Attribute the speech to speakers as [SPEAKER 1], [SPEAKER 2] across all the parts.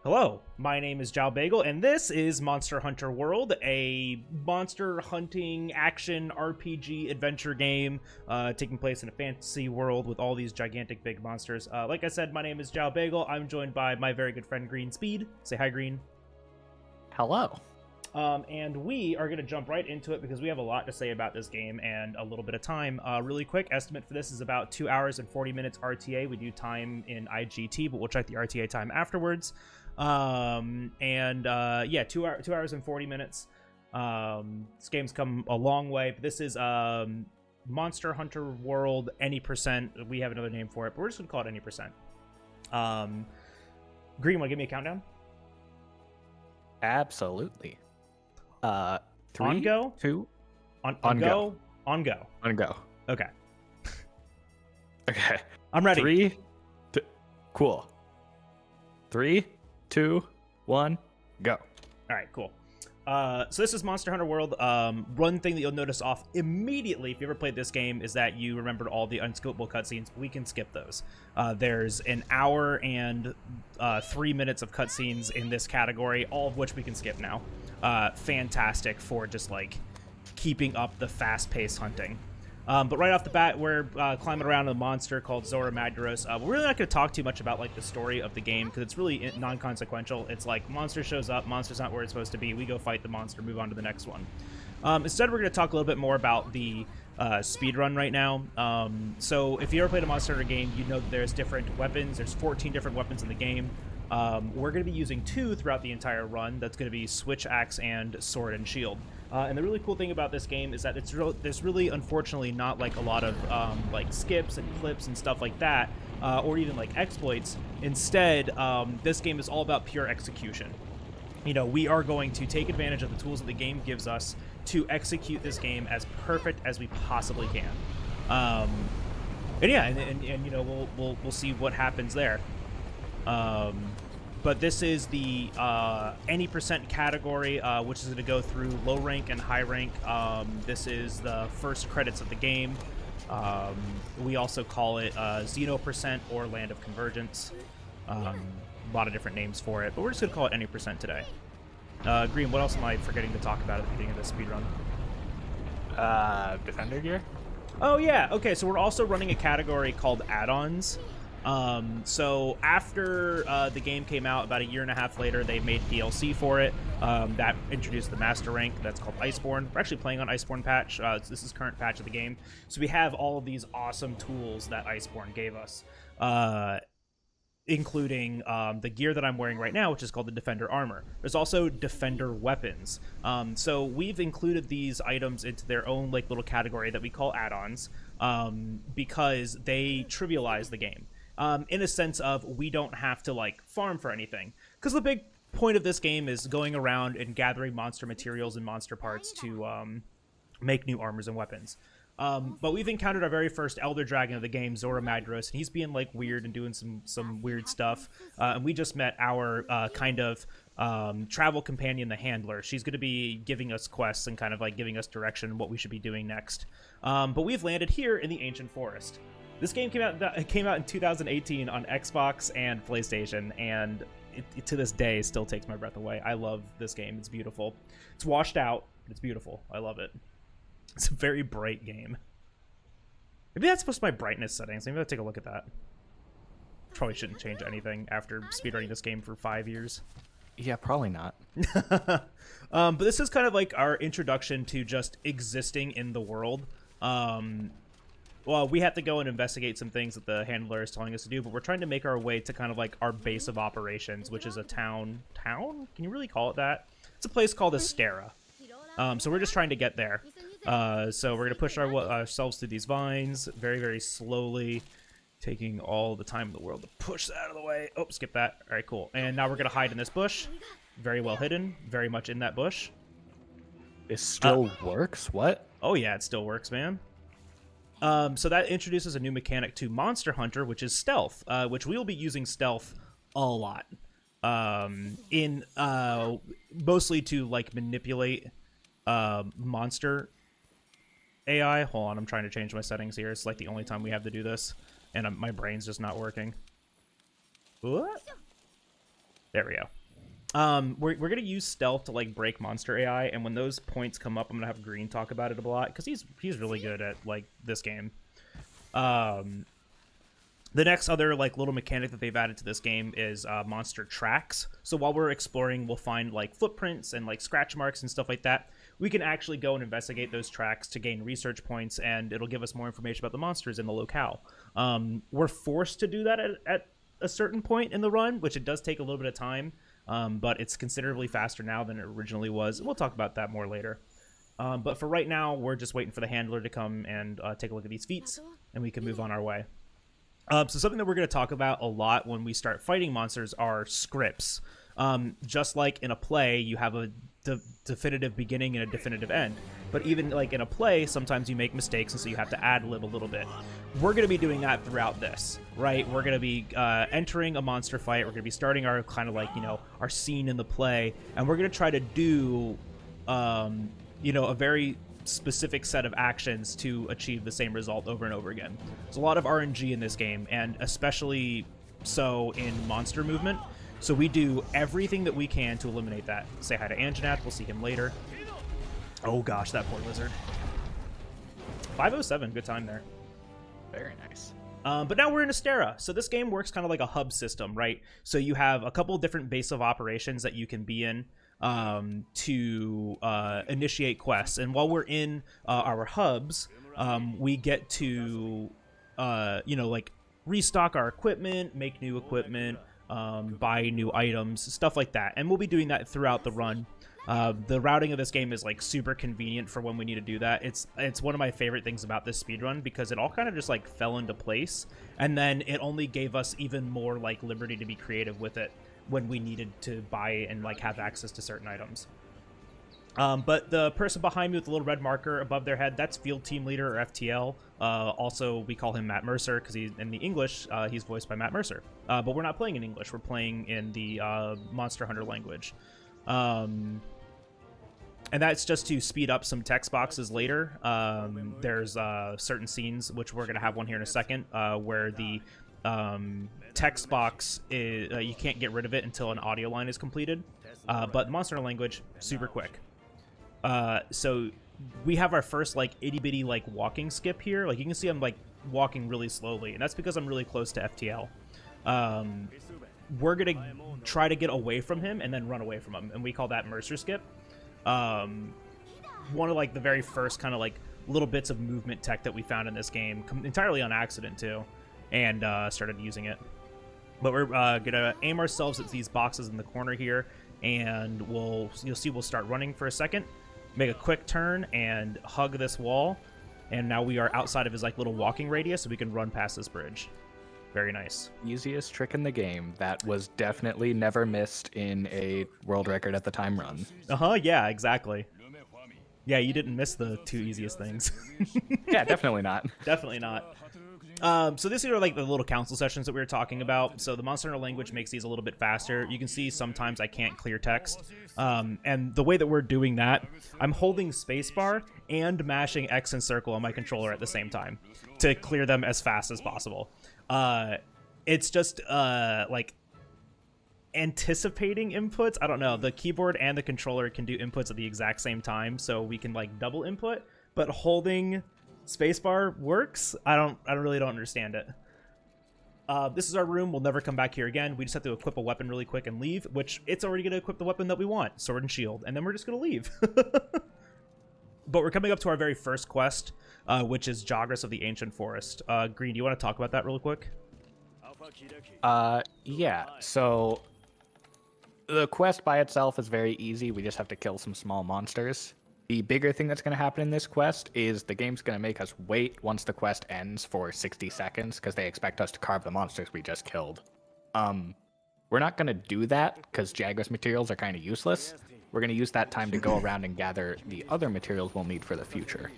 [SPEAKER 1] Hello, my name is JalBagel, and this is Monster Hunter World, a monster hunting action RPG adventure game taking place in a fantasy world with all these gigantic big monsters. Like I said, my name is JalBagel. I'm joined by my very good friend GreenSpeed. Say hi, Green.
[SPEAKER 2] Hello.
[SPEAKER 1] And we are going to jump right into it because we have a lot to say about this game and a little bit of time. Really quick, estimate for this is about 2 hours and 40 minutes RTA. We do time in IGT, but we'll check the RTA time afterwards. Yeah, 2 hours and 40 minutes. This game's come a long way, but this is Monster Hunter World any percent. We have another name for it, but we're just gonna call it any percent. Green, want to give me a countdown?
[SPEAKER 2] Absolutely. 3,
[SPEAKER 1] on go,
[SPEAKER 2] 2,
[SPEAKER 1] on
[SPEAKER 2] go.
[SPEAKER 1] Go, on go,
[SPEAKER 2] on go.
[SPEAKER 1] Okay.
[SPEAKER 2] Okay.
[SPEAKER 1] I'm ready.
[SPEAKER 2] 3, 2, cool. 3, 2, 1, go.
[SPEAKER 1] All right, cool. So this is Monster Hunter World. One thing that you'll notice off immediately if you ever played this game is that you remembered all the unskippable cutscenes. We can skip those. There's an hour and 3 minutes of cutscenes in this category, all of which we can skip now. Fantastic for just like keeping up the fast-paced hunting. But right off the bat, we're climbing around a monster called Zorah Magdaros. We're really not going to talk too much about like the story of the game because it's really non-consequential. It's like monster shows up, monster's not where it's supposed to be. We go fight the monster, move on to the next one. Instead, we're going to talk a little bit more about the speedrun right now. So if you ever played a Monster Hunter game, you know that there's different weapons. There's 14 different weapons in the game. We're going to be using 2 throughout the entire run. That's going to be Switch Axe and Sword and Shield. And the really cool thing about this game is that there's really, unfortunately, not like a lot of like skips and clips and stuff like that, or even like exploits. Instead, this game is all about pure execution. You know, we are going to take advantage of the tools that the game gives us to execute this game as perfect as we possibly can. And yeah, and you know, we'll see what happens there. But this is the any percent category, which is going to go through low rank and high rank. This is the first credits of the game. We also call it Xeno% or Land of Convergence. A lot of different names for it, but we're just going to call it any percent today. Green, what else am I forgetting to talk about at the beginning of this speedrun?
[SPEAKER 2] Defender gear?
[SPEAKER 1] Oh, yeah. Okay, so we're also running a category called Add-ons. So after the game came out about 1.5 years later, they made DLC for it that introduced the master rank that's called Iceborne. We're actually playing on Iceborne patch. This is current patch of the game. So we have all of these awesome tools that Iceborne gave us, including the gear that I'm wearing right now, which is called the Defender Armor. There's also Defender Weapons. So we've included these items into their own like little category that we call add-ons because they trivialize the game. In a sense of we don't have to like farm for anything, because the big point of this game is going around and gathering monster materials and monster parts to make new armors and weapons. But we've encountered our very first Elder Dragon of the game, Zorah Magdaros, and he's being like weird and doing some weird stuff. And we just met our kind of travel companion, the Handler. She's going to be giving us quests and kind of like giving us direction what we should be doing next. But we've landed here in the Ancient Forest. This game came out in 2018 on Xbox and PlayStation, and it to this day still takes my breath away. I love this game. It's beautiful. It's washed out, but it's beautiful. I love it. It's a very bright game. Maybe that's supposed to be my brightness settings. Maybe I'll take a look at that. Probably shouldn't change anything after speedrunning this game for 5 years.
[SPEAKER 2] Yeah, probably not.
[SPEAKER 1] But this is kind of like our introduction to just existing in the world. Well, we have to go and investigate some things that the Handler is telling us to do, but we're trying to make our way to kind of like our base of operations, which is a town? Can you really call it that? It's a place called Astera. So we're just trying to get there. So we're going to push ourselves through these vines very, very slowly, taking all the time in the world to push that out of the way. Oh, skip that. All right, cool. And now we're going to hide in this bush. Very well hidden. Very much in that bush.
[SPEAKER 2] It still works? What?
[SPEAKER 1] Oh, yeah, it still works, man. So that introduces a new mechanic to Monster Hunter, which is stealth, which we will be using stealth a lot. Mostly to like manipulate monster AI. Hold on, I'm trying to change my settings here. It's like the only time we have to do this, and my brain's just not working. What? There we go. We're gonna use stealth to like break monster AI, and when those points come up, I'm gonna have Green talk about it a lot because he's really good at like this game. The next other like little mechanic that they've added to this game is monster tracks. So while we're exploring, we'll find like footprints and like scratch marks and stuff like that. We can actually go and investigate those tracks to gain research points, and it'll give us more information about the monsters in the locale. We're forced to do that at a certain point in the run, which it does take a little bit of time, but it's considerably faster now than it originally was. We'll talk about that more later. But for right now, we're just waiting for the handler to come and take a look at these feats, and we can move on our way. So something that we're going to talk about a lot when we start fighting monsters are scripts. Just like in a play, you have a definitive beginning and a definitive end. But even like in a play, sometimes you make mistakes, and so you have to ad-lib a little bit. We're going to be doing that throughout this, right? We're going to be entering a monster fight. We're going to be starting our kind of like, our scene in the play. And we're going to try to do, a very specific set of actions to achieve the same result over and over again. There's a lot of RNG in this game, and especially so in monster movement. So we do everything that we can to eliminate that. Say hi to Anjanath. We'll see him later. Oh gosh, that poor lizard. 507, good time there.
[SPEAKER 2] Very nice.
[SPEAKER 1] But now we're in Astera. So this game works kind of like a hub system, right? So you have a couple different base of operations that you can be in to initiate quests. And while we're in our hubs, we get to, like restock our equipment, make new equipment, buy new items, stuff like that. And we'll be doing that throughout the run. The routing of this game is like super convenient for when we need to do that. It's one of my favorite things about this speedrun because it all kind of just like fell into place, and then it only gave us even more like liberty to be creative with it when we needed to buy and like have access to certain items. But the person behind me with the little red marker above their head, that's Field Team Leader, or FTL. Also, we call him Matt Mercer because he's in the English. He's voiced by Matt Mercer. But we're not playing in English. We're playing in the Monster Hunter language. And that's just to speed up some text boxes later. There's certain scenes, which we're going to have one here in a second, where the text box is, you can't get rid of it until an audio line is completed. But Monster Hunter language, super quick. So we have our first like itty bitty like walking skip here. Like you can see I'm like walking really slowly, and that's because I'm really close to FTL. We're gonna try to get away from him and then run away from him, and we call that Mercer skip. One of like the very first kind of like little bits of movement tech that we found in this game, entirely on accident too, and started using it. But we're gonna aim ourselves at these boxes in the corner here, and you'll see we'll start running for a second, make a quick turn, and hug this wall, and now we are outside of his like little walking radius, so we can run past this bridge. Very nice.
[SPEAKER 2] Easiest trick in the game that was definitely never missed in a world record at the time run.
[SPEAKER 1] Yeah, exactly. Yeah, you didn't miss the two easiest things.
[SPEAKER 2] Yeah, definitely not.
[SPEAKER 1] Definitely not. So these are like the little council sessions that we were talking about. So the Monster Hunter language makes these a little bit faster. You can see sometimes I can't clear text. And the way that we're doing that, I'm holding spacebar and mashing X and circle on my controller at the same time to clear them as fast as possible. It's just like anticipating inputs. I don't know. The keyboard and the controller can do inputs at the exact same time, so we can like double input, but holding spacebar works. I really don't understand it. This is our room. We'll never come back here again. We just have to equip a weapon really quick and leave, which it's already going to equip the weapon that we want, sword and shield, and then we're just going to leave. But we're coming up to our very first quest, which is Jagras of the Ancient Forest. Green, do you want to talk about that really quick?
[SPEAKER 2] Yeah, so the quest by itself is very easy. We just have to kill some small monsters. The bigger thing that's going to happen in this quest is the game's going to make us wait once the quest ends for 60 seconds because they expect us to carve the monsters we just killed. We're not going to do that because Jagras materials are kind of useless. We're going to use that time to go around and gather the other materials we'll need for the future.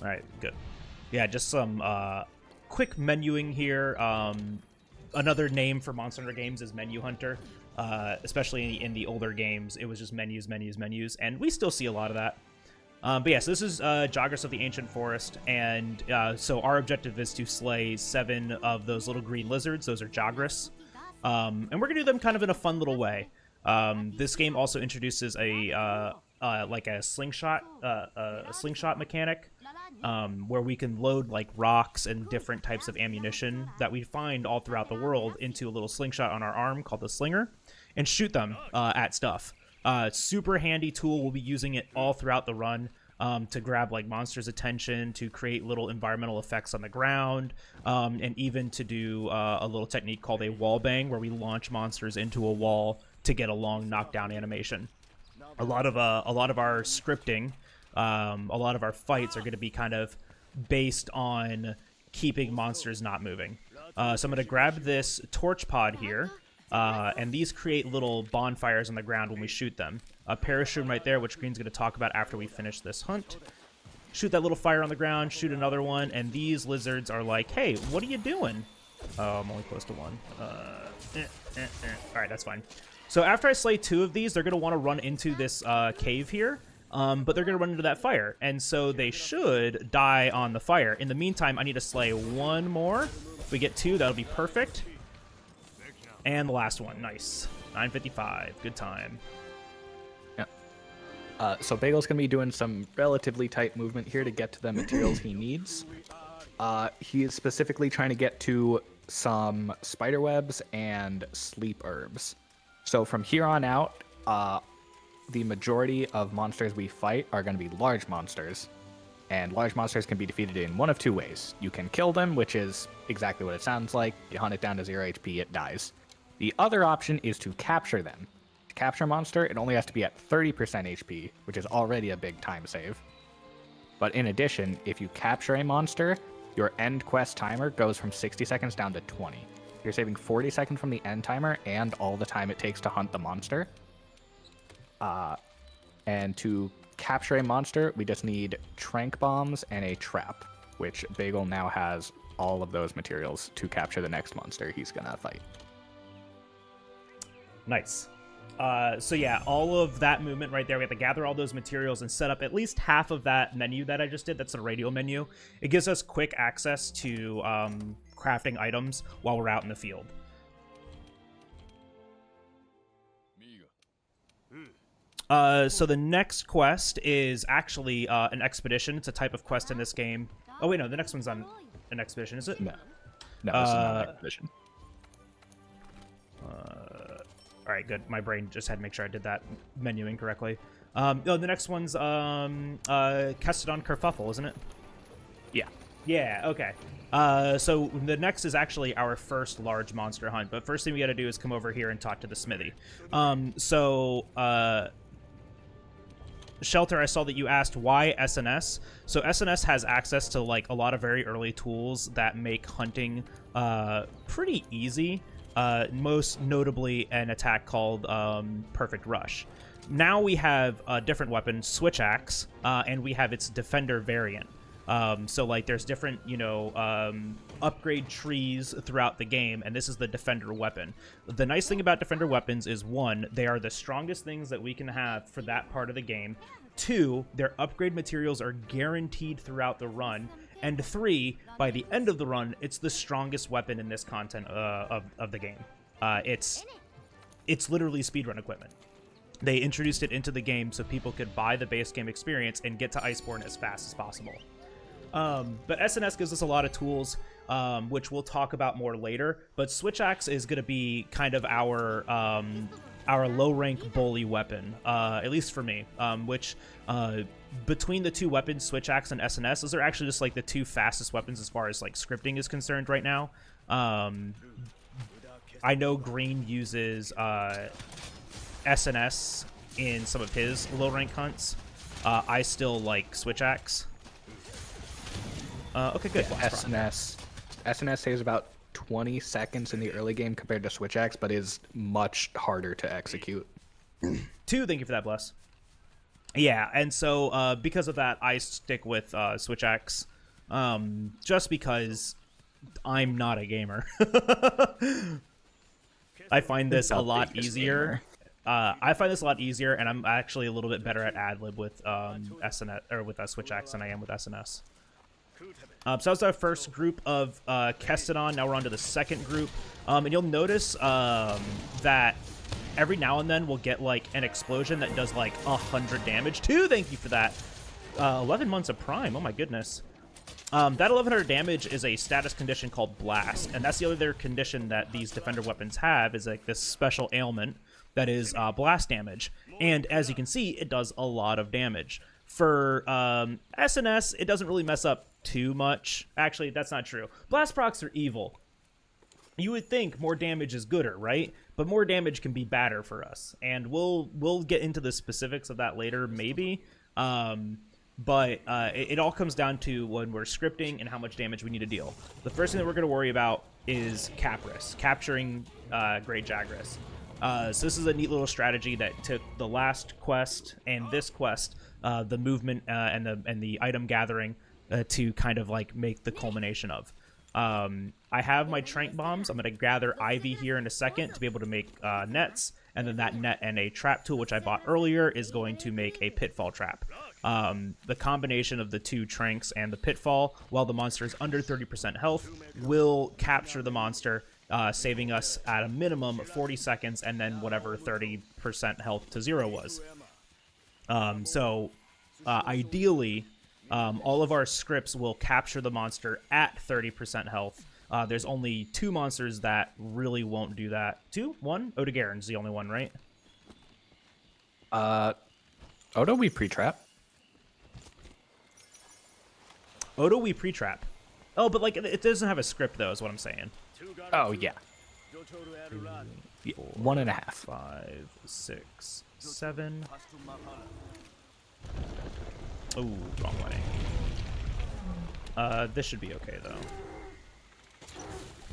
[SPEAKER 1] All right, good. Yeah, just some quick menuing here. Another name for Monster Hunter games is Menu Hunter. especially in the older games. It was just menus, menus, menus, and we still see a lot of that. But yes, this is Jagras of the Ancient Forest, and so our objective is to slay 7 of those little green lizards. Those are Jagras, and we're gonna do them kind of in a fun little way. This game also introduces a like a slingshot mechanic, where we can load like rocks and different types of ammunition that we find all throughout the world into a little slingshot on our arm called the Slinger, and shoot them at stuff. Super handy tool. We'll be using it all throughout the run to grab like monsters' attention, to create little environmental effects on the ground, and even to do a little technique called a wall bang, where we launch monsters into a wall to get a long knockdown animation. A lot of our scripting, a lot of our fights are going to be kind of based on keeping monsters not moving. So I'm going to grab this torch pod here. And these create little bonfires on the ground when we shoot them. A parachute right there, which Green's going to talk about after we finish this hunt. Shoot that little fire on the ground, shoot another one, and these lizards are like, hey, what are you doing? Oh, I'm only close to one. Alright, that's fine. So after I slay 2 of these, they're going to want to run into this cave here, but they're going to run into that fire. And so they should die on the fire. In the meantime, I need to slay 1 more. If we get 2, that'll be perfect. And the last one, nice. 9:55, good time.
[SPEAKER 2] Yeah. So Bagel's going to be doing some relatively tight movement here to get to the materials he needs. He is specifically trying to get to some spider webs and sleep herbs. So from here on out, the majority of monsters we fight are going to be large monsters. And large monsters can be defeated in one of 2 ways. You can kill them, which is exactly what it sounds like. You hunt it down to 0 HP, it dies. The other option is to capture them. To capture a monster, it only has to be at 30% HP, which is already a big time save. But in addition, if you capture a monster, your end quest timer goes from 60 seconds down to 20. You're saving 40 seconds from the end timer and all the time it takes to hunt the monster. And to capture a monster, we just need trank bombs and a trap, which Bagel now has all of those materials to capture the next monster he's gonna fight.
[SPEAKER 1] Nice. So yeah, all of that movement right there, we have to gather all those materials and set up at least half of that menu that I just did. That's the radio menu. It gives us quick access to crafting items while we're out in the field. So the next quest is actually an expedition. It's a type of quest in this game. Oh wait, no, the next one's on an expedition, is it?
[SPEAKER 2] No, this is not an expedition.
[SPEAKER 1] All right, good. My brain just had to make sure I did that menuing correctly. No, the next one's Kestadon Kerfuffle, isn't it?
[SPEAKER 2] Yeah.
[SPEAKER 1] Yeah, okay. So the next is actually our first large monster hunt, but first thing we gotta do is come over here and talk to the smithy. Shelter, I saw that you asked why SNS. So SNS has access to like a lot of very early tools that make hunting pretty easy. Most notably an attack called Perfect Rush. Now we have a different weapon, Switch Axe, and we have its Defender variant. So like there's different, upgrade trees throughout the game, and this is the Defender weapon. The nice thing about Defender weapons is 1, they are the strongest things that we can have for that part of the game. 2, their upgrade materials are guaranteed throughout the run. And 3, by the end of the run, it's the strongest weapon in this content of the game. It's literally speedrun equipment. They introduced it into the game so people could buy the base game experience and get to Iceborne as fast as possible. But SNS gives us a lot of tools, which we'll talk about more later. But Switch Axe is going to be kind of our low-rank bully weapon, at least for me, which between the 2 weapons, Switch Axe and SNS, those are actually just like the 2 fastest weapons as far as like scripting is concerned right now. I know Green uses SNS in some of his low-rank hunts. I still like Switch Axe. Okay, good.
[SPEAKER 2] Yeah, SNS saves about 20 seconds in the early game compared to Switch Axe, but is much harder to execute.
[SPEAKER 1] 2, thank you for that, Bless. Yeah, and so because of that, I stick with Switch Axe, just because I'm not a gamer. I find this a
[SPEAKER 2] The
[SPEAKER 1] lot
[SPEAKER 2] biggest
[SPEAKER 1] easier. I find this a lot easier, and I'm actually a little bit better at ad-lib with SNS or with Switch Axe than I am with SNS. So that was our first group of Kestadon. Now we're on to the second group, and you'll notice that every now and then we'll get like an explosion that does like 100 damage. Thank you for that. 11 months of Prime. Oh my goodness. That 1100 damage is a status condition called Blast, and that's the other condition that these defender weapons have, is like this special ailment that is blast damage. And as you can see, it does a lot of damage. For SNS, it doesn't really mess up too much. Actually, that's not true. Blast procs are evil. You would think more damage is gooder, right? But more damage can be badder for us, and we'll get into the specifics of that later, maybe. But it all comes down to when we're scripting and how much damage we need to deal. The first thing that we're going to worry about is cap risk, capturing Great Jagras. So this is a neat little strategy that took the last quest and this quest, the movement and the item gathering, to kind of like make the culmination of. I have my trank bombs. I'm going to gather Ivy here in a second to be able to make nets, and then that net and a trap tool, which I bought earlier, is going to make a pitfall trap. The combination of the two tranks and the pitfall, while the monster is under 30% health, will capture the monster, saving us at a minimum 40 seconds and then whatever 30% health to 0 was. Ideally, all of our scripts will capture the monster at 30% health. There's only 2 monsters that really won't do that. 2? 1? Odogaron's the only one, right?
[SPEAKER 2] Odo we pre-trap.
[SPEAKER 1] Odo we pre-trap. Oh, but like it doesn't have a script though, is what I'm saying.
[SPEAKER 2] Oh yeah. 1.5.
[SPEAKER 1] 5, 6, 7. Oh, wrong way. This should be okay though.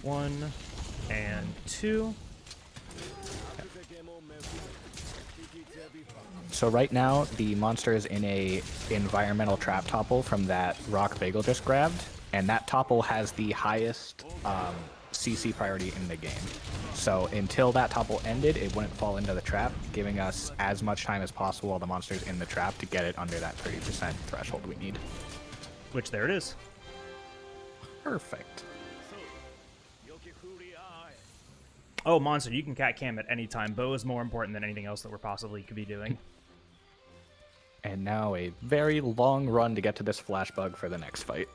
[SPEAKER 1] 1 and 2.
[SPEAKER 2] So right now the monster is in a environmental trap topple from that rock bagel just grabbed, and that topple has the highest CC priority in the game. So until that topple ended, it wouldn't fall into the trap, giving us as much time as possible while the monster's in the trap to get it under that 30% threshold we need.
[SPEAKER 1] Which there it is.
[SPEAKER 2] Perfect.
[SPEAKER 1] Oh, monster, you can cat cam at any time. Bow is more important than anything else that we're possibly could be doing.
[SPEAKER 2] And now a very long run to get to this flash bug for the next fight.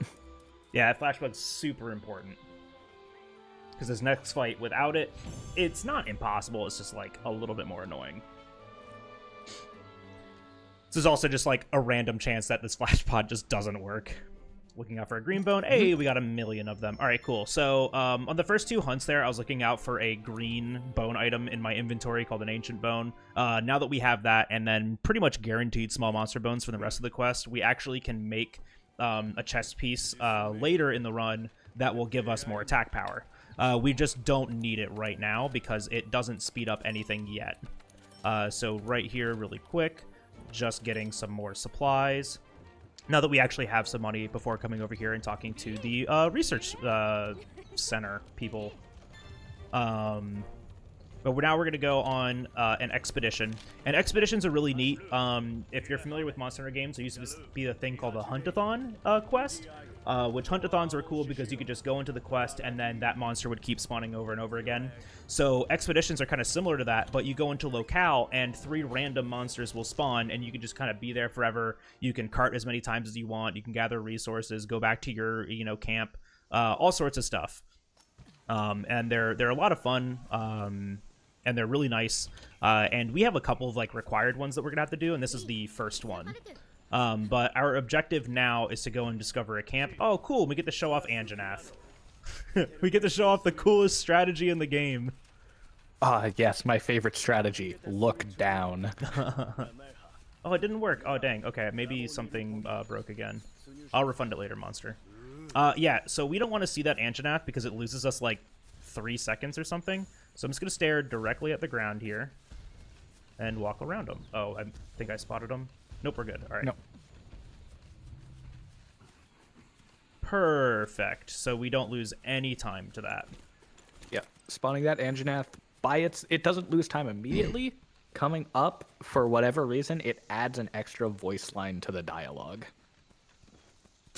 [SPEAKER 1] Yeah, that flash bug's super important. Because this next fight, without it, it's not impossible, it's just like a little bit more annoying. This is also just like a random chance that this flash pod just doesn't work. Looking out for a green bone. Hey, we got 1,000,000 of them. All right, cool. So on the first 2 hunts there, I was looking out for a green bone item in my inventory called an ancient bone. Now that we have that, and then pretty much guaranteed small monster bones for the rest of the quest, we actually can make a chest piece later in the run that will give us more attack power. We just don't need it right now because it doesn't speed up anything yet. So right here, really quick, just getting some more supplies. Now that we actually have some money before coming over here and talking to the research center people. But now we're going to go on an expedition. And expeditions are really neat. If you're familiar with Monster Hunter games, there used to be a thing called the Hunt-a-thon quest, which Hunt-a-thons were cool because you could just go into the quest and then that monster would keep spawning over and over again. So expeditions are kind of similar to that, but you go into locale and 3 random monsters will spawn and you can just kind of be there forever. You can cart as many times as you want. You can gather resources, go back to your camp, all sorts of stuff. And they're a lot of fun. And they're really nice. And we have a couple of like required ones that we're gonna have to do, and this is the first one. But our objective now is to go and discover a camp. Oh, cool! We get to show off Anjanath. We get to show off the coolest strategy in the game.
[SPEAKER 2] Yes, my favorite strategy. Look down.
[SPEAKER 1] Oh, it didn't work. Oh, dang. Okay, maybe something broke again. I'll refund it later, monster. Yeah, so we don't want to see that Anjanath because it loses us like 3 seconds or something. So I'm just going to stare directly at the ground here and walk around him. Oh, I think I spotted him. Nope, we're good. All right.
[SPEAKER 2] Nope.
[SPEAKER 1] Perfect. So we don't lose any time to that.
[SPEAKER 2] Yeah, spawning that Anjanath it doesn't lose time immediately. Coming up, for whatever reason, it adds an extra voice line to the dialogue.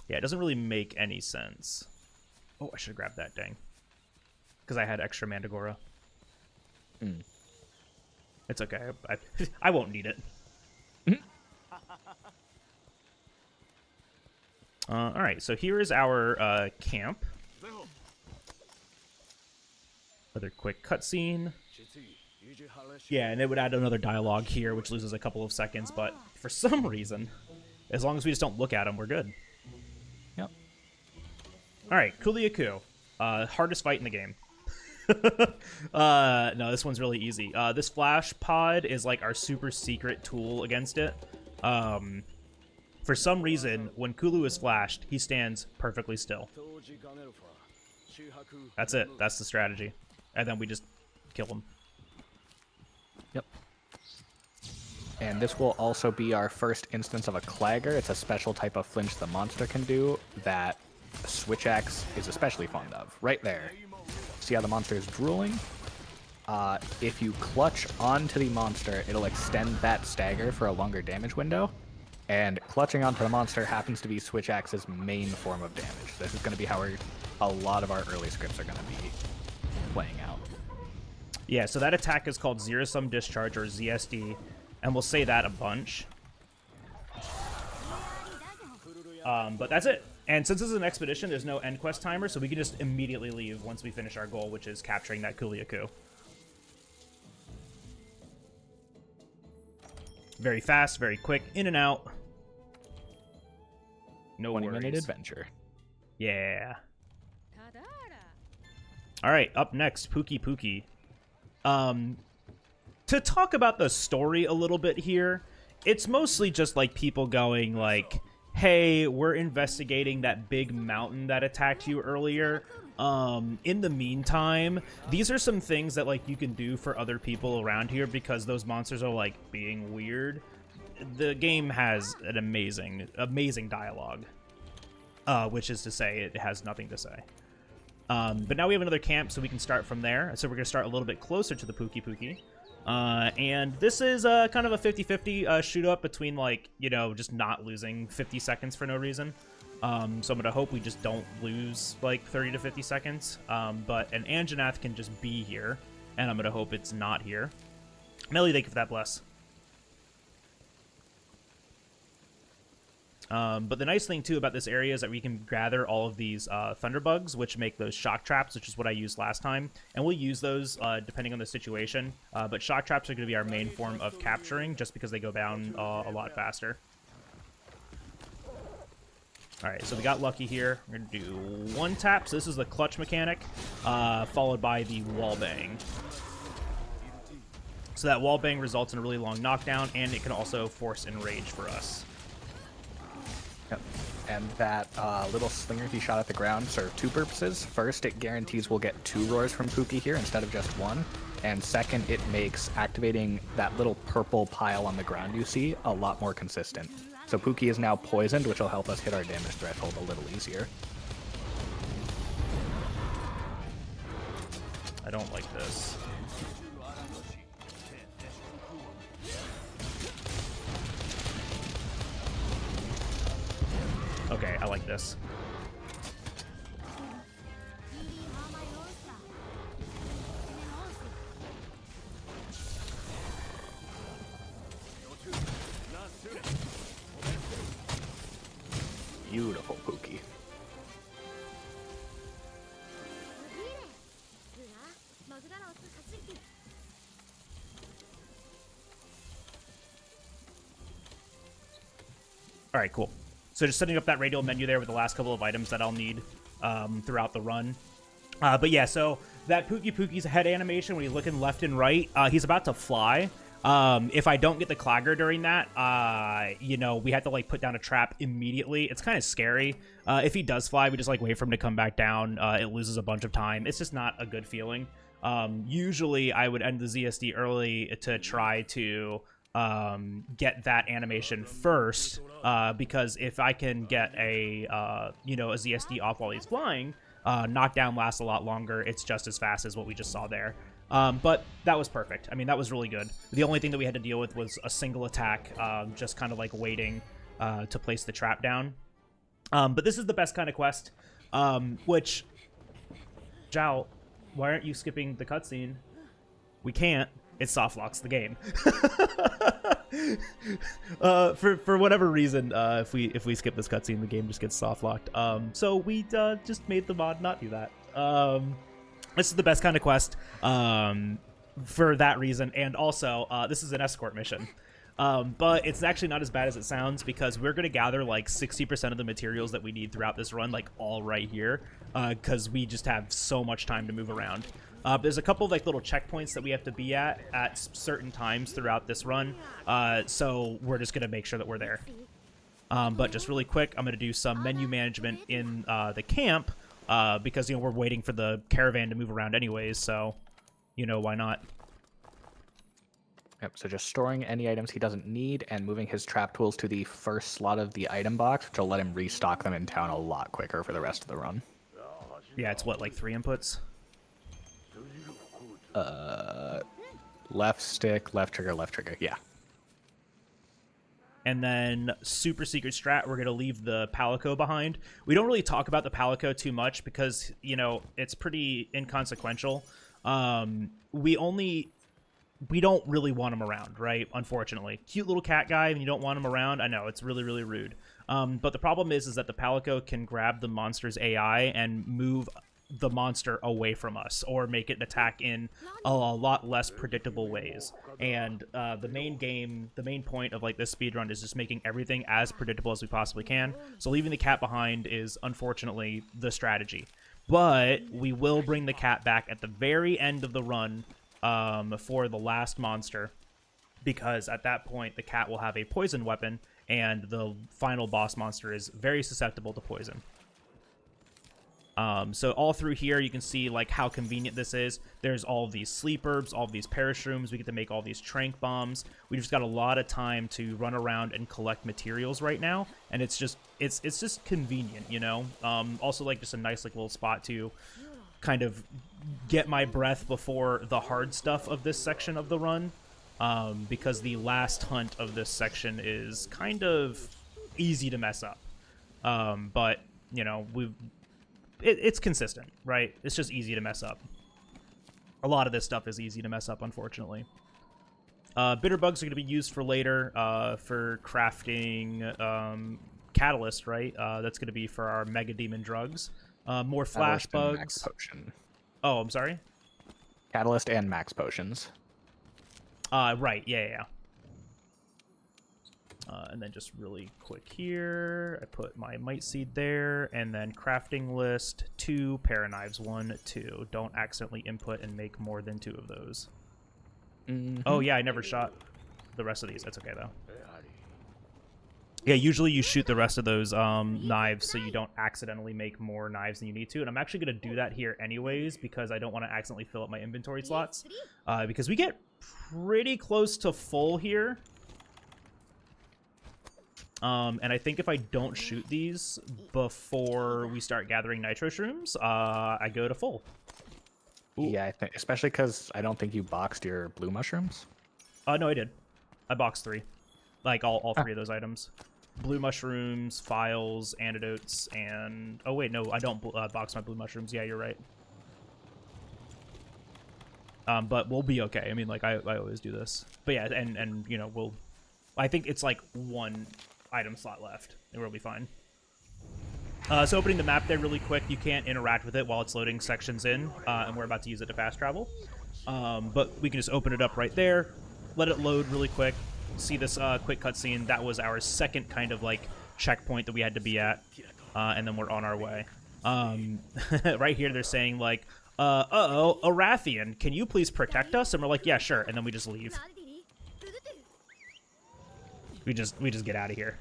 [SPEAKER 1] Yeah, it doesn't really make any sense. Oh, I should have grabbed that, dang. Because I had extra Mandragora. It's okay. I won't need it. Alright, so here is our camp. Another quick cutscene. Yeah, and it would add another dialogue here, which loses a couple of seconds, but for some reason, as long as we just don't look at them, we're good.
[SPEAKER 2] Yep.
[SPEAKER 1] Alright, Kulu-ya-ku. Hardest fight in the game. No, this one's really easy. This flash pod is like our super secret tool against it. For some reason, when Kulu is flashed, he stands perfectly still. That's it. That's the strategy. And then we just kill him.
[SPEAKER 2] Yep. And this will also be our first instance of a clagger. It's a special type of flinch the monster can do that Switch Axe is especially fond of. Right there. See how the monster is drooling? If you clutch onto the monster, it'll extend that stagger for a longer damage window. And clutching onto the monster happens to be Switch Axe's main form of damage. This is going to be how a lot of our early scripts are going to be playing out.
[SPEAKER 1] Yeah, so that attack is called Zero Sum Discharge, or ZSD, and we'll say that a bunch. But that's it. And since this is an expedition, there's no end quest timer, so we can just immediately leave once we finish our goal, which is capturing that Kulu-ya-ku. Very fast, very quick, in and out. No
[SPEAKER 2] 20-minute adventure.
[SPEAKER 1] Yeah. All right, up next, Pukei-Pukei. To talk about the story a little bit here, it's mostly just like people going like, hey, we're investigating that big mountain that attacked you earlier. In the meantime, these are some things that like you can do for other people around here because those monsters are like being weird. The game has an amazing dialogue, which is to say it has nothing to say. But now we have another camp, so we can start from there. So we're going to start a little bit closer to the Pukei-Pukei. And this is kind of a 50-50 shoot-up between, like, you know, just not losing 50 seconds for no reason. So I'm going to hope we just don't lose, like, 30 to 50 seconds. But an Anjanath can just be here, and I'm going to hope it's not here. Melly, thank you for that bless. But the nice thing, too, about this area is that we can gather all of these thunderbugs, which make those shock traps, which is what I used last time. And we'll use those depending on the situation. But shock traps are going to be our main form of capturing, just because they go down a lot faster. All right, so we got lucky here. We're going to do one tap. So this is the clutch mechanic, followed by the wall bang. So that wall bang results in a really long knockdown, and it can also force enrage for us.
[SPEAKER 2] Yep. And that little slinger he shot at the ground served two purposes. First, it guarantees we'll get 2 roars from Pukei here instead of just 1. And second, it makes activating that little purple pile on the ground you see a lot more consistent. So Pukei is now poisoned, which will help us hit our damage threshold a little easier.
[SPEAKER 1] I don't like this. Okay, I like this.
[SPEAKER 2] Beautiful Pukei.
[SPEAKER 1] All right, cool. So just setting up that radial menu there with the last couple of items that I'll need throughout the run. But yeah, so that Pukei-Pukei's head animation, when he's looking left and right, he's about to fly. If I don't get the clagger during that, you know, we have to like put down a trap immediately. It's kind of scary. If he does fly, we just like wait for him to come back down. It loses a bunch of time. It's just not a good feeling. Usually I would end the ZSD early to try to get that animation first, because if I can get a you know, a ZSD off while he's flying, knockdown lasts a lot longer. It's just as fast as what we just saw there. But that was perfect. I mean, that was really good. The only thing that we had to deal with was a single attack, just kind of like waiting to place the trap down. But this is the best kind of quest, which, Zhao, why aren't you skipping the cutscene? We can't. It soft locks the game. For whatever reason, if we skip this cutscene, the game just gets soft locked. So we just made the mod not do that. This is the best kind of quest for that reason, and also this is an escort mission. But it's actually not as bad as it sounds, because we're going to gather like 60% of the materials that we need throughout this run, like all right here, because we just have so much time to move around. There's a couple of like little checkpoints that we have to be at certain times throughout this run, so we're just going to make sure that we're there. But just really quick, I'm going to do some menu management in the camp, because, you know, we're waiting for the caravan to move around anyways, so, you know, why not?
[SPEAKER 2] Yep, so just storing any items he doesn't need and moving his trap tools to the first slot of the item box, which will let him restock them in town a lot quicker for the rest of the run.
[SPEAKER 1] Yeah, it's what, like 3 inputs?
[SPEAKER 2] Left stick, left trigger, yeah.
[SPEAKER 1] And then super secret strat, we're going to leave the Palico behind. We don't really talk about the Palico too much because, you know, it's pretty inconsequential. We don't really want him around, right? Unfortunately. Cute little cat guy, and you don't want him around. I know, it's really, really rude. But the problem is that the Palico can grab the monster's AI and move the monster away from us, or make it attack in a lot less predictable ways. And the main point of like this speedrun is just making everything as predictable as we possibly can. So leaving the cat behind is unfortunately the strategy. But we will bring the cat back at the very end of the run for the last monster, because at that point the cat will have a poison weapon, and the final boss monster is very susceptible to poison. So all through here, you can see like how convenient this is. There's all of these sleep herbs, all of these parashrooms. We get to make all these trank bombs. We just got a lot of time to run around and collect materials right now, and it's just convenient, you know. Also like just a nice like little spot to kind of get my breath before the hard stuff of this section of the run, because the last hunt of this section is kind of easy to mess up. But you know, it's consistent, right? It's just easy to mess up. A lot of this stuff is easy to mess up, unfortunately. Bitter bugs are going to be used for later, for crafting catalyst, right? That's going to be for our mega demon drugs. More flash bugs.
[SPEAKER 2] Max potion.
[SPEAKER 1] Oh, I'm sorry?
[SPEAKER 2] Catalyst and max potions.
[SPEAKER 1] Right, yeah. And then just really quick here, I put my might seed there, and then crafting list, 2 paraknives, 1, 2. Don't accidentally input and make more than 2 of those. Oh yeah, I never shot the rest of these. That's okay though. Yeah, usually you shoot the rest of those knives so you don't accidentally make more knives than you need to. And I'm actually going to do that here anyways, because I don't want to accidentally fill up my inventory slots. Because we get pretty close to full here. And I think if I don't shoot these before we start gathering nitro shrooms, I go to full. Ooh.
[SPEAKER 2] Yeah, I think, especially because I don't think you boxed your blue mushrooms.
[SPEAKER 1] No, I did. I boxed 3. Like, all 3 of those items. Blue mushrooms, files, antidotes, and... Oh, wait, no, I don't box my blue mushrooms. Yeah, you're right. But we'll be okay. I mean, like, I always do this. But yeah, and you know, we'll... I think it's, like, 1 item slot left, and we'll be fine. So opening the map there really quick, you can't interact with it while it's loading sections in, and we're about to use it to fast travel. But we can just open it up right there, let it load really quick, see this quick cutscene. That was our second kind of like checkpoint that we had to be at, and then we're on our way. Right here they're saying like, uh-oh, a Rathian, can you please protect us? And we're like, yeah, sure, and then we just leave. We just get out of here.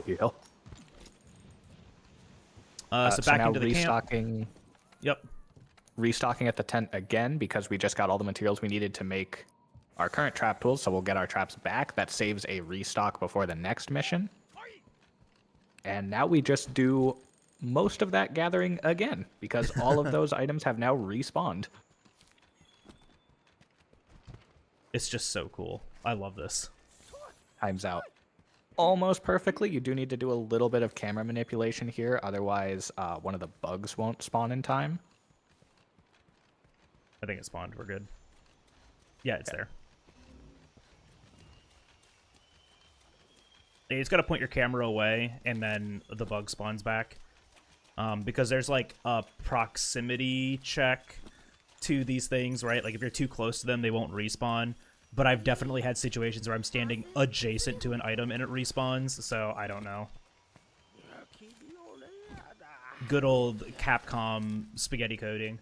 [SPEAKER 2] Yeah.
[SPEAKER 1] So back
[SPEAKER 2] now
[SPEAKER 1] into the
[SPEAKER 2] restocking.
[SPEAKER 1] camp. Yep.
[SPEAKER 2] Restocking at the tent again because we just got all the materials we needed to make our current trap tools, so we'll get our traps back. That saves a restock before the next mission. And now we just do most of that gathering again because all of those items have now respawned.
[SPEAKER 1] It's just so cool. I love this.
[SPEAKER 2] Times out almost perfectly. You do need to do a little bit of camera manipulation here, otherwise one of the bugs won't spawn in time.
[SPEAKER 1] I think it spawned. We're good. Yeah, it's there. You just gotta point your camera away, and then the bug spawns back. Because there's like a proximity check to these things, right? Like if you're too close to them, they won't respawn. But I've definitely had situations where I'm standing adjacent to an item and it respawns, so I don't know. Good old Capcom spaghetti coding.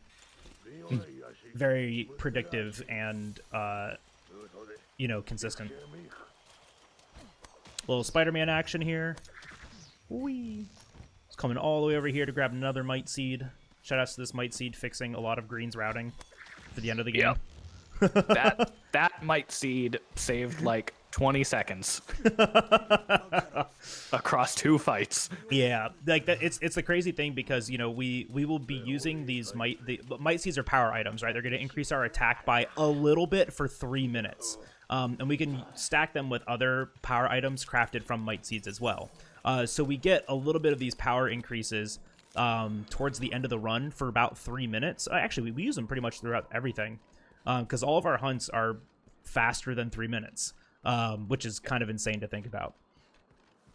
[SPEAKER 1] Very predictive and, you know, consistent. Little Spider-Man action here. Whee! It's coming all the way over here to grab another Might Seed. Shoutouts to this Might Seed fixing a lot of Green's routing for the end of the game.
[SPEAKER 2] Yep. that Might Seed saved like 20 seconds across 2 fights.
[SPEAKER 1] Yeah, like that. It's the crazy thing because, you know, we will be using these Might Seeds are power items, right? They're going to increase our attack by a little bit for 3 minutes. And we can stack them with other power items crafted from Might Seeds as well. So we get a little bit of these power increases towards the end of the run for about 3 minutes. Actually, we use them pretty much throughout everything because all of our hunts are faster than 3 minutes, which is kind of insane to think about.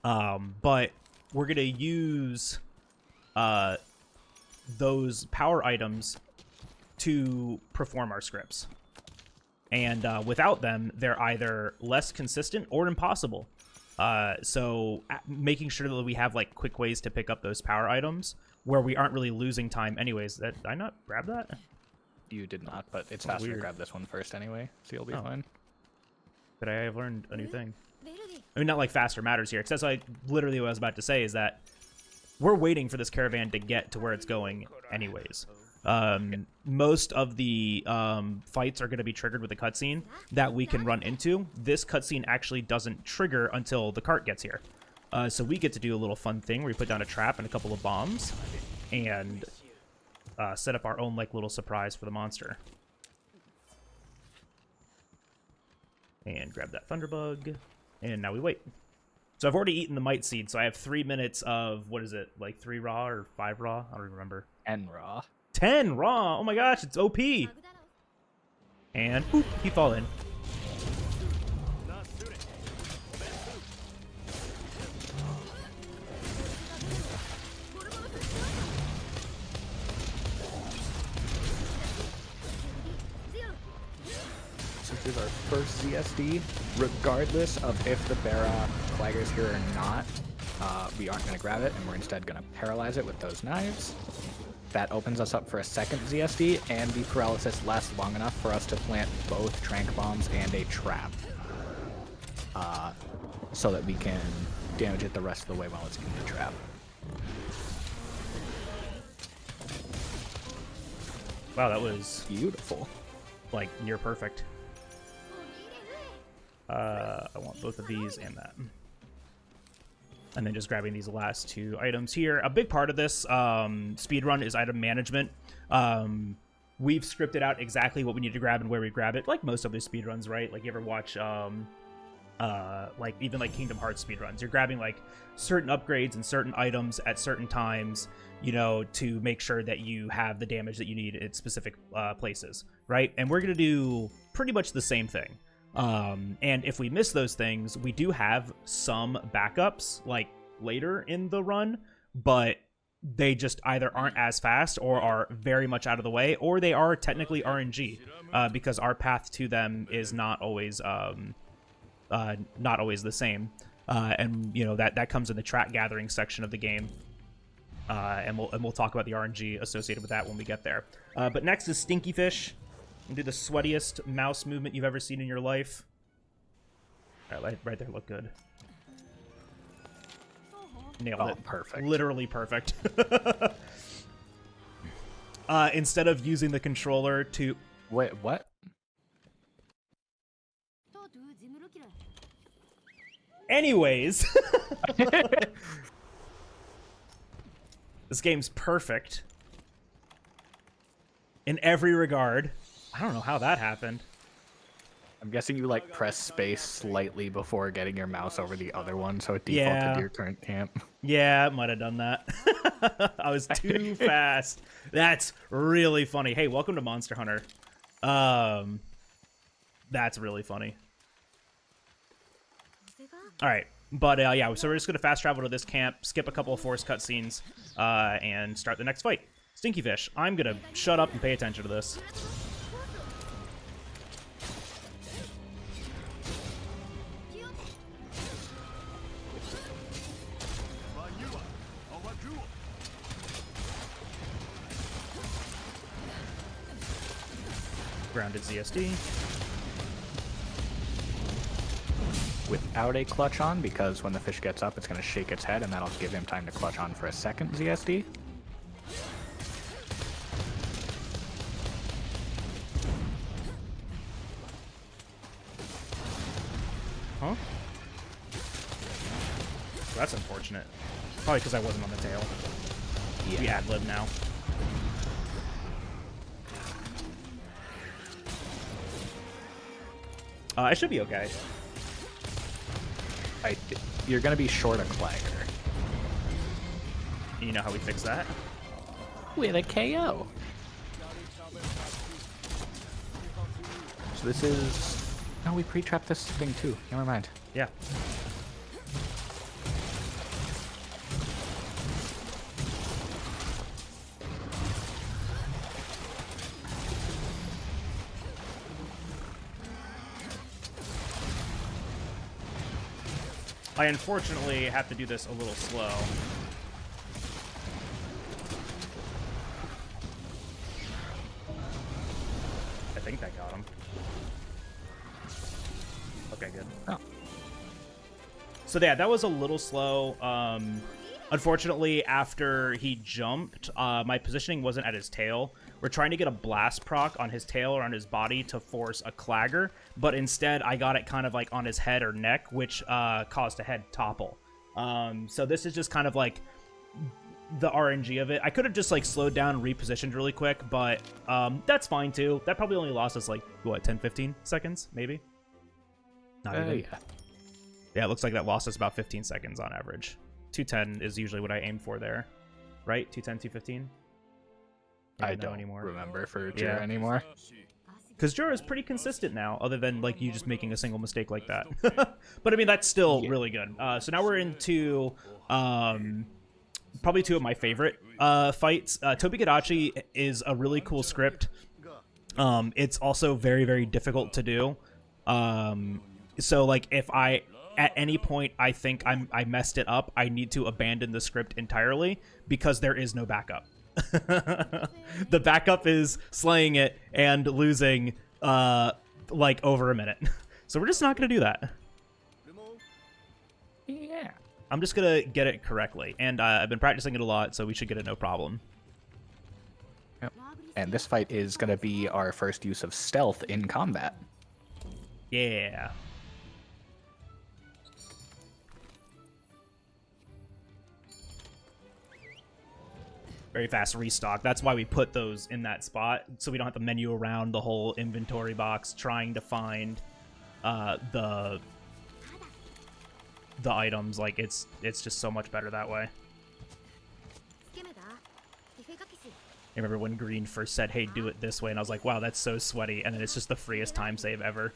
[SPEAKER 1] But we're going to use those power items to perform our scripts. And without them, they're either less consistent or impossible. So making sure that we have like quick ways to pick up those power items where we aren't really losing time anyways. Did I not grab that?
[SPEAKER 2] You did not, but it's faster to grab this one first anyway, so you'll be fine.
[SPEAKER 1] But I have learned a new thing. I mean, not like faster matters here. It says like literally what I was about to say is that we're waiting for this caravan to get to where it's going anyways. Most of the fights are going to be triggered with a cutscene that we can run into. This cutscene actually doesn't trigger until the cart gets here. So we get to do a little fun thing where we put down a trap and a couple of bombs and set up our own like little surprise for the monster. And grab that Thunderbug. And now we wait. So I've already eaten the Might Seed, so I have 3 minutes of, what is it, like 3 raw or 5 raw? I don't even remember.
[SPEAKER 2] 10 raw.
[SPEAKER 1] 10 raw! Oh my gosh, it's OP! And, oop, he fall in.
[SPEAKER 2] So here's our first ZSD. Regardless of if the Barroth Clagger's here or not, we aren't going to grab it, and we're instead going to paralyze it with those knives. That opens us up for a second ZSD, and the paralysis lasts long enough for us to plant both trank bombs and a trap. So that we can damage it the rest of the way while it's in the trap.
[SPEAKER 1] Wow, that was
[SPEAKER 2] Beautiful.
[SPEAKER 1] like near perfect. I want both of these and that. And then just grabbing these last 2 items here. A big part of this speedrun is item management. We've scripted out exactly what we need to grab and where we grab it, like most of these speedruns, right? Like you ever watch like even like Kingdom Hearts speedruns. You're grabbing like certain upgrades and certain items at certain times, you know, to make sure that you have the damage that you need at specific places, right? And we're gonna do pretty much the same thing. And if we miss those things, we do have some backups like later in the run, but they just either aren't as fast or are very much out of the way, or they are technically RNG, because our path to them is not always the same. And you know that comes in the track gathering section of the game. And we'll talk about the RNG associated with that when we get there. But next is Stinky Fish. Do the sweatiest mouse movement you've ever seen in your life. All right there, look good. Nailed it.
[SPEAKER 2] Perfect.
[SPEAKER 1] Literally perfect. Instead of using the controller to...
[SPEAKER 2] Wait, what?
[SPEAKER 1] Anyways. This game's perfect. In every regard. I don't know how that happened.
[SPEAKER 2] I'm guessing you like press space slightly before getting your mouse over the other one, so it defaulted
[SPEAKER 1] Yeah.
[SPEAKER 2] to your current camp.
[SPEAKER 1] Yeah, it might have done that. I was too fast. That's really funny. Hey, welcome to Monster Hunter. That's really funny. All right, but yeah, so we're just gonna fast travel to this camp, skip a couple of forced cutscenes, and start the next fight. Stinky Fish, I'm gonna shut up and pay attention to this. Grounded ZSD.
[SPEAKER 2] Without a clutch on, because when the fish gets up, it's going to shake its head, and that'll give him time to clutch on for a second ZSD.
[SPEAKER 1] Huh? That's unfortunate. Probably because I wasn't on the tail.
[SPEAKER 2] Yeah.
[SPEAKER 1] We ad-lib now. I should be okay.
[SPEAKER 2] You're going to be short a Clagger.
[SPEAKER 1] You know how we fix that?
[SPEAKER 2] With a KO. So this is... No, we pre-trapped this thing too. Never mind.
[SPEAKER 1] Yeah. I unfortunately have to do this a little slow. I think that got him. Okay, good.
[SPEAKER 2] Oh.
[SPEAKER 1] So yeah, that was a little slow. Unfortunately, after he jumped, my positioning wasn't at his tail. We're trying to get a blast proc on his tail or on his body to force a Clagger, but instead I got it kind of like on his head or neck, which caused a head topple. So this is just kind of like the RNG of it. I could have just like slowed down and repositioned really quick, but that's fine too. That probably only lost us like, what, 10-15 seconds, maybe? Not even.
[SPEAKER 2] Yeah.
[SPEAKER 1] Yeah, it looks like that lost us about 15 seconds on average. 210 is usually what I aim for there, right? 210, 215?
[SPEAKER 2] I don't remember for Jura
[SPEAKER 1] Yeah.
[SPEAKER 2] anymore.
[SPEAKER 1] Because Jura is pretty consistent now, other than like you just making a single mistake like that. But I mean, that's still really good. So now we're into probably two of my favorite fights. Tobi-Kadachi is a really cool script. It's also very, very difficult to do. So like if I at any point I think I messed it up, I need to abandon the script entirely because there is no backup. The backup is slaying it and losing like over a minute. So we're just not gonna do that.
[SPEAKER 2] Yeah.
[SPEAKER 1] I'm just gonna get it correctly, and I've been practicing it a lot, so we should get it no problem.
[SPEAKER 2] Yep. And this fight is gonna be our first use of stealth in combat.
[SPEAKER 1] Yeah. Very fast restock. That's why we put those in that spot, so we don't have to menu around the whole inventory box trying to find the items. Like it's just so much better that way. I remember when Green first said, "Hey, do it this way," and I was like, "Wow, that's so sweaty." And then it's just the freest time save ever.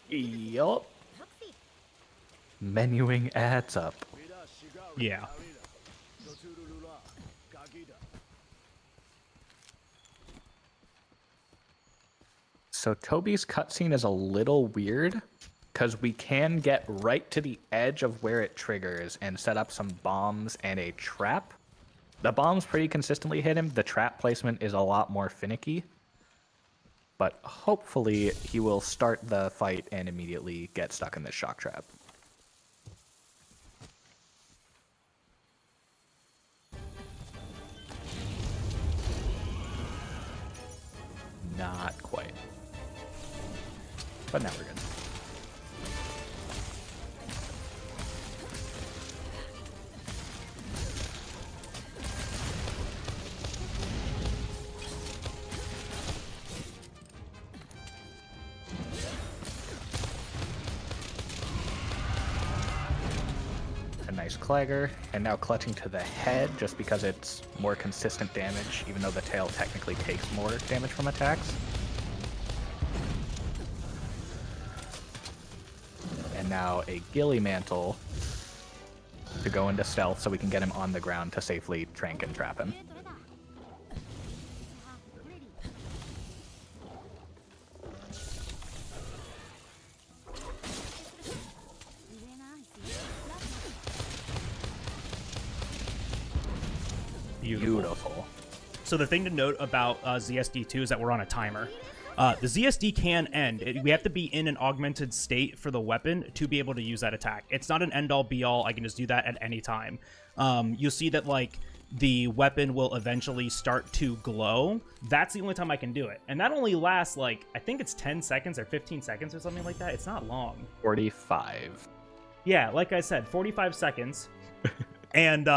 [SPEAKER 2] Yup. Menuing adds up.
[SPEAKER 1] Yeah.
[SPEAKER 2] So Toby's cutscene is a little weird because we can get right to the edge of where it triggers and set up some bombs and a trap. The bombs pretty consistently hit him. The trap placement is a lot more finicky. But hopefully he will start the fight and immediately get stuck in this shock trap. Not quite. But now we're good. Nice Clagger, and now clutching to the head just because it's more consistent damage, even though the tail technically takes more damage from attacks. And now a Ghillie Mantle to go into stealth so we can get him on the ground to safely trank and trap him. Beautiful.
[SPEAKER 1] So the thing to note about ZSD2 is that we're on a timer. The ZSD can end. We have to be in an augmented state for the weapon to be able to use that attack. It's not an end-all be-all. I can just do that at any time. You'll see that like the weapon will eventually start to glow. That's the only time I can do it. And that only lasts like, I think it's 10 seconds or 15 seconds or something like that. It's not long.
[SPEAKER 2] 45.
[SPEAKER 1] Yeah, like I said, 45 seconds. And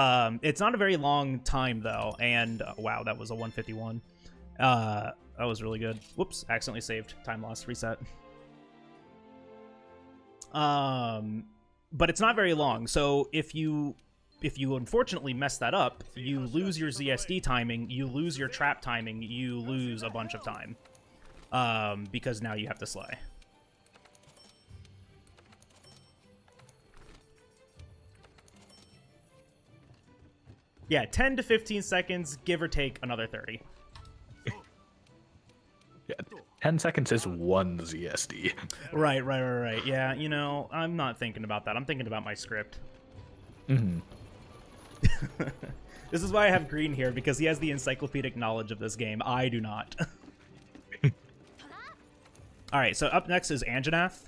[SPEAKER 1] it's not a very long time, though. And wow, that was a 151. That was really good. Whoops, accidentally saved. Time loss, reset. But it's not very long. So if you unfortunately mess that up, you lose your ZSD timing, you lose your trap timing, you lose a bunch of time. Because now you have to slay. Yeah, 10 to 15 seconds, give or take another 30.
[SPEAKER 2] Yeah, 10 seconds is one ZSD.
[SPEAKER 1] Right. Yeah, you know, I'm not thinking about that. I'm thinking about my script.
[SPEAKER 2] Mm-hmm.
[SPEAKER 1] This is why I have Green here, because he has the encyclopedic knowledge of this game. I do not. Alright, so up next is Anjanath.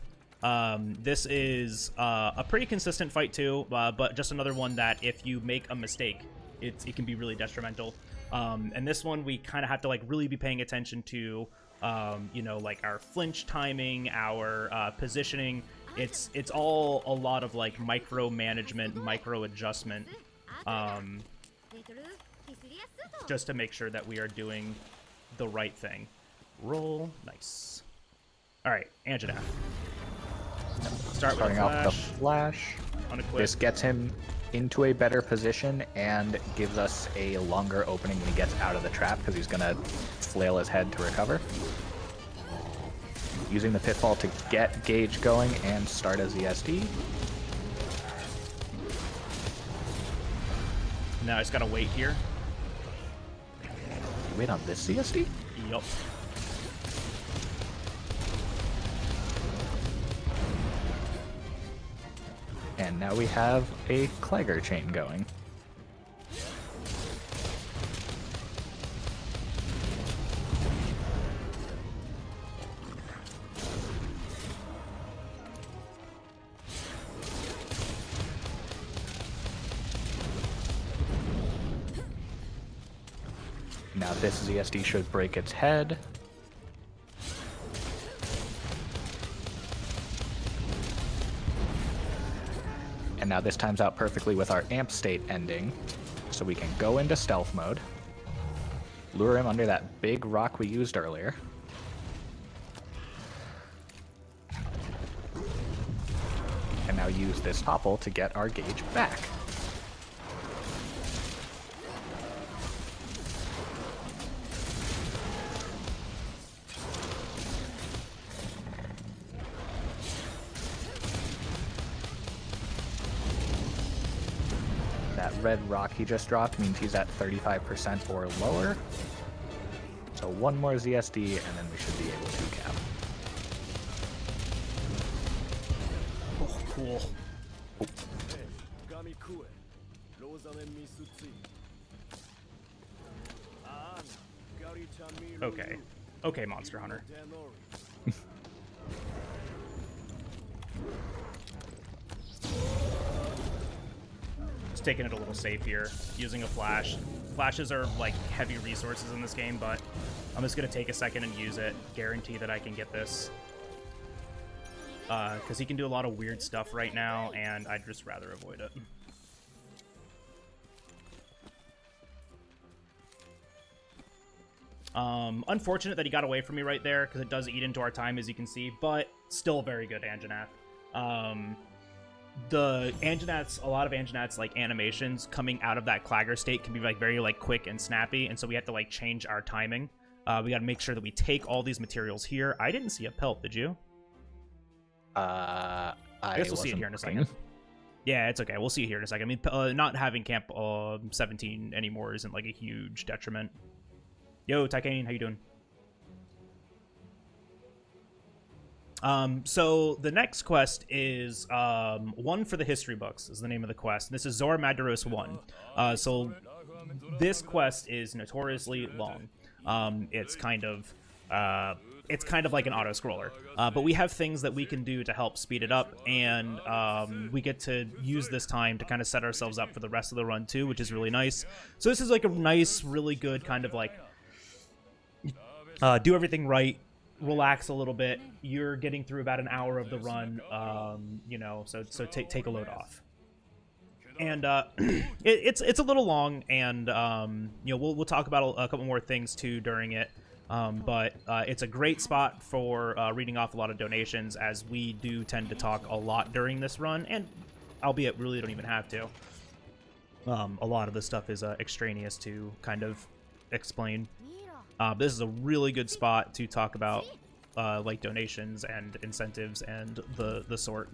[SPEAKER 1] This is a pretty consistent fight too, but just another one that if you make a mistake, it can be really detrimental. And this one we kind of have to like really be paying attention to, you know, like our flinch timing, our positioning. It's all a lot of like micro management, micro adjustment, just to make sure that we are doing the right thing. Roll, nice. All right, Anjanath.
[SPEAKER 2] Starting off the flash.
[SPEAKER 1] Unequip.
[SPEAKER 2] This gets him into a better position and gives us a longer opening when he gets out of the trap because he's going to flail his head to recover. Using the pitfall to get Gauge going and start a ZSD.
[SPEAKER 1] Now I just got to wait here.
[SPEAKER 2] Wait on this ZSD?
[SPEAKER 1] Yup.
[SPEAKER 2] And now we have a Clagger chain going. Now this ZSD should break its head. And now this times out perfectly with our amp state ending, so we can go into stealth mode, lure him under that big rock we used earlier, and now use this topple to get our Gauge back. Red rock he just dropped means he's at 35% or lower. So one more ZSD and then we should be able to cap.
[SPEAKER 1] Oh, cool. Okay. Okay, Monster Hunter. Taking it a little safe here, using a flash. Flashes are like heavy resources in this game, but I'm just gonna take a second and use it. Guarantee that I can get this. Because he can do a lot of weird stuff right now, and I'd just rather avoid it. Unfortunate that he got away from me right there, because it does eat into our time, as you can see, but still very good Anjanath. the Anjanath's, a lot of Anjanath's like animations coming out of that clagger state can be like very like quick and snappy, and so we have to like change our timing. We got to make sure that we take all these materials here. I didn't see a pelt, did you?
[SPEAKER 2] I
[SPEAKER 1] guess we'll see it here in a second. Yeah, it's okay. We'll see it here in a second. I mean, not having Camp 17 anymore isn't like a huge detriment. Yo, Tycane, how you doing? So the next quest is one for the history books is the name of the quest. This is Zorah Magdaros 1. So this quest is notoriously long. It's kind of like an auto scroller, but we have things that we can do to help speed it up, and we get to use this time to kind of set ourselves up for the rest of the run too, which is really nice. So this is like a nice, really good kind of like do everything right, relax a little bit. You're getting through about an hour of the run, you know, so take a load off. And it's a little long, and you know, we'll talk about a couple more things too during it. But it's a great spot for reading off a lot of donations, as we do tend to talk a lot during this run, and albeit really don't even have to. A lot of the stuff is extraneous to kind of explain. This is a really good spot to talk about like donations and incentives and the sort.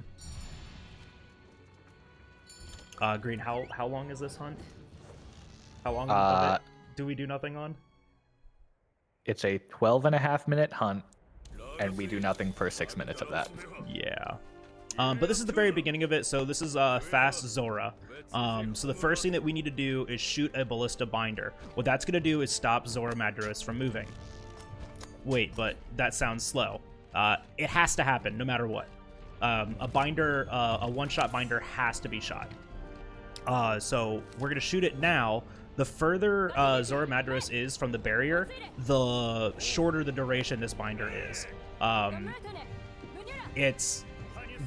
[SPEAKER 1] Green, how long is this hunt? How long of it do we do nothing on?
[SPEAKER 2] It's a 12.5-minute hunt, and we do nothing for 6 minutes of that.
[SPEAKER 1] Yeah. But this is the very beginning of it, so this is Fast Zorah. So the first thing that we need to do is shoot a Ballista Binder. What that's going to do is stop Zorah Magdaros from moving. Wait, but that sounds slow. It has to happen, no matter what. A binder, a one-shot binder has to be shot. So we're going to shoot it now. The further Zorah Magdaros is from the barrier, the shorter the duration this binder is. It's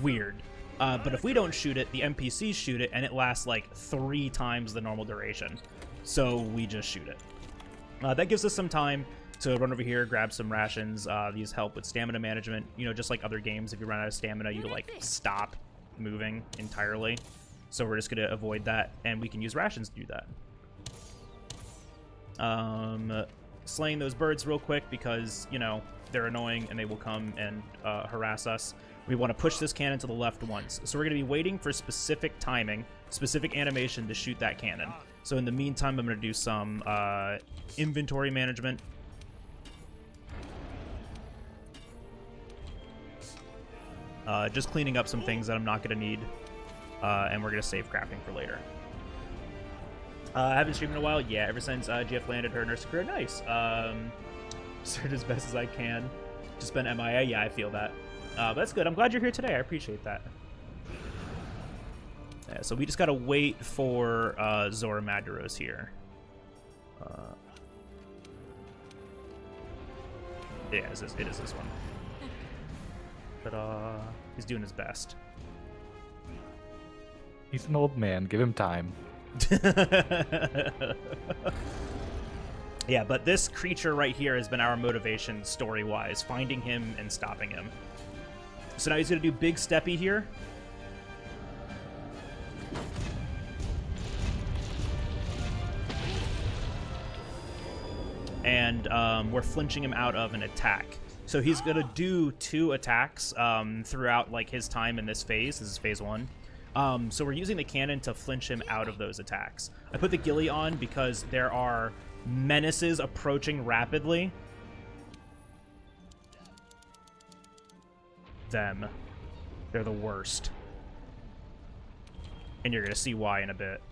[SPEAKER 1] weird. But if we don't shoot it, the NPCs shoot it, and it lasts like 3 times the normal duration. So we just shoot it. That gives us some time to run over here, grab some rations. These help with stamina management. You know, just like other games, if you run out of stamina, you like stop moving entirely. So we're just going to avoid that, and we can use rations to do that. Slaying those birds real quick because, you know, they're annoying and they will come and harass us. We want to push this cannon to the left once. So we're going to be waiting for specific timing, specific animation to shoot that cannon. So in the meantime, I'm going to do some inventory management. Just cleaning up some things that I'm not going to need. And we're going to save crafting for later. I haven't streamed in a while. Yeah, ever since GF landed her nurse career. Nice. Served as best as I can. Just been MIA. Yeah, I feel that. But that's good. I'm glad you're here today. I appreciate that. Yeah, so we just got to wait for Zorah Magdaros here. Yeah, it is this one. But he's doing his best.
[SPEAKER 2] He's an old man. Give him time.
[SPEAKER 1] Yeah, but this creature right here has been our motivation story-wise, finding him and stopping him. So now he's going to do Big Steppy here. And we're flinching him out of an attack. So he's going to do 2 attacks throughout like his time in this phase. This is phase 1. So we're using the cannon to flinch him out of those attacks. I put the ghillie on because there are menaces approaching rapidly. Them. They're the worst. And you're going to see why in a bit.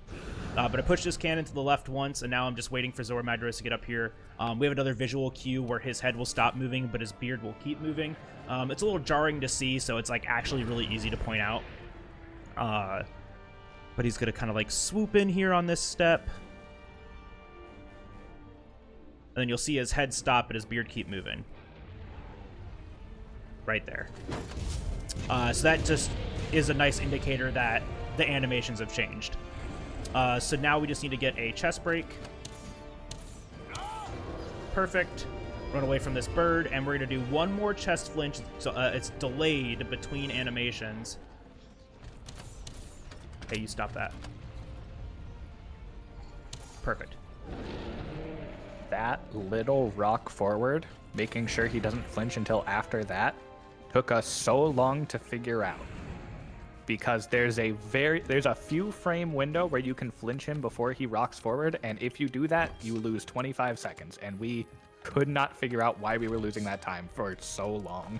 [SPEAKER 1] But I pushed this cannon to the left once, and now I'm just waiting for Zorah Magdaros to get up here. We have another visual cue where his head will stop moving, but his beard will keep moving. It's a little jarring to see, so it's like actually really easy to point out. But he's going to kind of like swoop in here on this step. And then you'll see his head stop, but his beard keep moving. Right there. So that just is a nice indicator that the animations have changed. So now we just need to get a chest break. Perfect. Run away from this bird, and we're going to do one more chest flinch. So it's delayed between animations. Hey, you stop that. Perfect.
[SPEAKER 2] That little rock forward, making sure he doesn't flinch until after that, took us so long to figure out. Because there's a few frame window where you can flinch him before he rocks forward, and if you do that, you lose 25 seconds. And we could not figure out why we were losing that time for so long.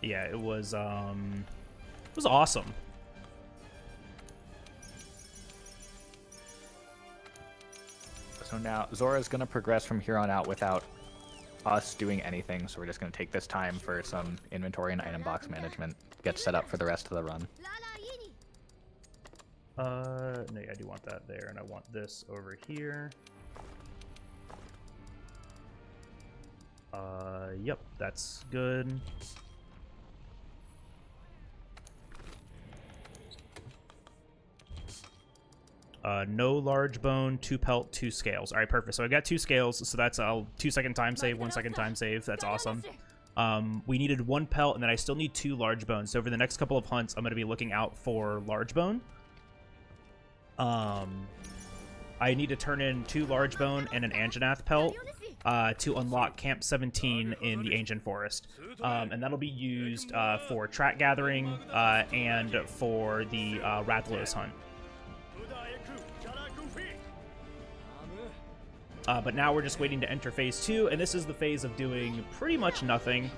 [SPEAKER 1] Yeah, it was awesome.
[SPEAKER 2] So now Zorah's going to progress from here on out without us doing anything, so we're just going to take this time for some inventory and item box management, get set up for the rest of the run.
[SPEAKER 1] No, I do want that there, and I want this over here. Yep, that's good. No large bone, 2 pelt, 2 scales. All right, perfect. So I got 2 scales, so that's a 2-second time save, 1-second time save. That's awesome. We needed 1 pelt, and then I still need 2 large bones. So over the next couple of hunts, I'm going to be looking out for large bone. I need to turn in 2 large bone and an Anjanath pelt to unlock Camp 17 in the Ancient Forest. And that'll be used for track gathering and for the Rathalos hunt. But now we're just waiting to enter phase 2, and this is the phase of doing pretty much nothing.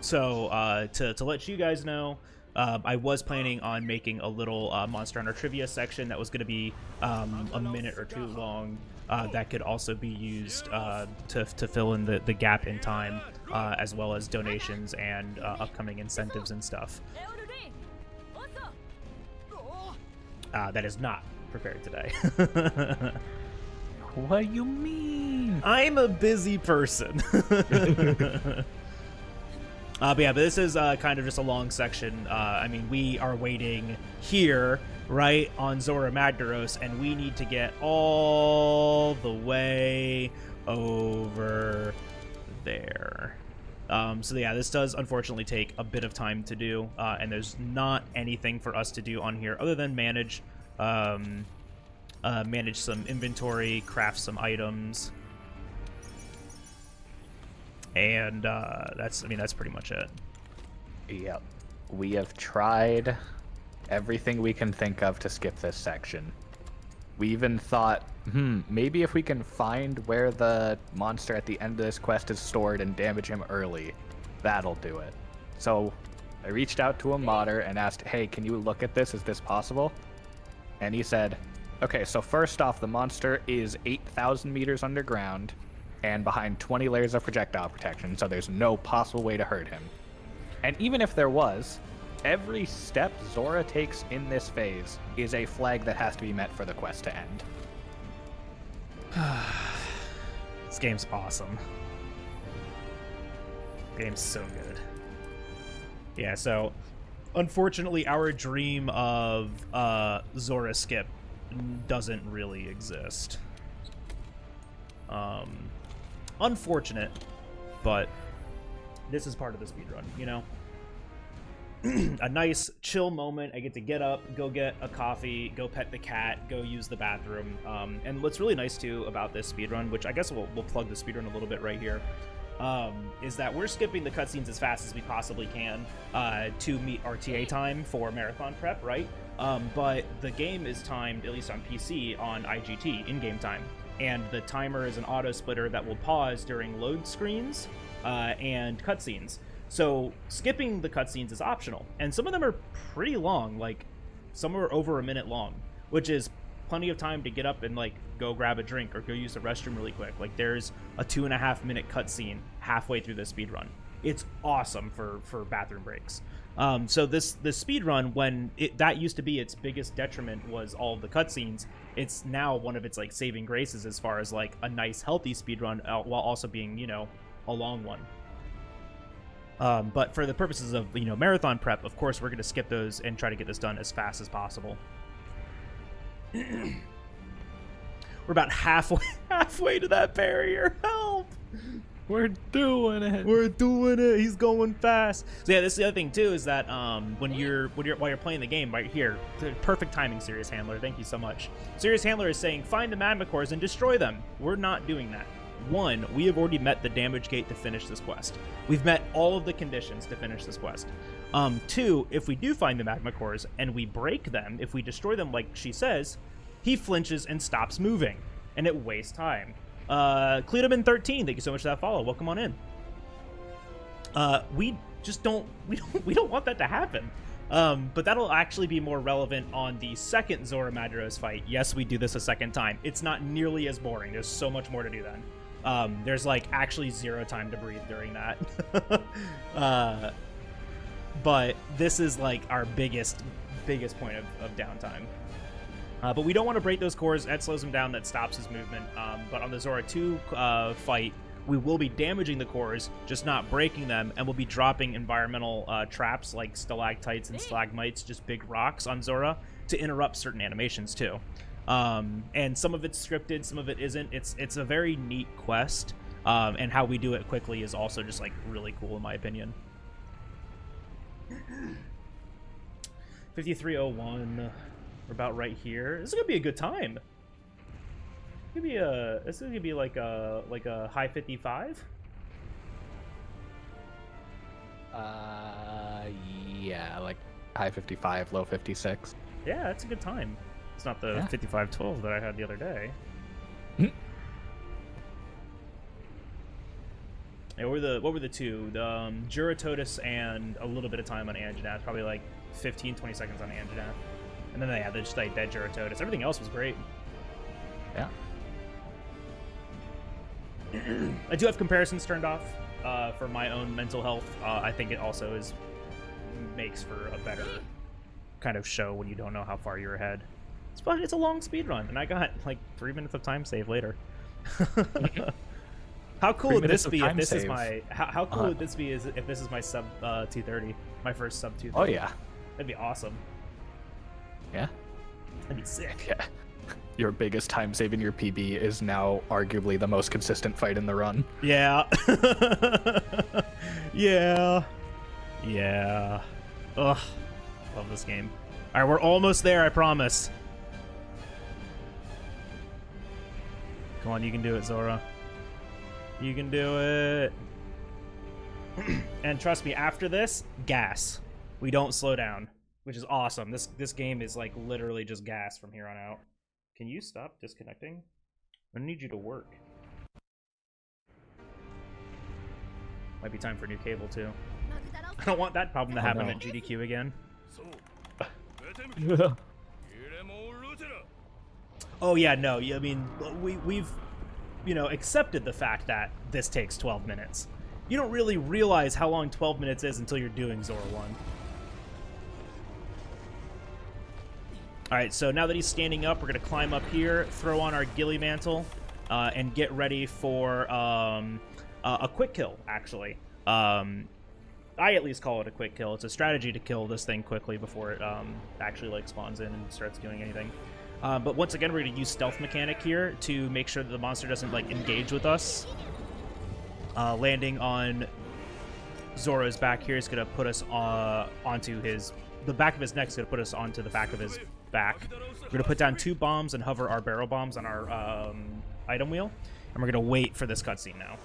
[SPEAKER 1] So to let you guys know, I was planning on making a little Monster Hunter trivia section that was going to be a minute or 2 long. That could also be used to fill in the gap in time, as well as donations and upcoming incentives and stuff. That is not prepared today.
[SPEAKER 2] What do you mean?
[SPEAKER 1] I'm a busy person. But this is kind of just a long section. I mean, we are waiting here, right, on Zorah Magdaros, and we need to get all the way over there. So yeah, this does unfortunately take a bit of time to do, and there's not anything for us to do on here other than manage some inventory, craft some items, and that's pretty much it.
[SPEAKER 2] Yep. We have tried everything we can think of to skip this section. We even thought, maybe if we can find where the monster at the end of this quest is stored and damage him early, that'll do it. So I reached out to a modder and asked, hey, can you look at this? Is this possible? And he said, okay, so first off, the monster is 8,000 meters underground and behind 20 layers of projectile protection, so there's no possible way to hurt him. And even if there was, every step Zorah takes in this phase is a flag that has to be met for the quest to end.
[SPEAKER 1] This game's awesome. Game's so good. Yeah, so unfortunately our dream of Zorah skip doesn't really exist. Unfortunate, but this is part of the speedrun, you know? A nice chill moment. I get to get up, go get a coffee, go pet the cat, go use the bathroom. And what's really nice too about this speedrun, which I guess we'll plug the speedrun a little bit right here, is that we're skipping the cutscenes as fast as we possibly can to meet RTA time for marathon prep, right? But the game is timed, at least on PC, on IGT, in-game time. And the timer is an auto splitter that will pause during load screens and cutscenes. So skipping the cutscenes is optional, and some of them are pretty long. Like, some are over a minute long, which is plenty of time to get up and like go grab a drink or go use the restroom really quick. Like, there's a 2.5-minute cutscene halfway through the speed run. It's awesome for bathroom breaks. So this speedrun, when that used to be its biggest detriment, was all of the cutscenes. It's now one of its like saving graces as far as like a nice healthy speedrun while also being, you know, a long one. But for the purposes of, you know, marathon prep, of course, we're going to skip those and try to get this done as fast as possible. We're about halfway to that barrier. Help!
[SPEAKER 2] We're doing it.
[SPEAKER 1] We're doing it. He's going fast. So yeah, this is the other thing too, is that while you're playing the game right here, perfect timing, Serious Handler. Thank you so much. Serious Handler is saying find the magma cores and destroy them. We're not doing that. One, we have already met the damage gate to finish this quest. We've met all of the conditions to finish this quest. Two, if we do find the magma cores and we break them, if we destroy them like she says, he flinches and stops moving, and it wastes time. Cleodamin 13, thank you so much for that follow. Welcome on in. We just don't want that to happen. But that'll actually be more relevant on the second Zorah Magdaros fight. Yes, we do this a second time. It's not nearly as boring. There's so much more to do then. There's like actually 0 time to breathe during that. But this is like our biggest point of downtime. But we don't want to break those cores. That slows him down. That stops his movement. But on the Zorah 2 fight, we will be damaging the cores, just not breaking them, and we'll be dropping environmental traps like stalactites and stalagmites, just big rocks on Zorah, to interrupt certain animations too. And some of it's scripted, some of it isn't. It's a very neat quest, and how we do it quickly is also just like really cool in my opinion. 5301. We're about right here. This is gonna be a good time. This is gonna be like a high 55.
[SPEAKER 2] Yeah, like high 55, low 56.
[SPEAKER 1] Yeah, that's a good time. It's not the 55-12 that I had the other day. Yeah, what were the two? The Jyuratodus and a little bit of time on Anjanath, probably like 15-20 seconds on Anjanath. And then they had just like that Jyuratodus. Everything else was great.
[SPEAKER 2] Yeah.
[SPEAKER 1] I do have comparisons turned off for my own mental health. I think it also makes for a better kind of show when you don't know how far you're ahead. It's a long speed run, and I got like 3 minutes of time save later. How cool would this be if this is my how cool would this be if this is my sub 230, my first sub 230?
[SPEAKER 2] Oh yeah,
[SPEAKER 1] that'd be awesome.
[SPEAKER 2] Yeah,
[SPEAKER 1] that'd be sick.
[SPEAKER 2] Yeah. Your biggest time save in your PB is now arguably the most consistent fight in the run.
[SPEAKER 1] Yeah. Yeah. Ugh. Love this game. Alright, we're almost there, I promise. Come on, you can do it, Zorah. You can do it. And trust me, after this, gas. We don't slow down, which is awesome. This game is like literally just gas from here on out. Can you stop disconnecting? I need you to work. Might be time for a new cable too. I don't want that problem to happen at GDQ again. Oh yeah, no. I mean, we've accepted the fact that this takes 12 minutes. You don't really realize how long 12 minutes is until you're doing Zorah 1. Alright, so now that he's standing up, we're going to climb up here, throw on our ghillie mantle, and get ready for a quick kill, actually. I at least call it a quick kill. It's a strategy to kill this thing quickly before it actually like spawns in and starts doing anything. But once again, we're going to use stealth mechanic here to make sure that the monster doesn't like engage with us. Landing on Zorah's back here is going to put us onto the back of his neck is going to put us onto the back of his back. We're going to put down 2 bombs and hover our barrel bombs on our item wheel. And we're going to wait for this cutscene now.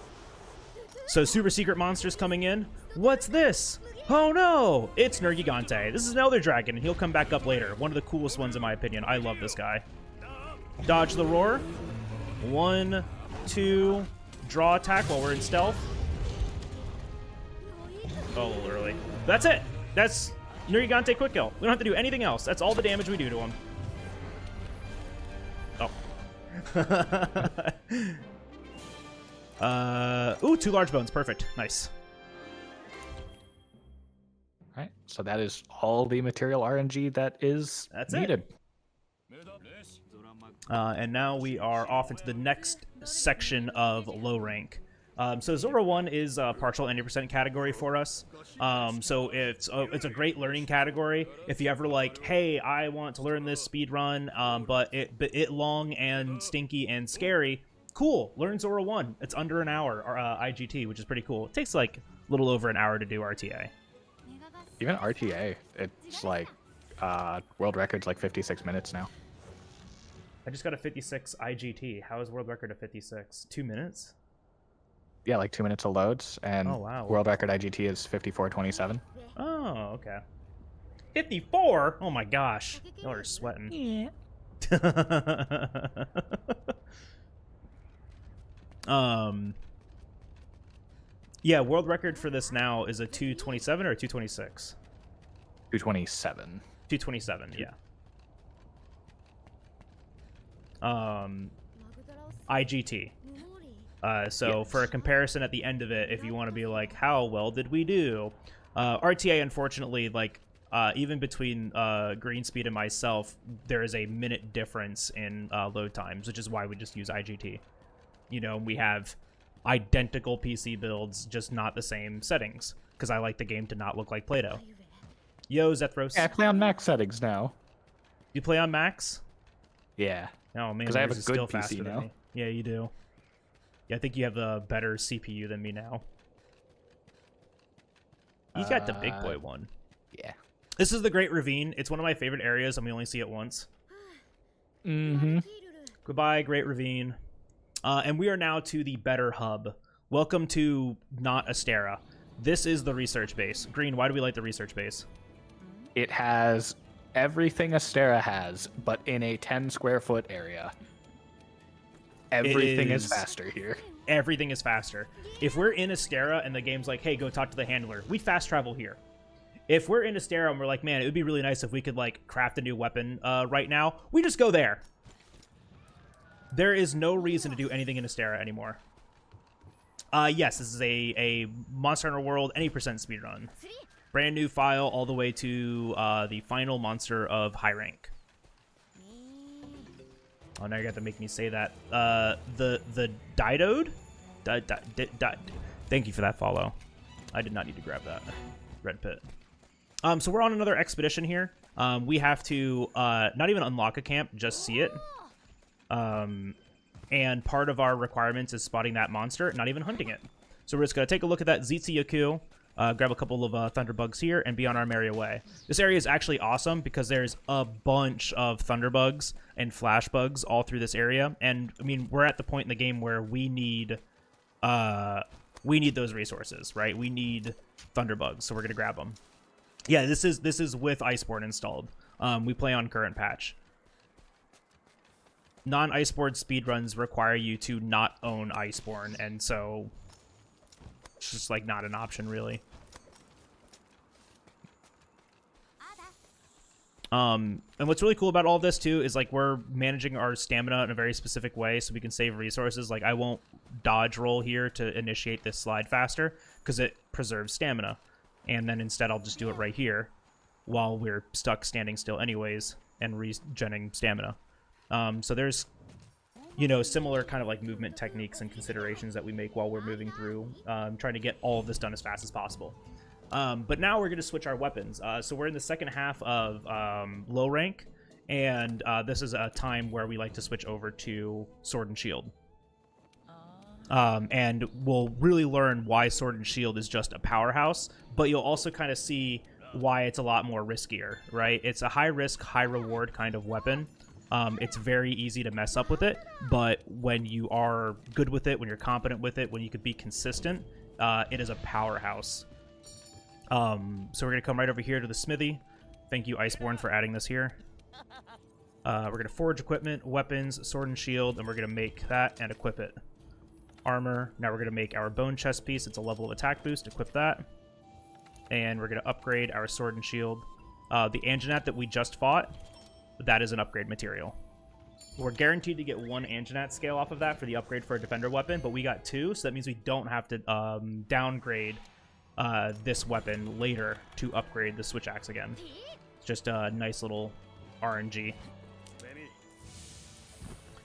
[SPEAKER 1] So super secret monsters coming in. What's this? Oh no! It's Nergigante. This is an Elder Dragon, and he'll come back up later. One of the coolest ones in my opinion. I love this guy. Dodge the roar. 1, 2, draw attack while we're in stealth. Oh, a little early. That's it! That's Nergigante quick kill. We don't have to do anything else. That's all the damage we do to him. Oh. Ooh, 2 large bones. Perfect. Nice.
[SPEAKER 2] All right. So that is all the material RNG that's needed.
[SPEAKER 1] And now we are off into the next section of low rank. So Zorah 1 is a partial 90% category for us. So it's a great learning category. If you ever like, hey, I want to learn this speed run, but it long and stinky and scary, Cool. Learn Zorah 1. It's under an hour IGT, which is pretty cool. It takes like a little over an hour to do RTA.
[SPEAKER 2] Even RTA, it's like world record's like 56 minutes now.
[SPEAKER 1] I just got a 56 IGT. How is world record a 56? 2 minutes?
[SPEAKER 2] Yeah, like 2 minutes of loads, and
[SPEAKER 1] Oh, wow.
[SPEAKER 2] world record IGT is 54:27.
[SPEAKER 1] Oh, okay. 54? Oh my gosh. Y'all are sweating. Yeah. Yeah, world record for this now is a 227 or 226?
[SPEAKER 2] 227.
[SPEAKER 1] 227, yeah. IGT. So
[SPEAKER 2] Yes.
[SPEAKER 1] for a comparison at the end of it, if you want to be like, how well did we do? RTA, unfortunately, like, even between GreenSpeed and myself, there is a minute difference in load times, which is why we just use IGT. You know, we have identical PC builds, just not the same settings, because I like the game to not look like Play-Doh. Yo, Zethros.
[SPEAKER 2] Yeah, I play on max settings now.
[SPEAKER 1] You play on max?
[SPEAKER 2] Yeah.
[SPEAKER 1] Oh, man,
[SPEAKER 2] Because I have a
[SPEAKER 1] yours is
[SPEAKER 2] good
[SPEAKER 1] still
[SPEAKER 2] PC
[SPEAKER 1] faster than
[SPEAKER 2] now.
[SPEAKER 1] me. Yeah, you do. Yeah, I think you have a better CPU than me now. You got the big boy one.
[SPEAKER 2] Yeah.
[SPEAKER 1] This is the Great Ravine. It's one of my favorite areas, and we only see it once.
[SPEAKER 2] Mm-hmm.
[SPEAKER 1] Goodbye, Great Ravine. And we are now to the better hub. Welcome to not Astera. This is the research base. Green, why do we like the research base?
[SPEAKER 2] It has everything Astera has, but in a 10 square foot area. Everything is faster here.
[SPEAKER 1] Everything is faster. If we're in Astera and the game's like, hey, go talk to the handler, we fast travel here. If we're in Astera and we're like, man, it would be really nice if we could, like, craft a new weapon right now, we just go there. There is no reason to do anything in Astera anymore. Yes, this is a Monster Hunter World any percent speedrun. Brand new file all the way to the final monster of high rank. Oh, now you got to make me say that. The Diodode? Thank you for that follow. I did not need to grab that. Red Pit. So we're on another expedition here. We have to not even unlock a camp, just see it. And part of our requirements is spotting that monster, not even hunting it. So we're just going to take a look at that Kulu-ya-ku, grab a couple of thunderbugs here, and be on our merry way. This area is actually awesome because there's a bunch of thunderbugs and flashbugs all through this area. And, I mean, we're at the point in the game where we need those resources, right? We need thunderbugs, so we're going to grab them. Yeah, this is with Iceborne installed. We play on current patch. Non-Iceborne speedruns require you to not own Iceborne, and so it's just like not an option really. And what's really cool about all this too is like we're managing our stamina in a very specific way so we can save resources. Like I won't dodge roll here to initiate this slide faster because it preserves stamina, and then instead I'll just do it right here while we're stuck standing still anyways and regenerating stamina. So there's, you know, similar kind of like movement techniques and considerations that we make while we're moving through, trying to get all of this done as fast as possible. But now we're going to switch our weapons. So we're in the second half of low rank, and this is a time where we like to switch over to Sword and Shield. And we'll really learn why Sword and Shield is just a powerhouse, but you'll also kind of see why it's a lot more riskier, right? It's a high risk, high reward kind of weapon. It's very easy to mess up with it, but when you are good with it, when you're competent with it, when you can be consistent, it is a powerhouse. So we're going to come right over here to the smithy. Thank you, Iceborne, for adding this here. We're going to forge equipment, weapons, sword and shield, and we're going to make that and equip it. Armor. Now we're going to make our bone chest piece. It's a level of attack boost. Equip that. And we're going to upgrade our sword and shield. The Anjanath that we just fought, that is an upgrade material. We're guaranteed to get one Anjanath scale off of that for the upgrade for a defender weapon, but we got two, so that means we don't have to downgrade this weapon later to upgrade the switch axe again. It's just a nice little RNG.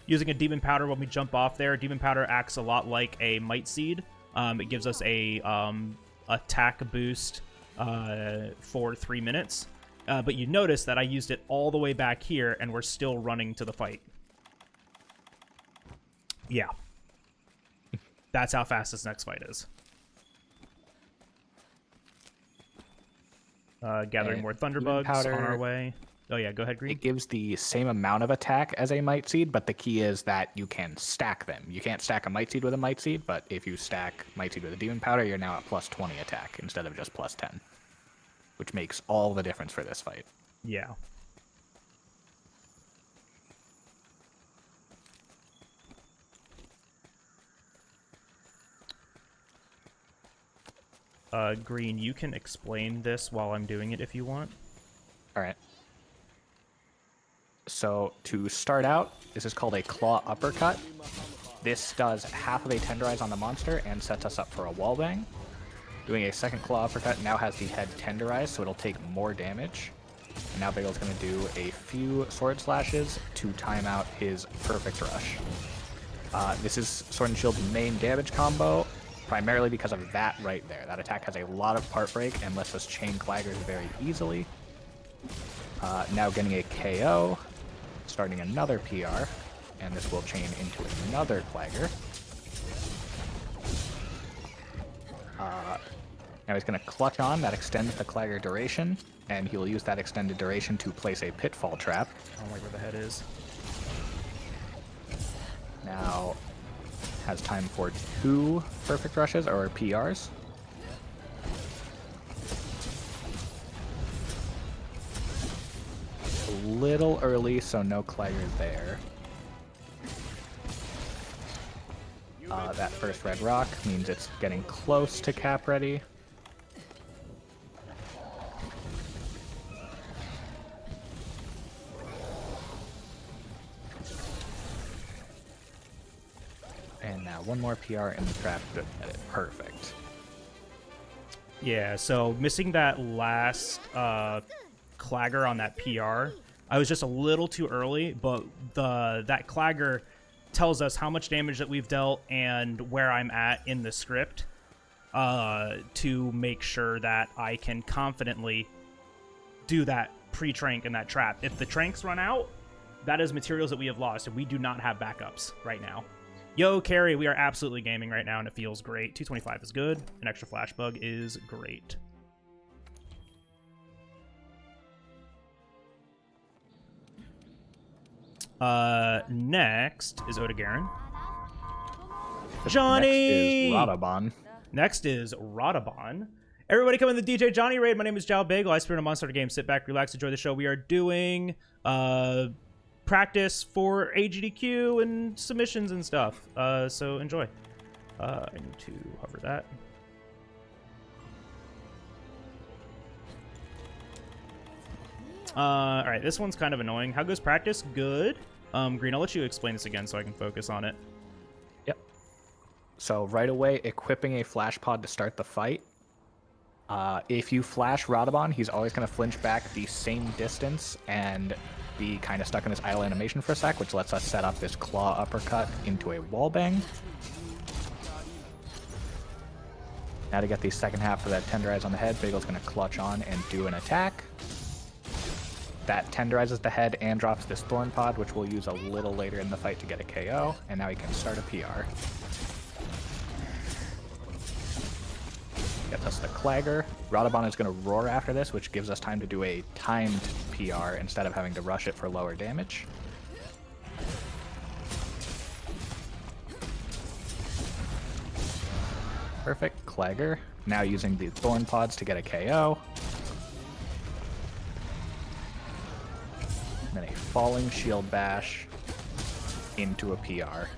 [SPEAKER 1] Using a demon powder when we jump off there. Demon powder acts a lot like a might seed. It gives us a attack boost for 3 minutes. But you notice that I used it all the way back here, and we're still running to the fight. Yeah. That's how fast this next fight is. Gathering more Thunderbugs on our way. Oh yeah, go ahead, Green.
[SPEAKER 2] It gives the same amount of attack as a Might Seed, but the key is that you can stack them. You can't stack a Might Seed with a Might Seed, but if you stack Might Seed with a Demon Powder, you're now at plus 20 attack instead of just plus 10, which makes all the difference for this fight.
[SPEAKER 1] Yeah. Green, you can explain this while I'm doing it if you want.
[SPEAKER 2] All right. So to start out, this is called a Claw Uppercut. This does half of a Tenderize on the monster and sets us up for a Wallbang. Doing a second Claw Uppercut now has the head Tenderized, so it'll take more damage. And now Bagel's going to do a few Sword Slashes to time out his Perfect Rush. This is Sword and Shield's main damage combo, primarily because of that right there. That attack has a lot of part break and lets us chain Claggers very easily. Now getting a KO, starting another PR, and this will chain into another Clagger. Now he's going to clutch on, that extends the Clagger duration, and he'll use that extended duration to place a Pitfall Trap.
[SPEAKER 1] I don't like where the head is.
[SPEAKER 2] Now has time for 2 Perfect Rushes, or PRs. A little early, so no Clagger there. That first red rock means it's getting close to cap ready. And now one more PR in the trap to get it perfect.
[SPEAKER 1] Yeah, so missing that last Clagger on that PR, I was just a little too early, but that Clagger tells us how much damage that we've dealt and where I'm at in the script to make sure that I can confidently do that pre-trank and that trap. If the tranks run out, that is materials that we have lost, and we do not have backups right now. Yo, Carrie, we are absolutely gaming right now, and it feels great. 225 is good. An extra flash bug is great. Next is Odogaron. Johnny!
[SPEAKER 2] Next is Radobaan.
[SPEAKER 1] Next is Radobaan. Everybody come in the DJ Johnny raid. My name is JalBagel. I spear a monster game. Sit back, relax, enjoy the show. We are doing practice for AGDQ and submissions and stuff. So enjoy. I need to hover that. All right, this one's kind of annoying. How goes practice? Good. Green, I'll let you explain this again so I can focus on it.
[SPEAKER 2] Yep. So right away, equipping a flash pod to start the fight. If you flash Radobaan, he's always going to flinch back the same distance and be kind of stuck in this idle animation for a sec, which lets us set up this claw uppercut into a wallbang. Now to get the second half of that tenderize on the head, Bagel's going to clutch on and do an attack. That tenderizes the head and drops this Thorn Pod, which we'll use a little later in the fight to get a KO, and now he can start a PR. Gets us the Clagger. Radobaan is going to roar after this, which gives us time to do a timed PR instead of having to rush it for lower damage. Perfect. Clagger. Now using the Thorn Pods to get a KO. And then a Falling Shield Bash into a PR.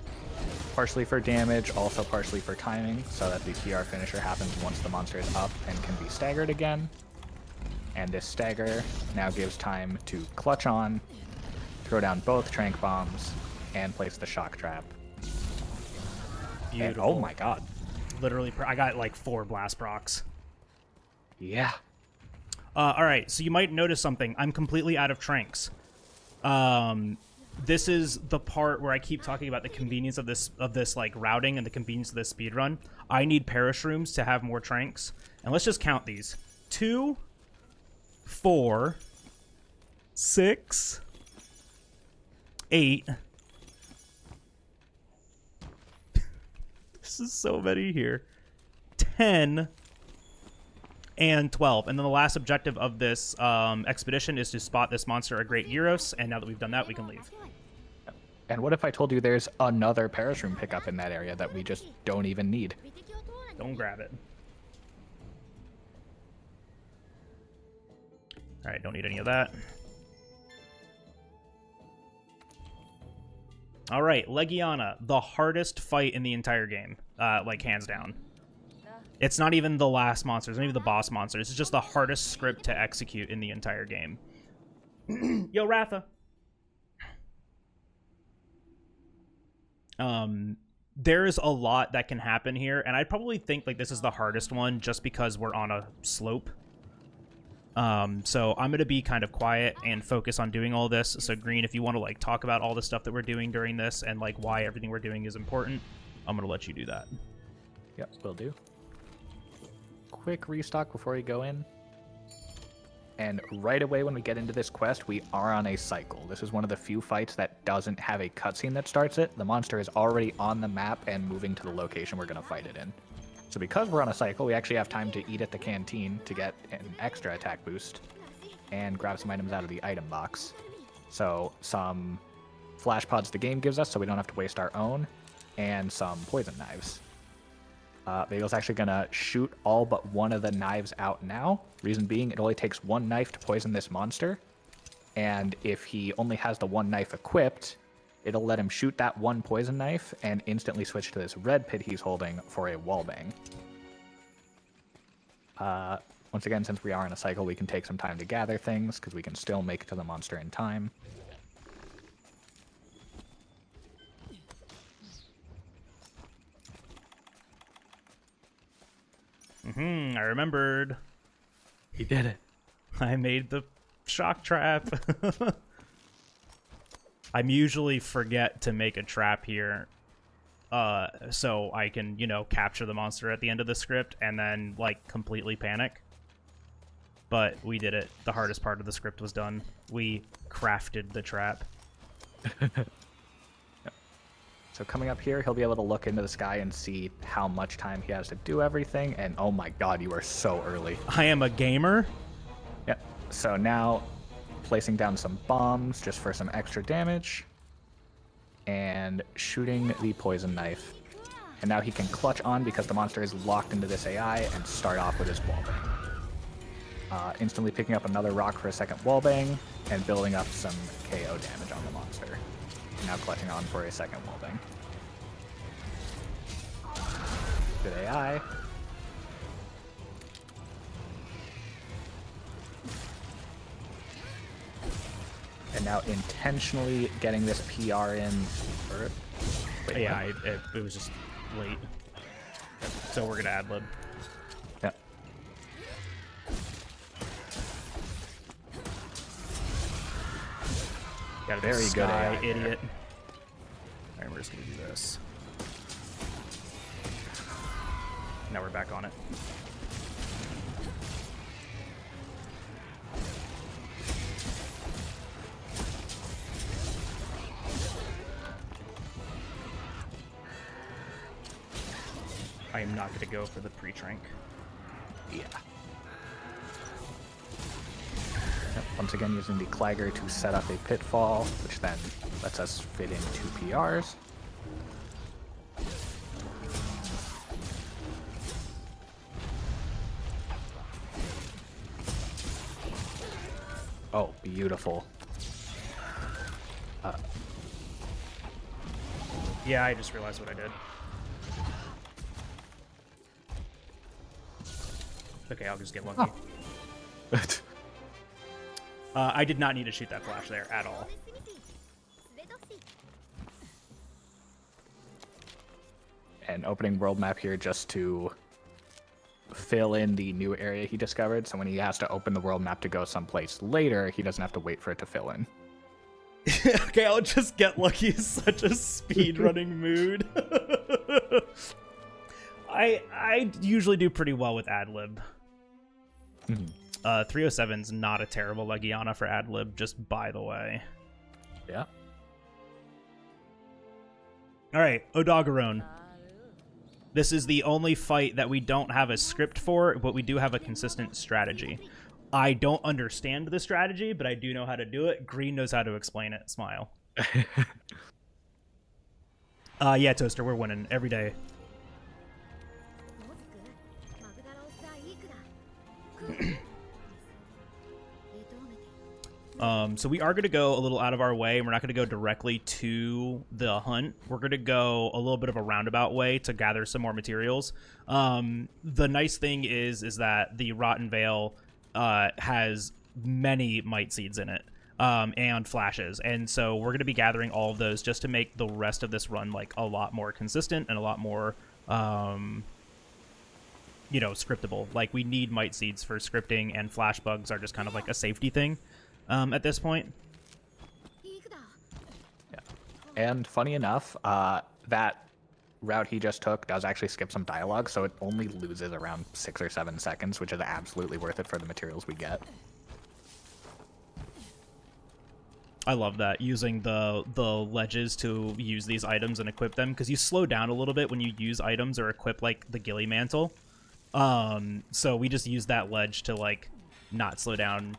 [SPEAKER 2] Partially for damage, also partially for timing, so that the PR finisher happens once the monster is up and can be staggered again. And this stagger now gives time to clutch on, throw down both Trank Bombs, and place the Shock Trap.
[SPEAKER 1] Beautiful.
[SPEAKER 2] And, oh my god.
[SPEAKER 1] Literally, I got like 4 blast procs.
[SPEAKER 2] Yeah.
[SPEAKER 1] Alright, so you might notice something. I'm completely out of Tranks. This is the part where I keep talking about the convenience of this like routing and the convenience of this speedrun. I need Parashrooms to have more Tranks. And let's just count these. 2, 4, 6, 8, This is so many here. 10 and 12. And then the last objective of this expedition is to spot this monster, a Great Gyros. And now that we've done that, we can leave.
[SPEAKER 2] And what if I told you there's another Perish Room pickup in that area that we just don't even need?
[SPEAKER 1] Don't grab it. All right, don't need any of that. All right, Legiana, the hardest fight in the entire game, like hands down. It's not even the last monster, it's not even the boss monsters. It's just the hardest script to execute in the entire game. Yo, Ratha. There's a lot that can happen here, and I probably think like this is the hardest one just because we're on a slope. So I'm going to be kind of quiet and focus on doing all this. So Green, if you want to like talk about all the stuff that we're doing during this and like why everything we're doing is important, I'm going to let you do that.
[SPEAKER 2] Yep, will do. Quick restock before we go in. And right away when we get into this quest, we are on a cycle. This is one of the few fights that doesn't have a cutscene that starts it. The monster is already on the map and moving to the location we're going to fight it in. So because we're on a cycle, we actually have time to eat at the canteen to get an extra attack boost and grab some items out of the item box. So some flash pods the game gives us so we don't have to waste our own, and some poison knives. Bagel's actually going to shoot all but one of the knives out now. Reason being, it only takes one knife to poison this monster. And if he only has the one knife equipped, it'll let him shoot that one poison knife and instantly switch to this red pit he's holding for a wallbang. Once again, since we are in a cycle, we can take some time to gather things because we can still make it to the monster in time.
[SPEAKER 1] I remembered.
[SPEAKER 2] He did it.
[SPEAKER 1] I made the shock trap. I usually forget to make a trap here, so I can, you know, capture the monster at the end of the script and then, like, completely panic. But we did it. The hardest part of the script was done. We crafted the trap.
[SPEAKER 2] So coming up here, he'll be able to look into the sky and see how much time he has to do everything. And oh my god, you are so early.
[SPEAKER 1] I am a gamer?
[SPEAKER 2] Yep. So now, placing down some bombs just for some extra damage. And shooting the poison knife. And now he can clutch on because the monster is locked into this AI and start off with his wallbang. Instantly picking up another rock for a second wallbang and building up some KO damage on the monster. Now clutching on for a second wallbang. Good AI. And now intentionally getting this PR in. Wait,
[SPEAKER 1] yeah, it was just late. So we're gonna ad-lib.
[SPEAKER 2] Yep.
[SPEAKER 1] Got a
[SPEAKER 2] very good
[SPEAKER 1] sky,
[SPEAKER 2] AI
[SPEAKER 1] idiot. Alright, we're just gonna do this. Now we're back on it. I am not gonna go for the pre-trank.
[SPEAKER 2] Yeah. Once again, using the Clagger to set up a pitfall, which then lets us fit in 2 PRs. Oh, beautiful.
[SPEAKER 1] Yeah, I just realized what I did. Okay, I'll just get lucky.
[SPEAKER 2] Oh.
[SPEAKER 1] I did not need to shoot that flash there at all.
[SPEAKER 2] And opening world map here just to fill in the new area he discovered, so when he has to open the world map to go someplace later, he doesn't have to wait for it to fill in.
[SPEAKER 1] Okay, I'll just get lucky is such a speedrunning mood. I usually do pretty well with ad-lib. 307's not a terrible Legiana for ad-lib, just by the way.
[SPEAKER 2] Yeah.
[SPEAKER 1] Alright, Odogaron. This is the only fight that we don't have a script for, but we do have a consistent strategy. I don't understand the strategy, but I do know how to do it. Green knows how to explain it. Smile. Yeah, Toaster, we're winning every day. So we are going to go a little out of our way, and we're not going to go directly to the hunt. We're going to go a little bit of a roundabout way to gather some more materials. The nice thing is that the Rotten Vale has many might seeds in it, and flashes, and so we're going to be gathering all of those just to make the rest of this run like a lot more consistent and a lot more you know, scriptable. Like, we need might seeds for scripting, and flash bugs are just kind of like a safety thing at this point.
[SPEAKER 2] Yeah. And funny enough, that route he just took does actually skip some dialogue, so it only loses around 6 or 7 seconds, which is absolutely worth it for the materials we get.
[SPEAKER 1] I love that, using the ledges to use these items and equip them, because you slow down a little bit when you use items or equip like the Ghillie Mantle. So we just use that ledge to like not slow down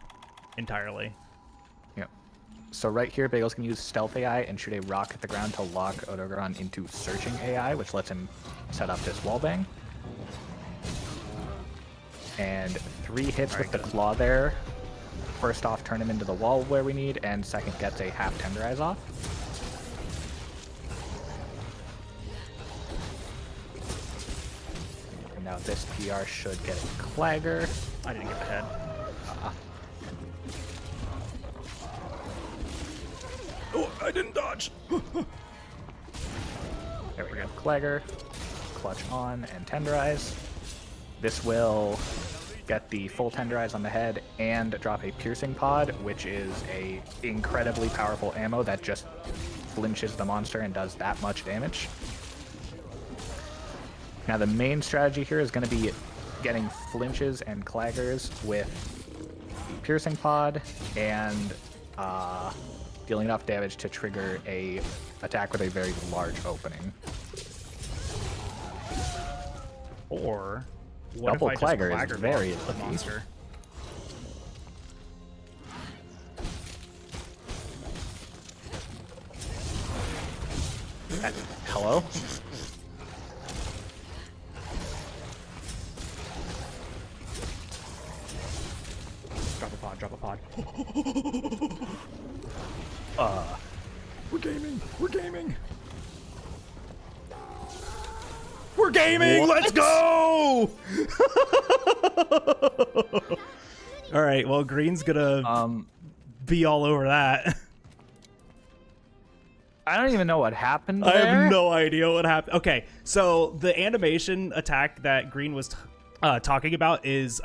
[SPEAKER 1] entirely.
[SPEAKER 2] Yep. So right here, Bagels can use Stealth AI and shoot a rock at the ground to lock Odogaron into Searching AI, which lets him set up this wallbang. And 3 hits with the claw there. First off, turn him into the wall where we need, and second gets a half tenderize off. And now this PR should get a Clagger.
[SPEAKER 1] I didn't get the head. Oh, I didn't dodge.
[SPEAKER 2] There we go. Clagger, clutch on, and tenderize. This will get the full tenderize on the head and drop a piercing pod, which is a incredibly powerful ammo that just flinches the monster and does that much damage. Now the main strategy here is going to be getting flinches and claggers with the piercing pod and dealing enough damage to trigger a attack with a very large opening.
[SPEAKER 1] Or what
[SPEAKER 2] double
[SPEAKER 1] if I
[SPEAKER 2] clagger
[SPEAKER 1] just
[SPEAKER 2] is very
[SPEAKER 1] the
[SPEAKER 2] lucky.
[SPEAKER 1] monster?
[SPEAKER 2] Hello?
[SPEAKER 1] Drop a pod, drop a pod. We're gaming! We're gaming! We're gaming!
[SPEAKER 2] What?
[SPEAKER 1] Let's go! Alright, well, Green's gonna be all over that.
[SPEAKER 2] I don't even know what happened
[SPEAKER 1] I
[SPEAKER 2] there.
[SPEAKER 1] have no idea what happened. Okay, so the animation attack that Green was talking about is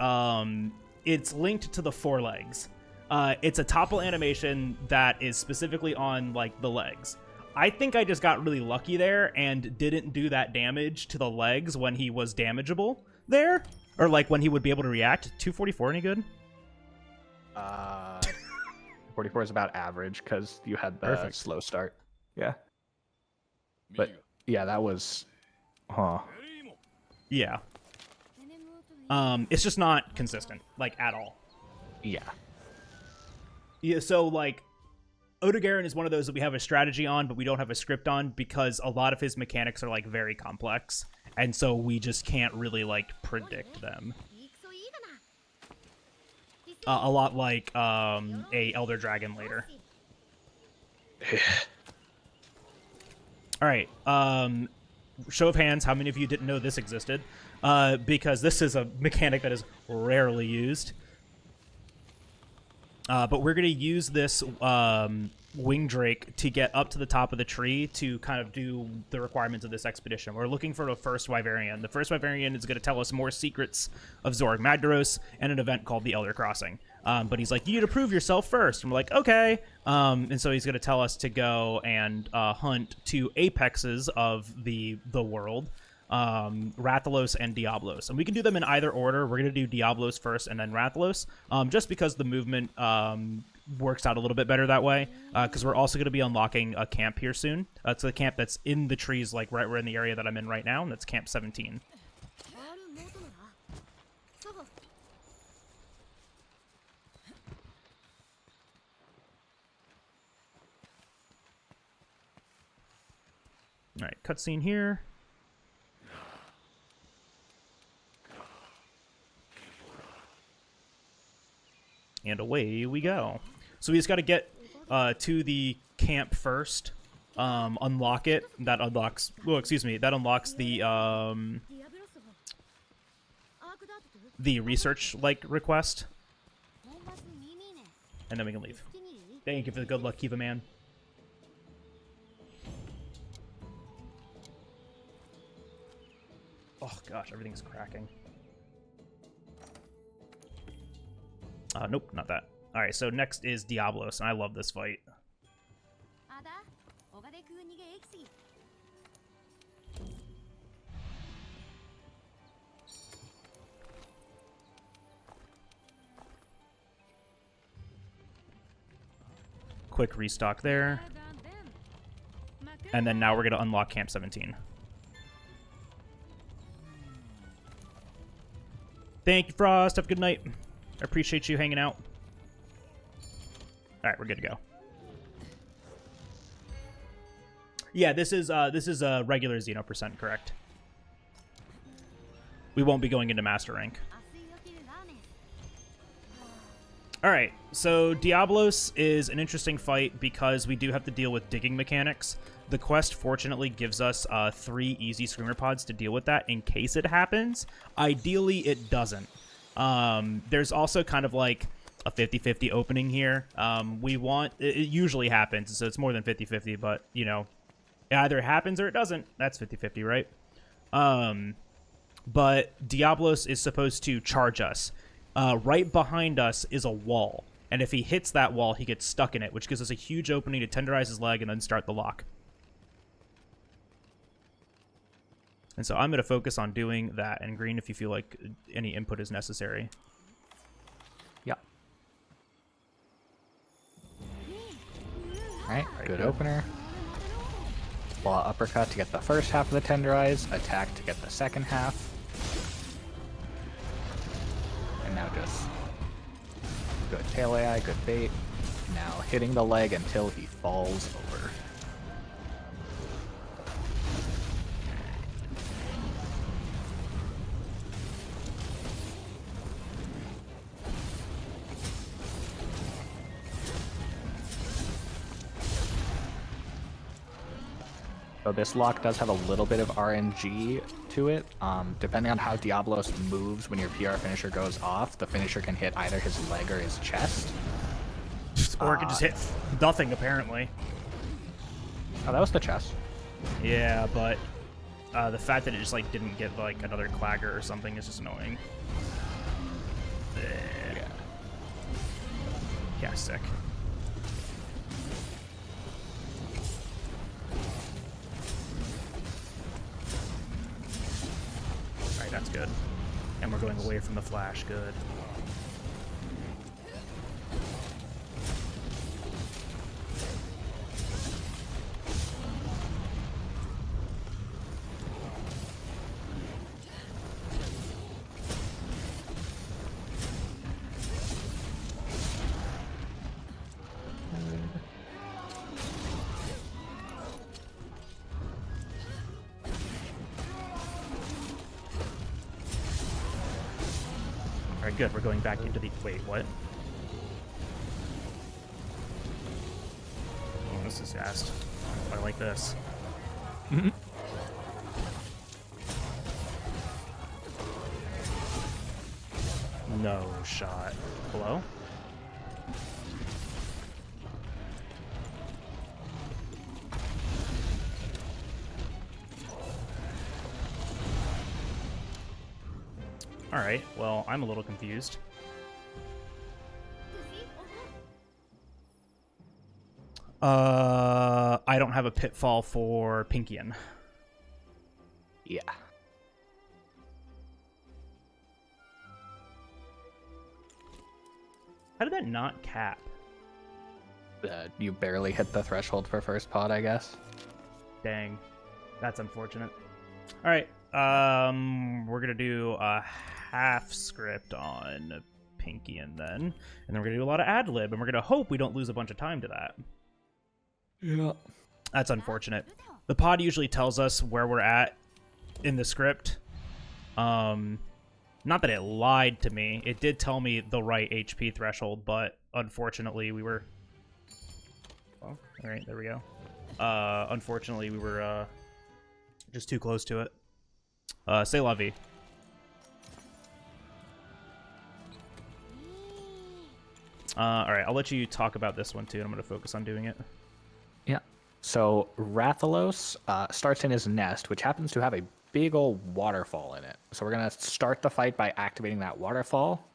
[SPEAKER 1] it's linked to the forelegs. It's a topple animation that is specifically on like the legs. I think I just got really lucky there and didn't do that damage to the legs when he was damageable there, or like when he would be able to react. 244 any good?
[SPEAKER 2] 44 is about average because you had the
[SPEAKER 1] Perfect.
[SPEAKER 2] slow start. Yeah. But yeah, that was,
[SPEAKER 1] Yeah. It's just not consistent, like, at all.
[SPEAKER 2] Yeah.
[SPEAKER 1] Yeah, so, like, Odogaron is one of those that we have a strategy on, but we don't have a script on because a lot of his mechanics are, like, very complex. And so we just can't really, like, predict them. A lot like a Elder Dragon later. All right. Show of hands, how many of you didn't know this existed? Because this is a mechanic that is rarely used. But we're going to use this wing drake to get up to the top of the tree to kind of do the requirements of this expedition. We're looking for the first Wyverian. The first Wyverian is going to tell us more secrets of Zorah Magdaros and an event called the Elder Crossing. But he's like, you need to prove yourself first. And we're like, okay. And so he's going to tell us to go and hunt 2 apexes of the world, Rathalos and Diablos. And we can do them in either order. We're going to do Diablos first and then Rathalos, just because the movement works out a little bit better that way, because we're also going to be unlocking a camp here soon. It's a camp that's in the trees, like right in the area that I'm in right now, and that's Camp 17. All right, cutscene here. And away we go. So we just got to get to the camp first, unlock it. That unlocks. Oh, excuse me. That unlocks the research request, and then we can leave. Thank you for the good luck, Kiva man. Oh gosh, everything's cracking. Nope, not that. Alright, so next is Diablos, and I love this fight. Quick restock there. And then now we're going to unlock Camp 17. Thank you, Frost. Have a good night. I appreciate you hanging out. All right, we're good to go. Yeah, this is a regular Xeno percent, correct? We won't be going into Master Rank. All right, so Diablos is an interesting fight because we do have to deal with digging mechanics. The quest, fortunately, gives us 3 easy Screamer Pods to deal with that in case it happens. Ideally, it doesn't. There's also kind of like a 50-50 opening here. It usually happens, so it's more than 50-50, but, you know, it either happens or it doesn't. That's 50-50, right? But Diablos is supposed to charge us. Right behind us is a wall, and if he hits that wall, he gets stuck in it, which gives us a huge opening to tenderize his leg and then start the lock. And so I'm going to focus on doing that, and green if you feel like any input is necessary.
[SPEAKER 2] Yeah. Alright, good opener. Claw uppercut to get the first half of the tenderize, attack to get the second half. And now just good tail AI, good bait. Now hitting the leg until he falls over. So this lock does have a little bit of RNG to it. Depending on how Diablos moves when your PR finisher goes off, the finisher can hit either his leg or his chest.
[SPEAKER 1] Or it can just hit nothing, apparently.
[SPEAKER 2] Oh, that was the chest.
[SPEAKER 1] Yeah, but the fact that it just didn't get another clagger or something is just annoying.
[SPEAKER 2] Yeah.
[SPEAKER 1] Yeah, sick. That's good. And we're going away from the flash. Good. Alright, good. We're going back into the... Wait, what? Oh, this is fast. I like this. No shot. Hello? Alright, well, I'm a little confused. I don't have a pitfall for Pinkian.
[SPEAKER 2] Yeah.
[SPEAKER 1] How did that not cap?
[SPEAKER 2] You barely hit the threshold for first pod, I guess.
[SPEAKER 1] Dang. That's unfortunate. All right. We're going to do a half script on Pinkian then. And then we're going to do a lot of ad-lib, and we're going to hope we don't lose a bunch of time to that.
[SPEAKER 2] Yeah.
[SPEAKER 1] That's unfortunate. The pod usually tells us where we're at in the script. Not that it lied to me. It did tell me the right HP threshold, but unfortunately we were... Oh, all right, there we go. Unfortunately we were just too close to it. C'est la vie. Alright, I'll let you talk about this one too, and I'm going to focus on doing it.
[SPEAKER 2] Yeah. So Rathalos starts in his nest, which happens to have a big old waterfall in it. So we're going to start the fight by activating that waterfall.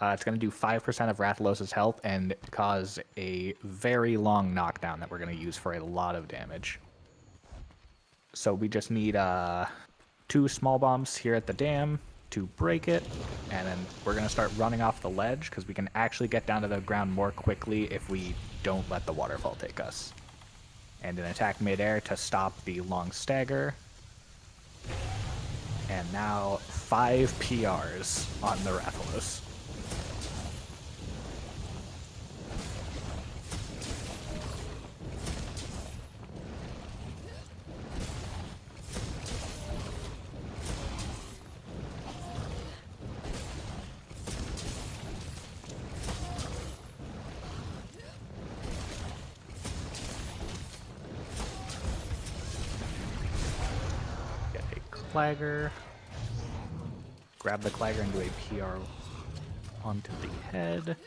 [SPEAKER 2] It's going to do 5% of Rathalos' health and cause a very long knockdown that we're going to use for a lot of damage. So we just need 2 small bombs here at the dam to break it, and then we're going to start running off the ledge because we can actually get down to the ground more quickly if we don't let the waterfall take us. And an attack midair to stop the long stagger. And now 5 PRs on the Rathalos. Clagger. Grab the Clagger and do a PR onto the head.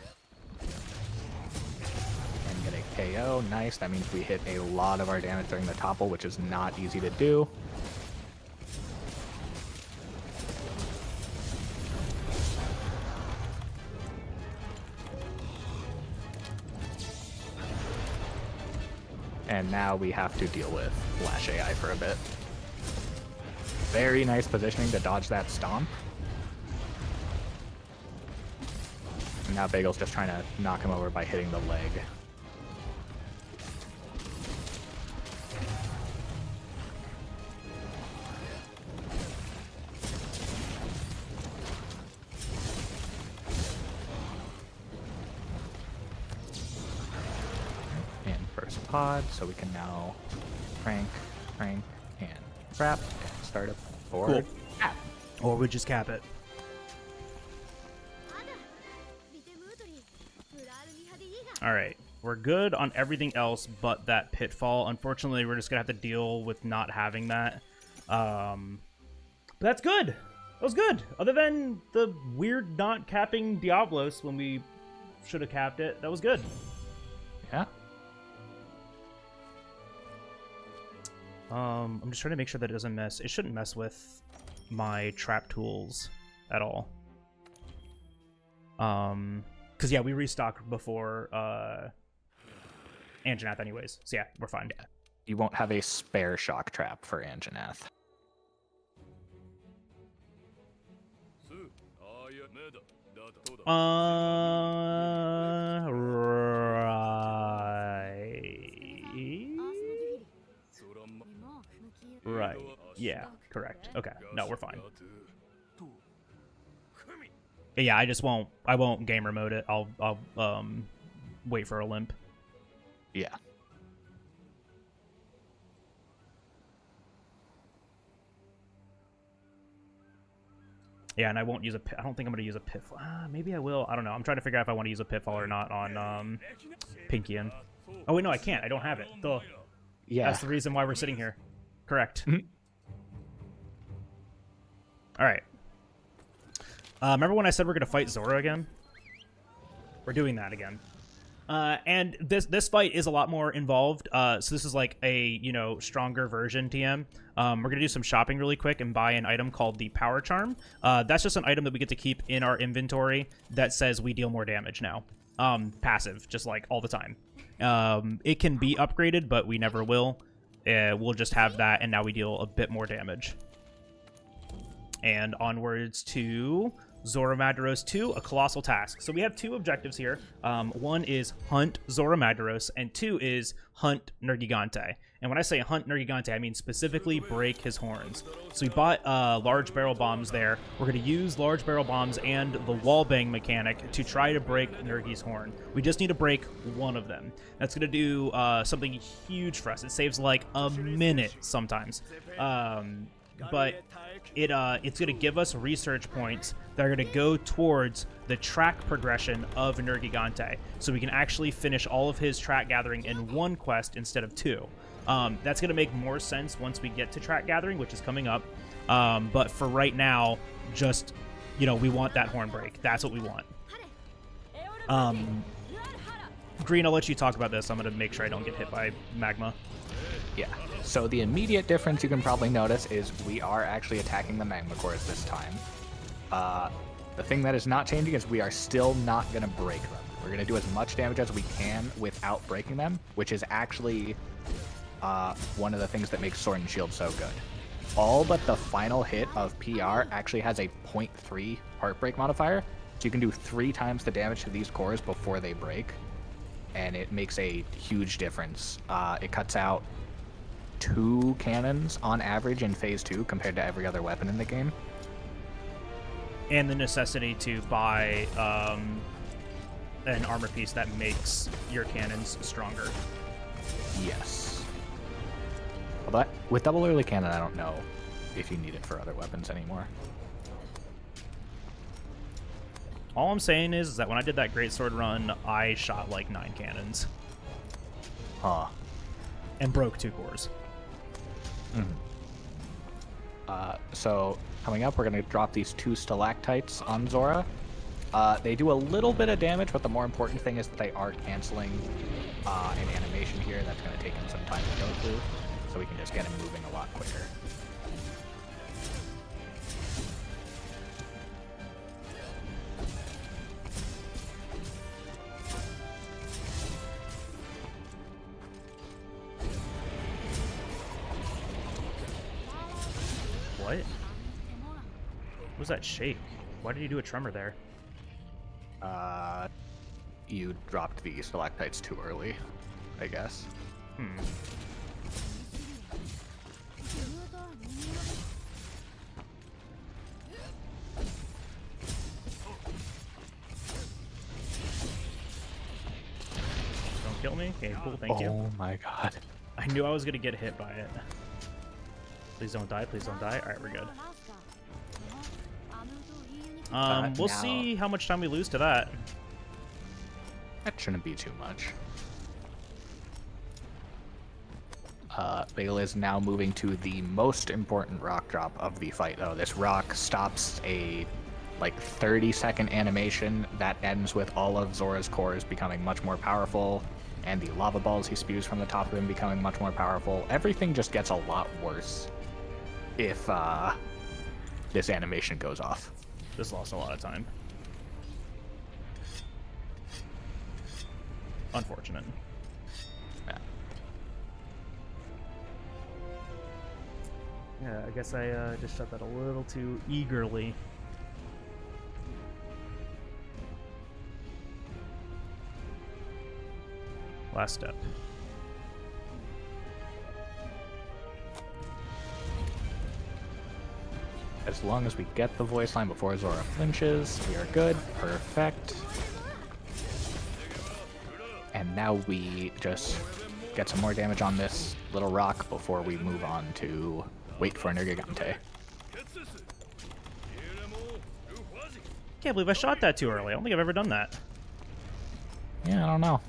[SPEAKER 2] And get a KO. Nice. That means we hit a lot of our damage during the topple, which is not easy to do. And now we have to deal with Flash AI for a bit. Very nice positioning to dodge that stomp. And now Bagel's just trying to knock him over by hitting the leg. And first pod, so we can now crank, and trap. Start up forward.
[SPEAKER 1] Cool. Cap. Or we just cap it. Alright. We're good on everything else but that pitfall. Unfortunately, we're just going to have to deal with not having that. But that's good. That was good. Other than the weird not capping Diablos when we should have capped it, that was good.
[SPEAKER 2] Yeah.
[SPEAKER 1] I'm just trying to make sure that it doesn't mess. It shouldn't mess with my trap tools at all. Because yeah, we restocked before Anjanath anyways. So yeah, we're fine.
[SPEAKER 2] Yeah. You won't have a spare shock trap for Anjanath.
[SPEAKER 1] Right. Yeah, correct. Okay. No, we're fine. Yeah, I won't gamer mode it. I'll wait for a limp.
[SPEAKER 2] Yeah.
[SPEAKER 1] Yeah, and I won't use a I don't think I'm going to use a pitfall. Maybe I will. I don't know. I'm trying to figure out if I want to use a pitfall or not on Pinkian. Oh, wait, no, I can't. I don't have it. Duh.
[SPEAKER 2] Yeah.
[SPEAKER 1] That's the reason why we're sitting here. Correct. All right. Remember when I said we're going to fight Zorah again? We're doing that again. And this fight is a lot more involved. So this is like a, stronger version TM. We're going to do some shopping really quick and buy an item called the Power Charm. That's just an item that we get to keep in our inventory that says we deal more damage now. Passive, just like all the time. It can be upgraded, but we never will. We'll just have that, and now we deal a bit more damage. And onwards to Zorah Magdaros 2, a colossal task. So we have two objectives here. One is hunt Zorah Magdaros, and two is hunt Nergigante. And when I say hunt Nergigante, I mean specifically break his horns. So we bought large barrel bombs there. We're going to use large barrel bombs and the wall bang mechanic to try to break Nergi's horn. We just need to break one of them. That's going to do something huge for us. It saves like a minute sometimes. But it's going to give us research points that are going to go towards the track progression of Nergigante, so we can actually finish all of his track gathering in one quest instead of two. That's going to make more sense once we get to track gathering, which is coming up. But for right now, just, we want that horn break. That's what we want. Green, I'll let you talk about this. I'm going to make sure I don't get hit by magma.
[SPEAKER 2] Yeah. So the immediate difference you can probably notice is we are actually attacking the magma cores this time. The thing that is not changing is we are still not going to break them. We're going to do as much damage as we can without breaking them, which is actually one of the things that makes Sword and Shield so good. All but the final hit of PR actually has a 0.3 heartbreak modifier, so you can do 3 times the damage to these cores before they break, and it makes a huge difference. It cuts out 2 cannons on average in phase 2 compared to every other weapon in the game.
[SPEAKER 1] And the necessity to buy an armor piece that makes your cannons stronger.
[SPEAKER 2] Yes. Although with double early cannon, I don't know if you need it for other weapons anymore.
[SPEAKER 1] All I'm saying is that when I did that greatsword run, I shot like 9 cannons.
[SPEAKER 2] Huh.
[SPEAKER 1] And broke 2 cores.
[SPEAKER 2] So coming up, we're going to drop these 2 stalactites on Zorah. They do a little bit of damage, but the more important thing is that they are canceling an animation here that's going to take him some time to go through, so we can just get him moving a lot quicker.
[SPEAKER 1] What? What was that shake? Why did you do a tremor there?
[SPEAKER 2] You dropped the stalactites too early, I guess.
[SPEAKER 1] Don't kill me? Okay, cool, thank you.
[SPEAKER 2] Oh my god.
[SPEAKER 1] I knew I was gonna get hit by it. Please don't die, please don't die. Alright, we're good. We'll see how much time we lose to that.
[SPEAKER 2] That shouldn't be too much. Bagel is now moving to the most important rock drop of the fight, though. This rock stops a 30-second animation that ends with all of Zorah's cores becoming much more powerful, and the lava balls he spews from the top of him becoming much more powerful. Everything just gets a lot worse if this animation goes off.
[SPEAKER 1] This lost a lot of time. Unfortunate. Yeah, I guess I just shot that a little too eagerly. Last step.
[SPEAKER 2] As long as we get the voice line before Zorah flinches, we are good. Perfect. And now we just get some more damage on this little rock before we move on to wait for Nergigante.
[SPEAKER 1] Can't believe I shot that too early. I don't think I've ever done that.
[SPEAKER 2] Yeah, I don't know.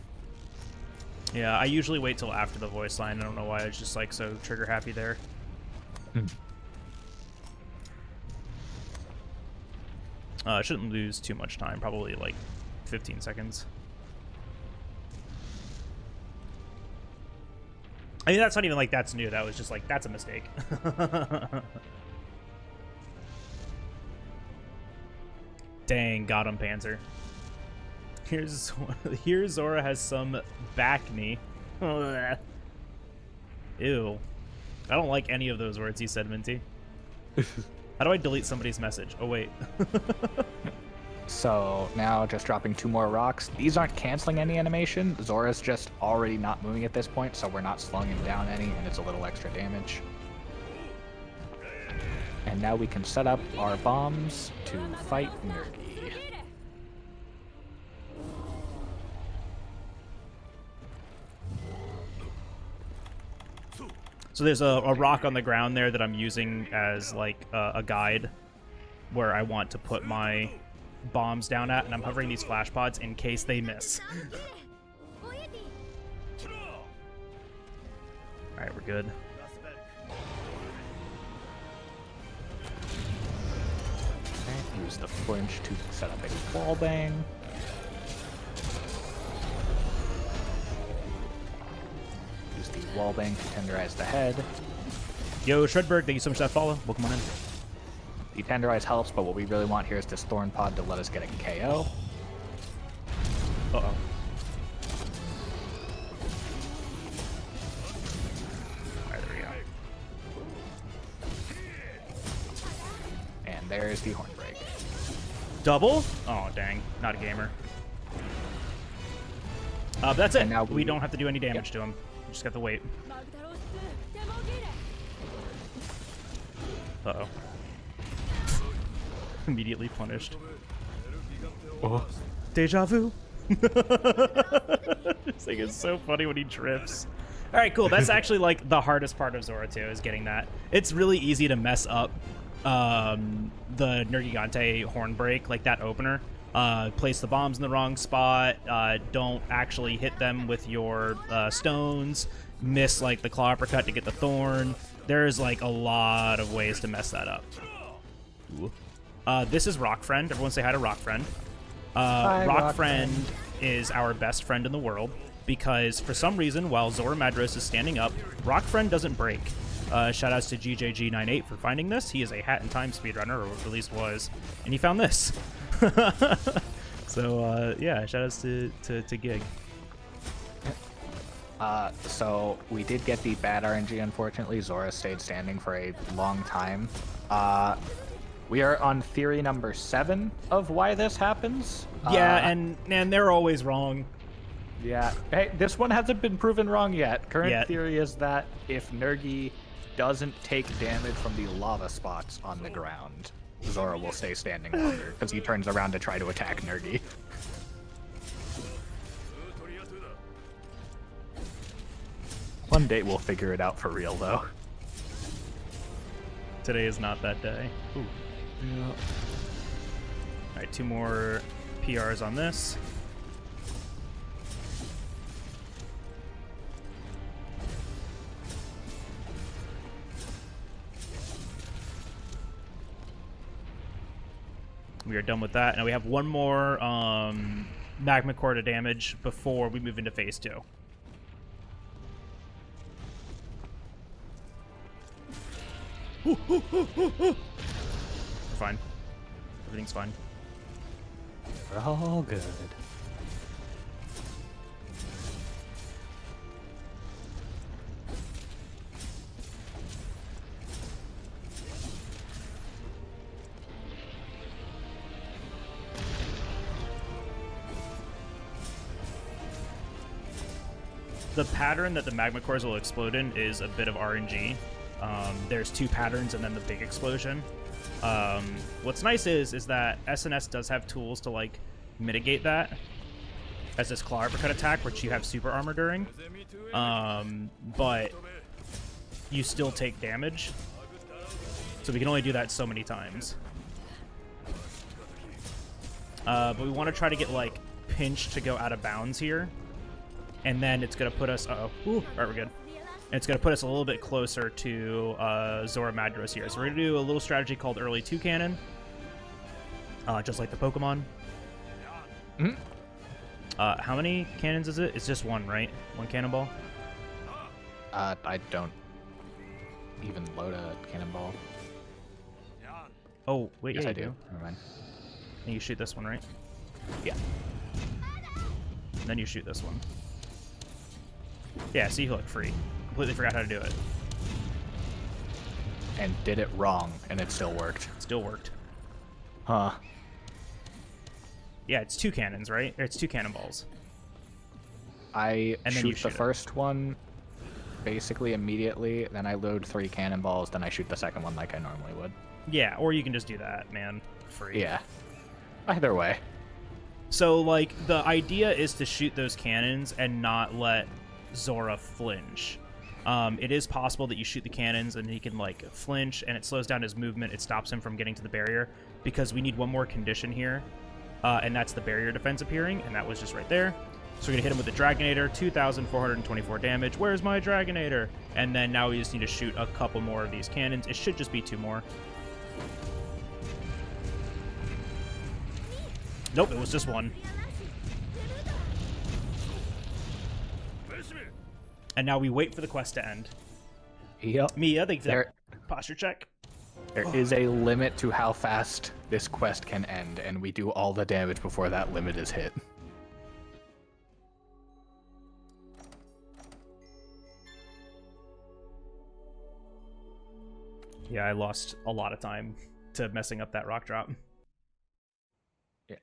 [SPEAKER 1] Yeah, I usually wait till after the voice line. I don't know why I was just so trigger happy there. I shouldn't lose too much time, probably 15 seconds. I mean, that's not even that's new. That was just that's a mistake. Dang, got him, Panzer. Here Zorah has some back knee. Ew. I don't like any of those words you said, Minty. How do I delete somebody's message? Oh, wait.
[SPEAKER 2] So now just dropping 2 more rocks. These aren't canceling any animation. Zorah's just already not moving at this point, so we're not slowing him down any, and it's a little extra damage. And now we can set up our bombs to fight Nergi.
[SPEAKER 1] So there's a rock on the ground there that I'm using as like a guide where I want to put my bombs down at, and I'm hovering these flash pods in case they miss. Alright, we're good.
[SPEAKER 2] Okay, use the flinch to set up a wall bang. Use the wall bang to tenderize the head.
[SPEAKER 1] Yo, Shredberg, thank you so much for that follow. Welcome on in.
[SPEAKER 2] The tenderize helps, but what we really want here is this thorn pod to let us get a KO.
[SPEAKER 1] Uh-oh. Alright, there we go.
[SPEAKER 2] And there's the horn break.
[SPEAKER 1] Double? Oh, dang. Not a gamer. That's it.
[SPEAKER 2] And now
[SPEAKER 1] we don't have to do any damage to him. We just got to wait. Uh-oh. Immediately punished.
[SPEAKER 2] Oh.
[SPEAKER 1] Deja vu. It's like, it's so funny when he drifts. All right, cool. That's actually like the hardest part of Zorah 2 is getting that. It's really easy to mess up the Nergigante horn break, like that opener. Place the bombs in the wrong spot. Don't actually hit them with your stones. Miss like the claw uppercut to get the thorn. There's like a lot of ways to mess that up. Ooh. This is Rock Friend. Everyone say hi to Rock Friend.
[SPEAKER 2] Hi,
[SPEAKER 1] Rock Friend is our best friend in the world because for some reason, while Zorah Magdaros is standing up, Rock Friend doesn't break. Shoutouts to GJG98 for finding this. He is a Hat in Time speedrunner, or at least was, and he found this. So, yeah, shoutouts to Gig.
[SPEAKER 2] So we did get the bad RNG, unfortunately. Zorah stayed standing for a long time. We are on theory number 7 of why this happens.
[SPEAKER 1] Yeah, and they're always wrong.
[SPEAKER 2] Yeah. Hey, this one hasn't been proven wrong yet. Current theory is that if Nergi doesn't take damage from the lava spots on the ground, Zorah will stay standing longer, because he turns around to try to attack Nergi. One day we'll figure it out for real, though.
[SPEAKER 1] Today is not that day. Ooh.
[SPEAKER 2] Yeah.
[SPEAKER 1] Alright, 2 more PRs on this. We are done with that. Now we have 1 more magma core to damage before we move into phase 2. We're fine. Everything's fine.
[SPEAKER 2] We're all good.
[SPEAKER 1] The pattern that the magma cores will explode in is a bit of RNG. There's 2 patterns and then the big explosion. What's nice is that SNS does have tools to like mitigate that, as this claw uppercut attack, which you have super armor during. But you still take damage, so we can only do that so many times. But we want to try to get like pinch to go out of bounds here, and then it's gonna put us. All right, we're good. And it's going to put us a little bit closer to Zorah Magdaros here. So we're going to do a little strategy called Early 2 Cannon. Just like the Pokemon.
[SPEAKER 2] Mm-hmm.
[SPEAKER 1] How many cannons is it? It's just 1, right? 1 cannonball?
[SPEAKER 2] I don't even load a cannonball.
[SPEAKER 1] Oh, wait,
[SPEAKER 2] yes,
[SPEAKER 1] yeah,
[SPEAKER 2] I do. Never mind.
[SPEAKER 1] And you shoot this one, right?
[SPEAKER 2] Yeah.
[SPEAKER 1] And then you shoot this one. Yeah, see, look, free. Completely forgot how to do it.
[SPEAKER 2] and did it wrong, and it still worked.
[SPEAKER 1] Still worked.
[SPEAKER 2] Huh.
[SPEAKER 1] Yeah, it's 2 cannons, right? Or it's 2 cannonballs.
[SPEAKER 2] I
[SPEAKER 1] And then you
[SPEAKER 2] shoot the
[SPEAKER 1] shoot it.
[SPEAKER 2] first one basically immediately, then I load 3 cannonballs, then I shoot the second one like I normally would.
[SPEAKER 1] Yeah, or you can just do that, man. Free.
[SPEAKER 2] Yeah. Either way.
[SPEAKER 1] So, like, the idea is to shoot those cannons and not let Zorah flinch. It is possible that you shoot the cannons and he can, like, flinch, and it slows down his movement. It stops him from getting to the barrier, because we need one more condition here, and that's the barrier defense appearing, and that was just right there. So we're going to hit him with the Dragonator, 2,424 damage. Where's my Dragonator? And then now we just need to shoot a couple more of these cannons. It should just be 2 more. Nope, it was just 1. And now we wait for the quest to end.
[SPEAKER 2] Yep.
[SPEAKER 1] Mia, thank you for that posture check.
[SPEAKER 2] There is a limit to how fast this quest can end, and we do all the damage before that limit is hit.
[SPEAKER 1] Yeah, I lost a lot of time to messing up that rock drop.
[SPEAKER 2] Yeah.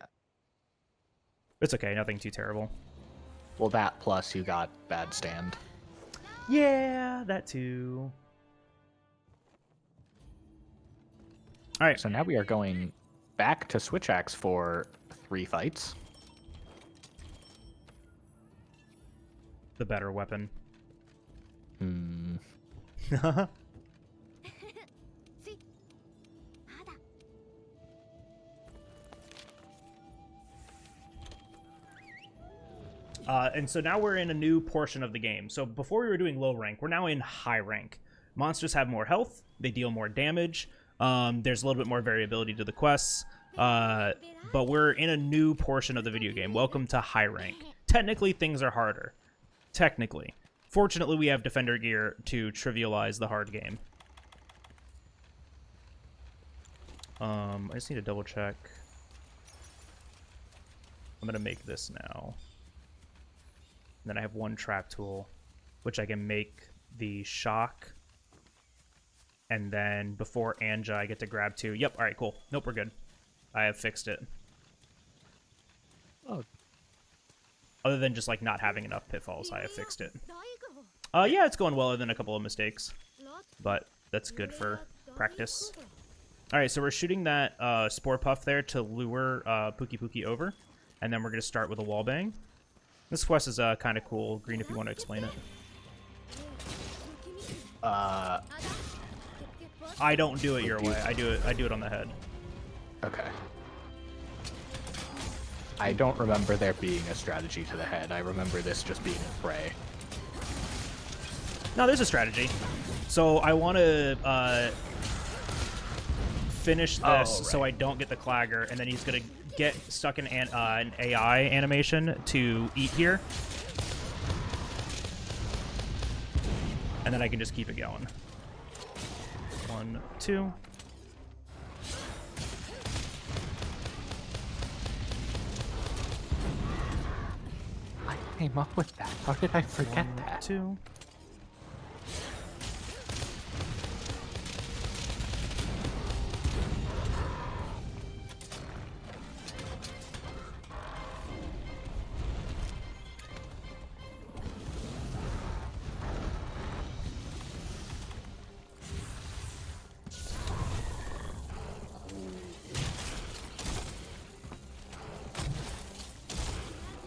[SPEAKER 1] It's okay, nothing too terrible.
[SPEAKER 2] Well, that plus you got bad stand.
[SPEAKER 1] Yeah, that too. All right.
[SPEAKER 2] So now we are going back to Switch Axe for 3 fights.
[SPEAKER 1] The better weapon.
[SPEAKER 2] Hmm.
[SPEAKER 1] And so now we're in a new portion of the game. So before we were doing low rank, we're now in high rank. Monsters have more health, they deal more damage, there's a little bit more variability to the quests, but we're in a new portion of the video game. Welcome to high rank. Technically, things are harder. Technically. Fortunately, we have Defender gear to trivialize the hard game. I just need to double check. I'm going to make this now. And then I have 1 trap tool, which I can make the shock. And then before Anja, I get to grab 2. Yep, alright, cool. Nope, we're good. I have fixed it.
[SPEAKER 2] Oh.
[SPEAKER 1] Other than just, like, not having enough pitfalls, I have fixed it. Yeah, it's going well, other than a couple of mistakes. But that's good for practice. Alright, so we're shooting that Spore Puff there to lure Pukei-Pukei over. And then we're going to start with a wallbang. This quest is kind of cool. Green, if you want to explain it. I don't do it your way. I do it on the head.
[SPEAKER 2] Okay. I don't remember there being a strategy to the head. I remember this just being a fray.
[SPEAKER 1] No, there's a strategy. So I want to finish this so I don't get the Clagger, and then he's going to get stuck in an AI animation to eat here. And then I can just keep it going. 1, 2.
[SPEAKER 2] I came up with that. How did I forget
[SPEAKER 1] 1,
[SPEAKER 2] that?
[SPEAKER 1] 2.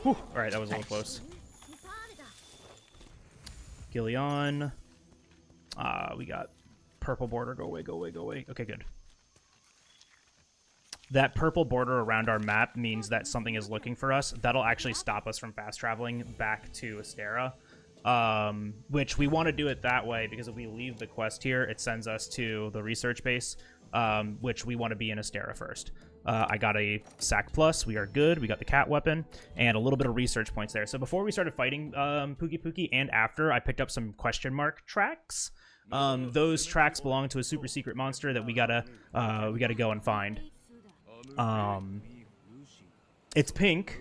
[SPEAKER 1] Whew. All right, that was a little close. Gillion. We got purple border. Go away, go away, go away. Okay, good. That purple border around our map means that something is looking for us. That'll actually stop us from fast traveling back to Astera. Which we want to do it that way because if we leave the quest here, it sends us to the research base, which we want to be in Astera first. I got a sack plus. We are good. We got the cat weapon and a little bit of research points there. So before we started fighting Pukei-Pukei and after, I picked up some question mark tracks. Those tracks belong to a super secret monster that we gotta go and find. It's pink.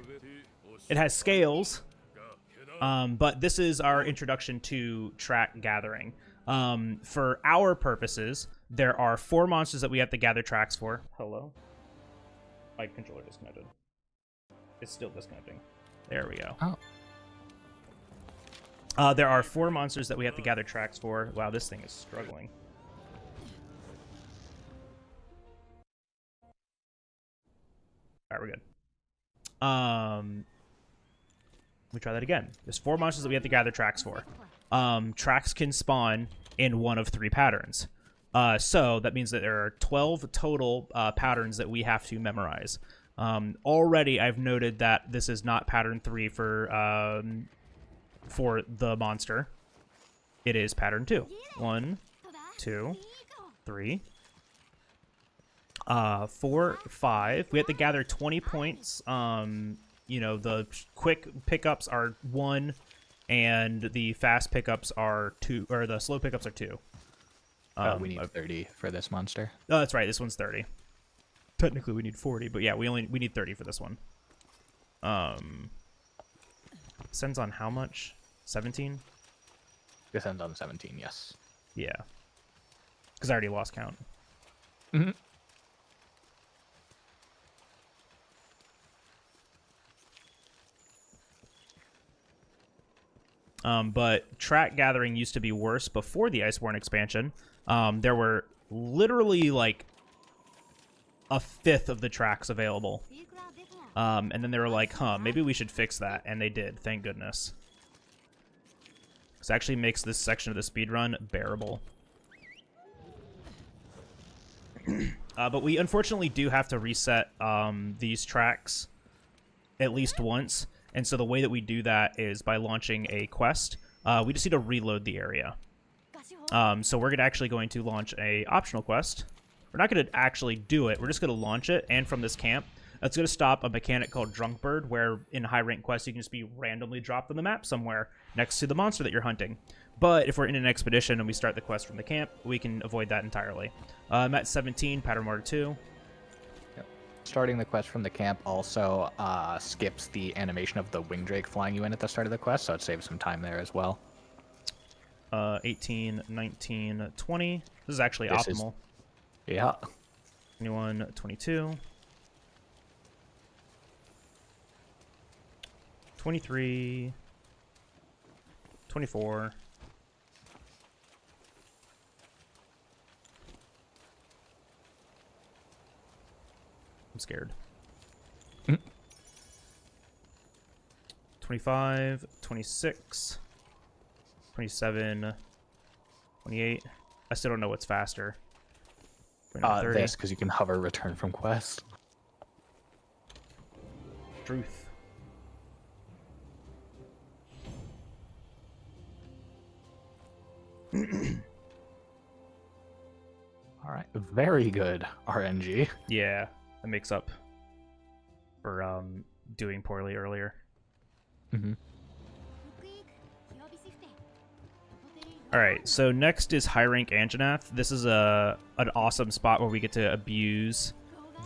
[SPEAKER 1] It has scales. But this is our introduction to track gathering. For our purposes, There are 4 monsters that we have to gather tracks for. Hello? My controller disconnected. It's still disconnecting. There we go.
[SPEAKER 2] Oh.
[SPEAKER 1] There are 4 monsters that we have to gather tracks for. Wow, this thing is struggling. Alright, we're good. Let me try that again. There's 4 monsters that we have to gather tracks for. Tracks can spawn in one of 3 patterns. So that means that there are 12 total patterns that we have to memorize. Already, I've noted that this is not pattern 3 for the monster. It is pattern 2. 1, 2, 3, 4, 5. We have to gather 20 points. You know, the quick pickups are 1, and the fast pickups are 2, or the slow pickups are 2.
[SPEAKER 2] We need 30 for this monster.
[SPEAKER 1] Oh, that's right. This one's 30. Technically, we need 40, but yeah, we need 30 for this one. Sends on how much? 17?
[SPEAKER 2] This ends on 17, yes.
[SPEAKER 1] Yeah. Because I already lost count.
[SPEAKER 2] Mm-hmm.
[SPEAKER 1] But track gathering used to be worse before the Iceborne expansion. There were literally like a fifth of the tracks available. And then they were like, huh, maybe we should fix that. And they did, thank goodness. This actually makes this section of the speedrun bearable. But we unfortunately do have to reset these tracks at least once. And so the way that we do that is by launching a quest. We just need to reload the area. So we're actually going to launch a optional quest. We're not going to actually do it. We're just going to launch it. And from this camp, that's going to stop a mechanic called Drunk Bird, where in high rank quests you can just be randomly dropped on the map somewhere next to the monster that you're hunting. But if we're in an expedition and we start the quest from the camp, we can avoid that entirely. I'm at 17, Pattern Mortar 2.
[SPEAKER 2] Starting the quest from the camp also skips the animation of the wing drake flying you in at the start of the quest, so it saves some time there as well.
[SPEAKER 1] 18, 19, 20. This is actually optimal.
[SPEAKER 2] Yeah.
[SPEAKER 1] 21, 22. 23. 24. I'm scared. 25, 26, 27, 28. I still don't know what's faster.
[SPEAKER 2] This, because you can hover return from quest.
[SPEAKER 1] Truth.
[SPEAKER 2] All right, very good RNG.
[SPEAKER 1] Yeah, that makes up for doing poorly earlier.
[SPEAKER 2] Mm-hmm.
[SPEAKER 1] All right, so next is high rank Anjanath. This is an awesome spot where we get to abuse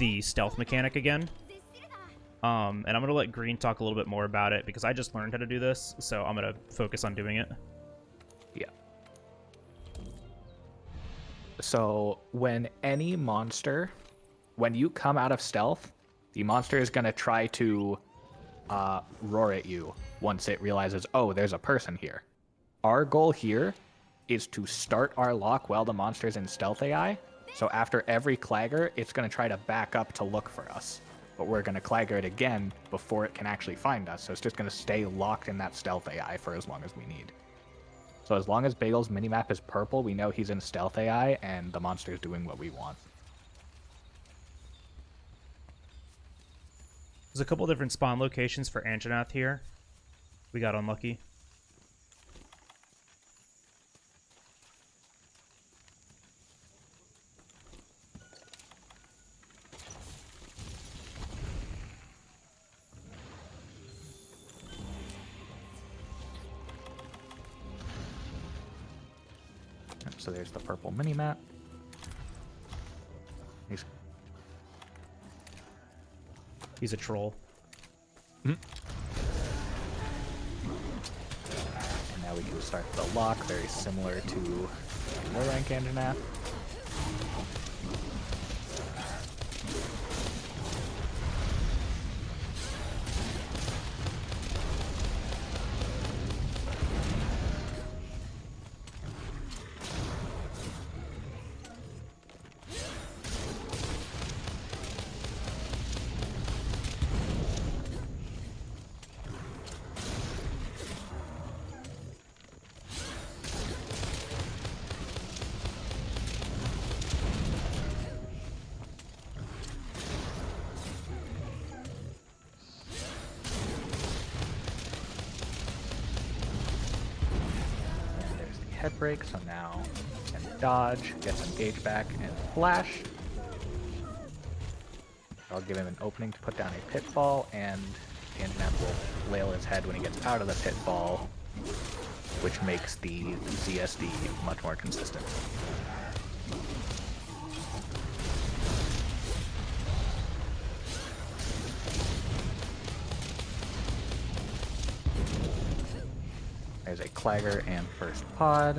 [SPEAKER 1] the stealth mechanic again. And I'm gonna let Green talk a little bit more about it because I just learned how to do this, so I'm gonna focus on doing it.
[SPEAKER 2] Yeah. So when any monster, when you come out of stealth, the monster is gonna try to roar at you once it realizes, oh, there's a person here. Our goal here is to start our lock while the monster's in stealth AI. So after every clagger, it's going to try to back up to look for us. But we're going to clagger it again before it can actually find us. So it's just going to stay locked in that stealth AI for as long as we need. So as long as Bagel's minimap is purple, we know he's in stealth AI and the monster's doing what we want.
[SPEAKER 1] There's a couple different spawn locations for Anjanath here. We got unlucky.
[SPEAKER 2] So there's the purple minimap.
[SPEAKER 1] He's a troll.
[SPEAKER 2] Mm-hmm. And now we can start the lock, very similar to low rank Anjanath. Head break, so now can dodge, get some gauge back, and flash. I'll give him an opening to put down a pitfall, and Anjanath will flail his head when he gets out of the pitfall, which makes the ZSD much more consistent. There's a Clagger and first pod.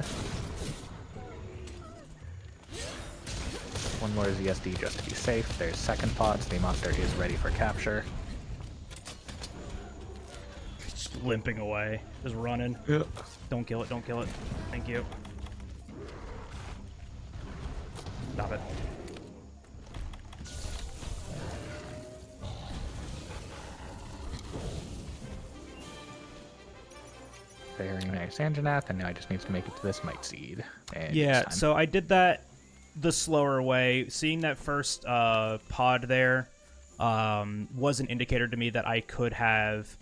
[SPEAKER 2] One more ZSD just to be safe. There's second pod, so the monster is ready for capture.
[SPEAKER 1] Just limping away. Just running.
[SPEAKER 2] Yeah.
[SPEAKER 1] Don't kill it, don't kill it. Thank you. Stop it.
[SPEAKER 2] Very nice Anjanath, and now he just needs to make it to this Might Seed. And
[SPEAKER 1] Yeah, so I did that the slower way. Seeing that first pod there was an indicator to me that I could have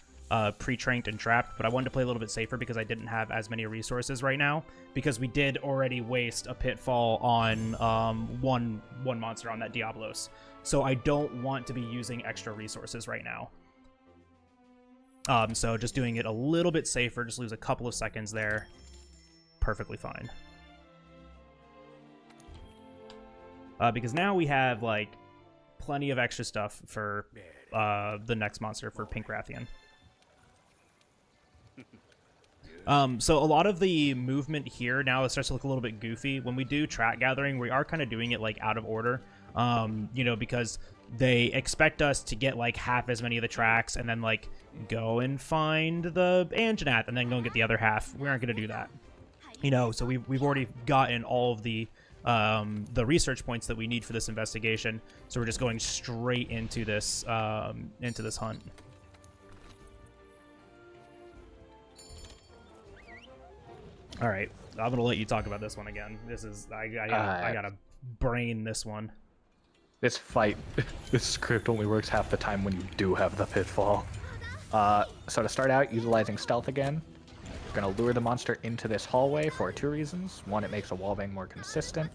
[SPEAKER 1] pre-tranked and trapped, but I wanted to play a little bit safer because I didn't have as many resources right now, because we did already waste a pitfall on one monster on that Diablos. So I don't want to be using extra resources right now. So just doing it a little bit safer, just lose a couple of seconds there. Perfectly fine. Because now we have, like, plenty of extra stuff for the next monster, for Pink Rathian. So a lot of the movement here now, it starts to look a little bit goofy. When we do track gathering, we are kind of doing it, like, out of order. You know, because they expect us to get, like, half as many of the tracks and then, like, go and find the Anjanath and then go and get the other half. We aren't going to do that. You know, so we've already gotten all of the research points that we need for this investigation, so we're just going straight into this hunt. All right, I'm gonna let you talk about this one again. This is I gotta brain this one.
[SPEAKER 2] This fight, this script only works half the time when you do have the pitfall. So to start out, utilizing stealth again, we're going to lure the monster into this hallway for two reasons. One, it makes a wallbang more consistent.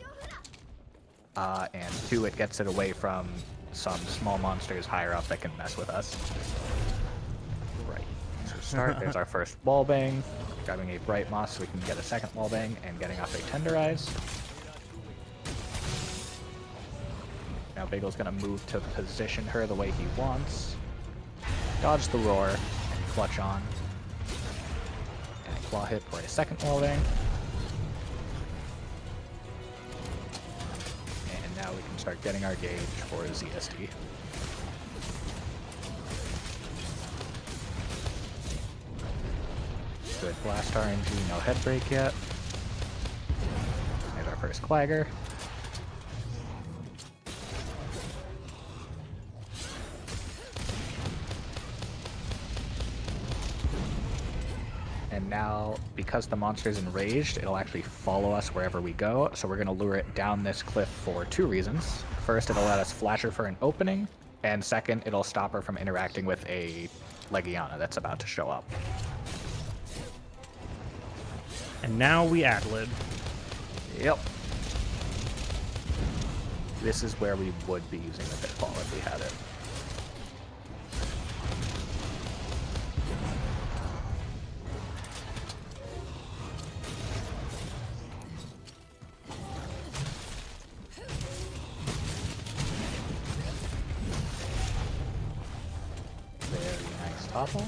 [SPEAKER 2] And two, it gets it away from some small monsters higher up that can mess with us. Right. So to start, there's our first wallbang. Grabbing a Bright Moss so we can get a second wallbang, and getting off a Tenderize. Now Bagel's gonna move to position her the way he wants. Dodge the roar, and clutch on. And a claw hit for a second wallbang. And now we can start getting our gauge for a ZSD. Good blast RNG, no head break yet. There's our first Clagger. And now, because the monster's enraged, it'll actually follow us wherever we go, so we're going to lure it down this cliff for two reasons. First, it'll let us flash her for an opening, and second, it'll stop her from interacting with a Legiana that's about to show up.
[SPEAKER 1] And now we ad-lib.
[SPEAKER 2] Yep. This is where we would be using the pitfall if we had it. Very nice topple.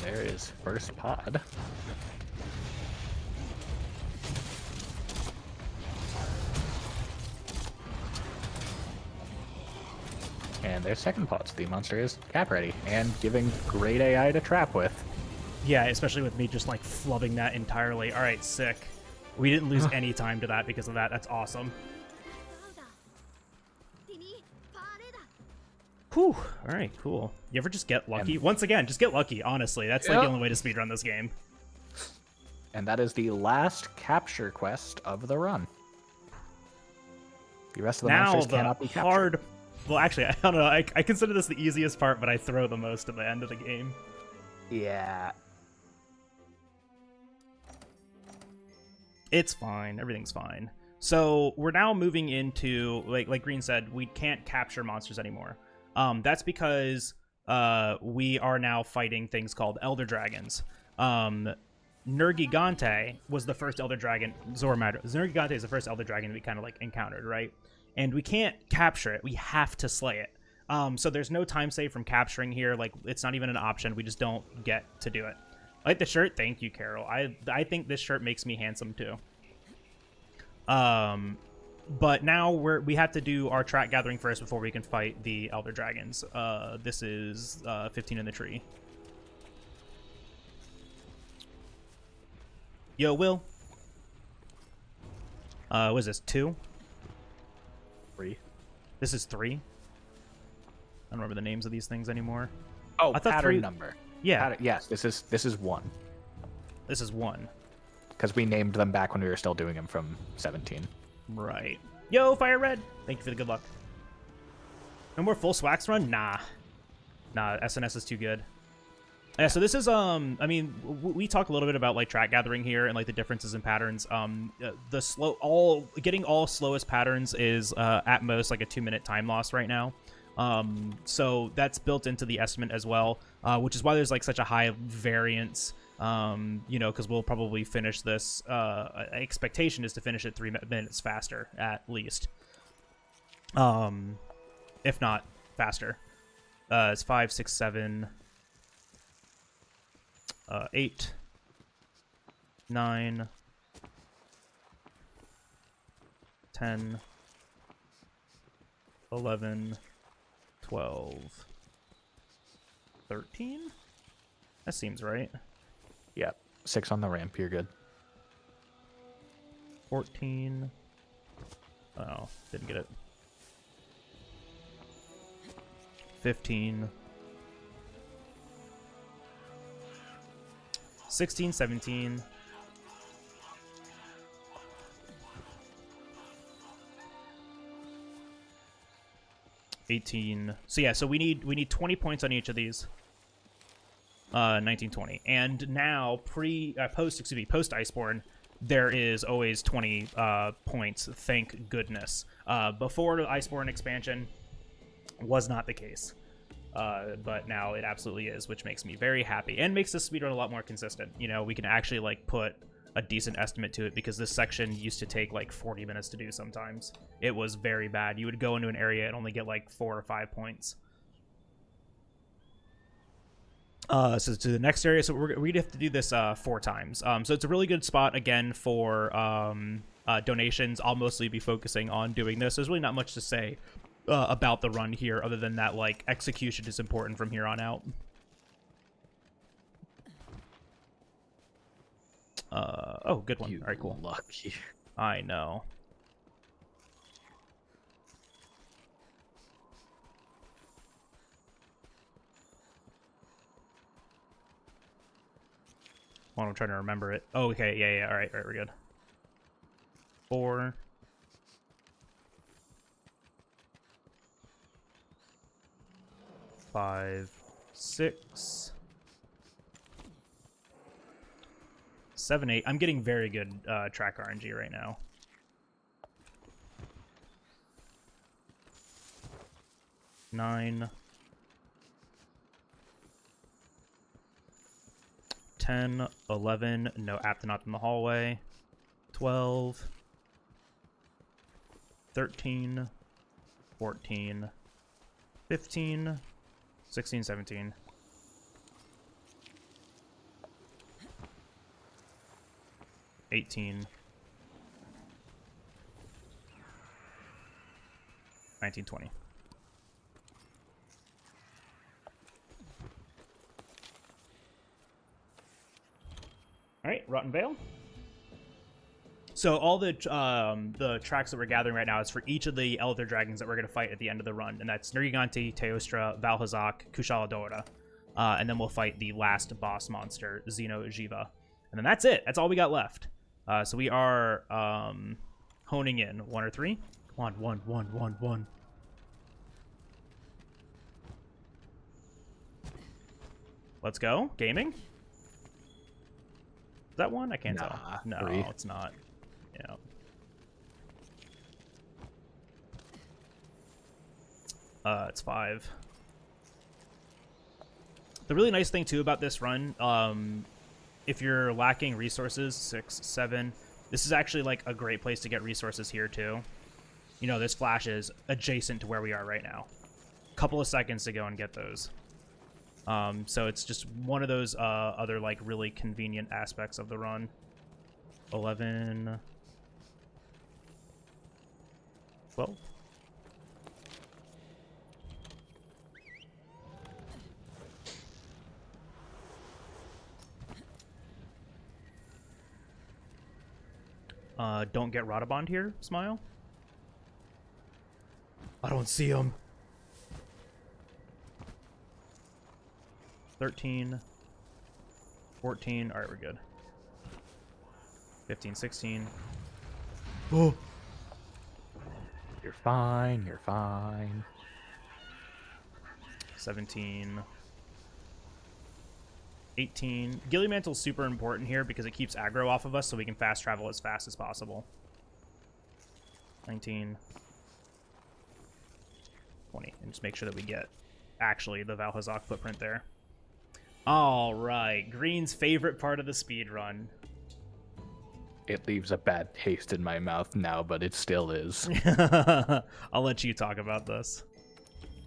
[SPEAKER 2] there is first pod. And their second pod, so the monster is cap ready and giving great AI to trap with.
[SPEAKER 1] Yeah, especially with me just like flubbing that entirely. All right, sick. We didn't lose any time to that because of that. That's awesome. Whew. All right, cool. You ever just get lucky? Once again, just get lucky, honestly. That's like the only way to speedrun this game.
[SPEAKER 2] And that is the last capture quest of the run. The rest of the monsters cannot be captured.
[SPEAKER 1] Well, actually, I don't know. I consider this the easiest part, but I throw the most at the end of the game.
[SPEAKER 2] Yeah.
[SPEAKER 1] It's fine. Everything's fine. So we're now moving into, like Green said, we can't capture monsters anymore. That's because we are now fighting things called Elder Dragons. Nergigante was the first Elder Dragon. Zorah Magdaros. Nergigante is the first Elder Dragon we kind of like encountered, right? And we can't capture it. We have to slay it. So there's no time save from capturing here. Like, it's not even an option. We just don't get to do it. I like the shirt. Thank you, Carol. I think this shirt makes me handsome too. But now we have to do our track gathering first before we can fight the Elder Dragons. This is 15 in the tree. Yo, Will. What is this? 2?
[SPEAKER 2] 3.
[SPEAKER 1] This is 3. I don't remember the names of these things anymore.
[SPEAKER 2] Oh,
[SPEAKER 1] I thought
[SPEAKER 2] pattern
[SPEAKER 1] 3...
[SPEAKER 2] number.
[SPEAKER 1] Yeah.
[SPEAKER 2] Yes, this is 1.
[SPEAKER 1] This is 1.
[SPEAKER 2] Because we named them back when we were still doing them from 17.
[SPEAKER 1] Right. Yo, Fire Red. Thank you for the good luck. No more full Swax run? Nah. Nah, SNS is too good. Yeah, so this is, I mean, we talked a little bit about, like, track gathering here and, like, the differences in patterns. Getting all slowest patterns is, at most, like, a 2-minute time loss right now. So that's built into the estimate as well, which is why there's, like, such a high variance, you know, because we'll probably finish this, expectation is to finish it 3 minutes faster, at least. If not faster. It's 5, 6, 7... 8, 9, 10, 11, 12, 13? That seems right.
[SPEAKER 2] Yep. 6 on the ramp, you're good.
[SPEAKER 1] 14. Oh, didn't get it. 15. 16, 17. 18. So yeah, so we need 20 points on each of these. 19, 20. And now post Iceborne, there is always 20 points, thank goodness. Before the Iceborne expansion was not the case. But now it absolutely is, which makes me very happy and makes this speedrun a lot more consistent. You know, we can actually like put a decent estimate to it because this section used to take like 40 minutes to do sometimes. It was very bad. You would go into an area and only get like 4 or 5 points. So to the next area, so we'd have to do this 4 times. So it's a really good spot again for donations. I'll mostly be focusing on doing this. There's really not much to say about the run here other than that like execution is important from here on out. Oh, good one. All right, cool.
[SPEAKER 2] Lucky.
[SPEAKER 1] I know. Well, I'm trying to remember it. Oh, okay, yeah. All right, we're good. 4. 5, 6, 7, 8. I'm getting very good track RNG right now. 9, 10, 11. No Aptonaut in the hallway. 12, 13, 14, 15. 16, 17. 18, 19, 20. All right, Rotten Vale. So all the tracks that we're gathering right now is for each of the Elder Dragons that we're going to fight at the end of the run, and that's Nergigante, Teostra, Vaal Hazak, Kushala Daora. And then we'll fight the last boss monster, Xeno'jiiva. And then that's it. That's all we got left. So we are honing in. 1 or 3? 1. Let's go. Gaming? Is that 1? I can't tell. No,
[SPEAKER 2] 3.
[SPEAKER 1] It's not. Yeah. It's 5. The really nice thing too about this run, if you're lacking resources, 6, 7, this is actually like a great place to get resources here too. You know, this flash is adjacent to where we are right now. Couple of seconds to go and get those. So it's just one of those other like really convenient aspects of the run. 11, 12. Don't get Radobaan here, Smile. I don't see him. 13, 14. All right, we're good. 15, 16. Oh.
[SPEAKER 2] You're fine. You're fine.
[SPEAKER 1] 17. 18. Gilly Mantle's super important here because it keeps aggro off of us so we can fast travel as fast as possible. 19. 20. And just make sure that we get actually the Vaal Hazak footprint there. All right. Green's favorite part of the speed run.
[SPEAKER 2] It leaves a bad taste in my mouth now, but it still is.
[SPEAKER 1] I'll let you talk about this.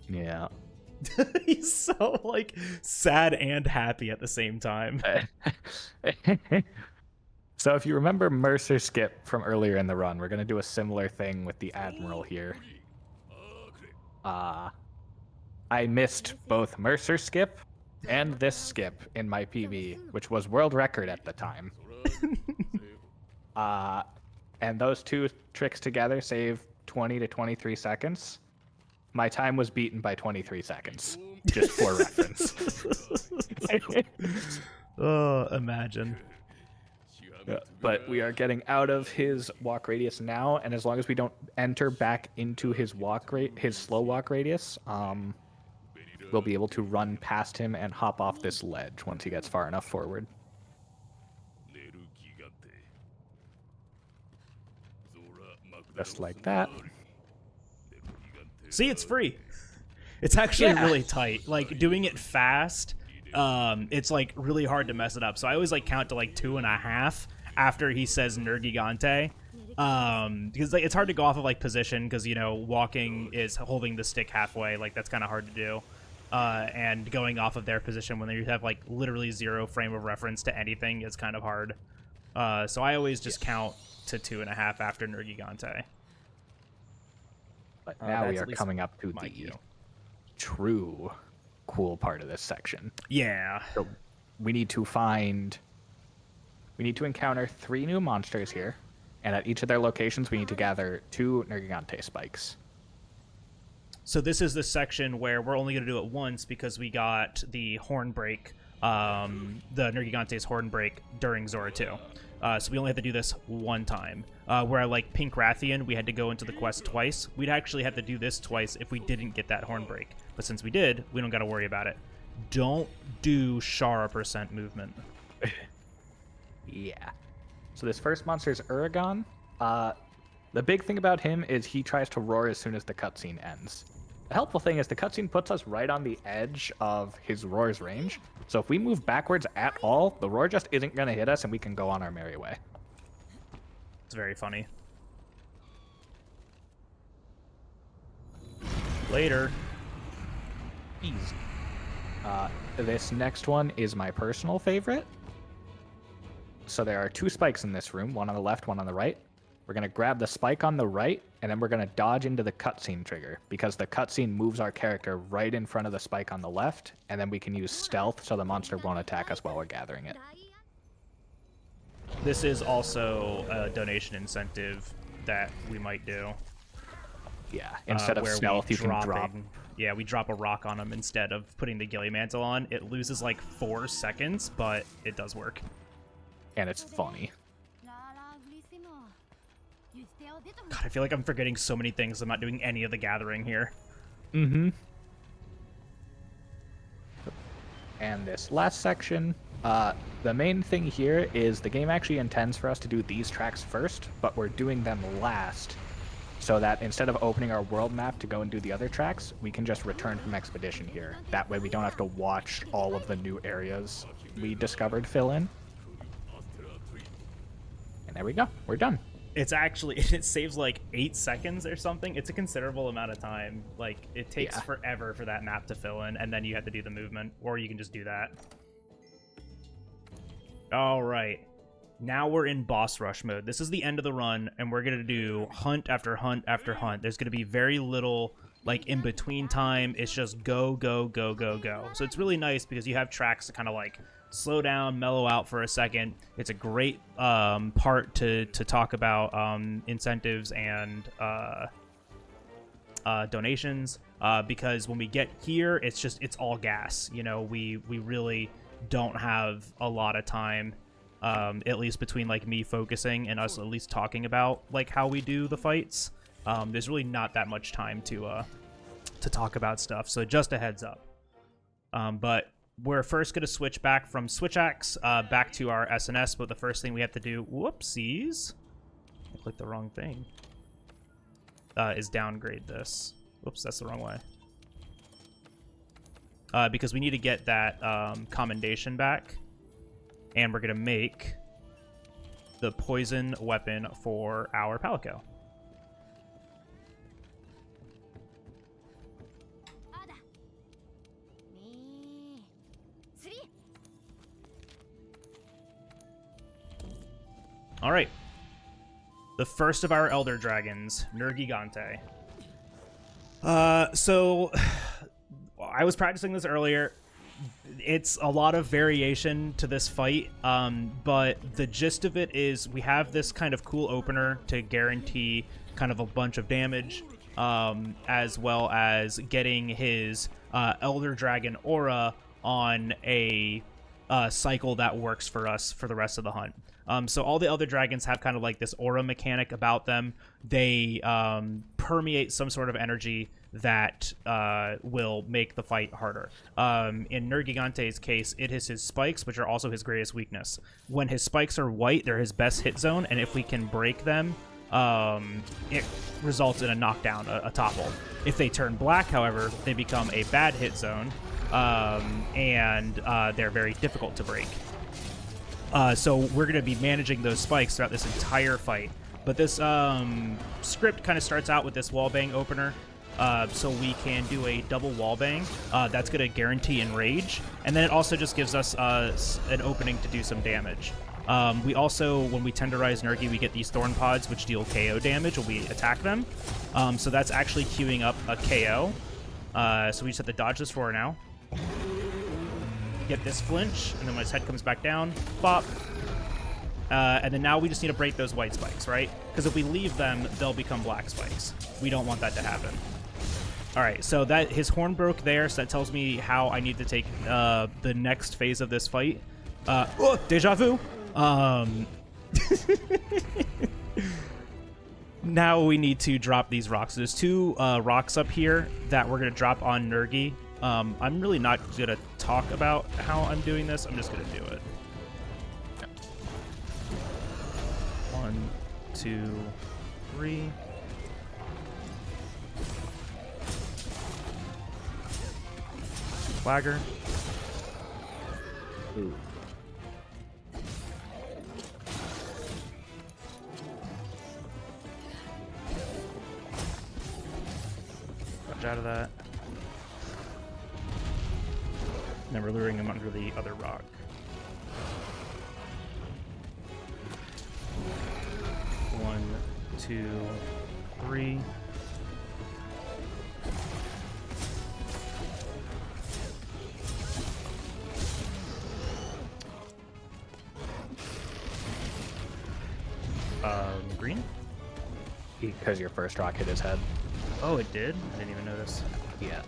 [SPEAKER 2] Yeah.
[SPEAKER 1] He's so like sad and happy at the same time.
[SPEAKER 2] So if you remember Mercer Skip from earlier in the run, we're going to do a similar thing with the Admiral here. I missed both Mercer Skip and this skip in my PB, which was world record at the time. And those two tricks together save 20 to 23 seconds. My time was beaten by 23 seconds, just for reference.
[SPEAKER 1] Oh, imagine.
[SPEAKER 2] But we are getting out of his walk radius now, and as long as we don't enter back into his his slow walk radius, we'll be able to run past him and hop off this ledge once he gets far enough forward. Just like that.
[SPEAKER 1] See, it's free. It's actually really tight. Like, doing it fast, it's, like, really hard to mess it up. So I always, like, count to, like, 2.5 after he says Nergigante. Because, like, it's hard to go off of, like, position because, you know, walking is holding the stick halfway. Like, that's kind of hard to do. And going off of their position when you have, like, literally 0 frame of reference to anything is kind of hard. So I always just count to 2.5 after Nergigante.
[SPEAKER 2] But now we are coming up to the true cool part of this section.
[SPEAKER 1] Yeah.
[SPEAKER 2] So we need to encounter 3 new monsters here, and at each of their locations we need to gather 2 Nergigante spikes.
[SPEAKER 1] So this is the section where we're only going to do it once because we got the horn break, the Nergigante's horn break during Zorah 2. So we only have to do this one time. Where like Pink Rathian, we had to go into the quest twice. We'd actually have to do this twice if we didn't get that horn break. But since we did, we don't got to worry about it. Don't do Shara % movement.
[SPEAKER 2] Yeah. So this first monster is Uragon. The big thing about him is he tries to roar as soon as the cutscene ends. The helpful thing is the cutscene puts us right on the edge of his roar's range. So if we move backwards at all, the roar just isn't going to hit us and we can go on our merry way.
[SPEAKER 1] It's very funny. Later.
[SPEAKER 2] Easy. This next one is my personal favorite. So there are 2 spikes in this room, one on the left, one on the right. We're going to grab the spike on the right, and then we're going to dodge into the cutscene trigger, because the cutscene moves our character right in front of the spike on the left, and then we can use stealth so the monster won't attack us while we're gathering it.
[SPEAKER 1] This is also a donation incentive that we might do.
[SPEAKER 2] Yeah, instead of stealth, you can drop.
[SPEAKER 1] Yeah, we drop a rock on them instead of putting the ghillie mantle on. It loses like 4 seconds, but it does work.
[SPEAKER 2] And it's funny.
[SPEAKER 1] God, I feel like I'm forgetting so many things. I'm not doing any of the gathering here.
[SPEAKER 2] Mm-hmm. And this last section, the main thing here is the game actually intends for us to do these tracks first, but we're doing them last, so that instead of opening our world map to go and do the other tracks, we can just return from Expedition here. That way we don't have to watch all of the new areas we discovered fill in. And there we go. We're done.
[SPEAKER 1] It's actually, it saves like 8 seconds or something. It's a considerable amount of time. Like, it takes forever for that map to fill in, and then you have to do the movement, or you can just do that. All right. Now we're in boss rush mode. This is the end of the run, and we're going to do hunt after hunt after hunt. There's going to be very little, like, in-between time. It's just go, go, go, go, go. So it's really nice because you have tracks to kind of, like, slow down, mellow out for a second. It's a great part to talk about incentives and donations because when we get here, it's all gas. You know, we really don't have a lot of time, at least between like me focusing and us at least talking about like how we do the fights. There's really not that much time to talk about stuff. So just a heads up. But we're first going to switch back from Switch Axe back to our SNS, but the first thing we have to do, whoopsies, I clicked the wrong thing, is downgrade this. Whoops, that's the wrong way. Because we need to get that commendation back, and we're going to make the poison weapon for our Palico. All right. The first of our Elder Dragons, Nergigante. So I was practicing this earlier. It's a lot of variation to this fight, but the gist of it is we have this kind of cool opener to guarantee kind of a bunch of damage, as well as getting his Elder Dragon aura on a cycle that works for us for the rest of the hunt. So all the other dragons have kind of like this aura mechanic about them. They permeate some sort of energy that will make the fight harder. In Nergigante's case, it is his spikes, which are also his greatest weakness. When his spikes are white, they're his best hit zone, and if we can break them, it results in a knockdown, a topple. If they turn black, however, they become a bad hit zone, and they're very difficult to break. So we're going to be managing those spikes throughout this entire fight. But this script kind of starts out with this wallbang opener, so we can do a double wallbang. That's going to guarantee enrage, and then it also just gives us an opening to do some damage. We also, when we tenderize Nergi, we get these thorn pods, which deal KO damage when we attack them. So that's actually queuing up a KO. So we just have to dodge this for now. Get this flinch, and then when his head comes back down, bop. And then now we just need to break those white spikes, right? Because if we leave them, they'll become black spikes. We don't want that to happen. All right, so that his horn broke there, so that tells me how I need to take the next phase of this fight. Oh, deja vu. Now we need to drop these rocks. There's 2 rocks up here that we're going to drop on Nergi. I'm really not going to talk about how I'm doing this. I'm just going to do it. 1, 2, 3. Flagger.
[SPEAKER 2] Ooh.
[SPEAKER 1] Dodge out of that. And then we're luring him under the other rock. 1, 2, 3. Green?
[SPEAKER 2] Because your first rock hit his head.
[SPEAKER 1] Oh, it did? I didn't even notice.
[SPEAKER 2] Yeah.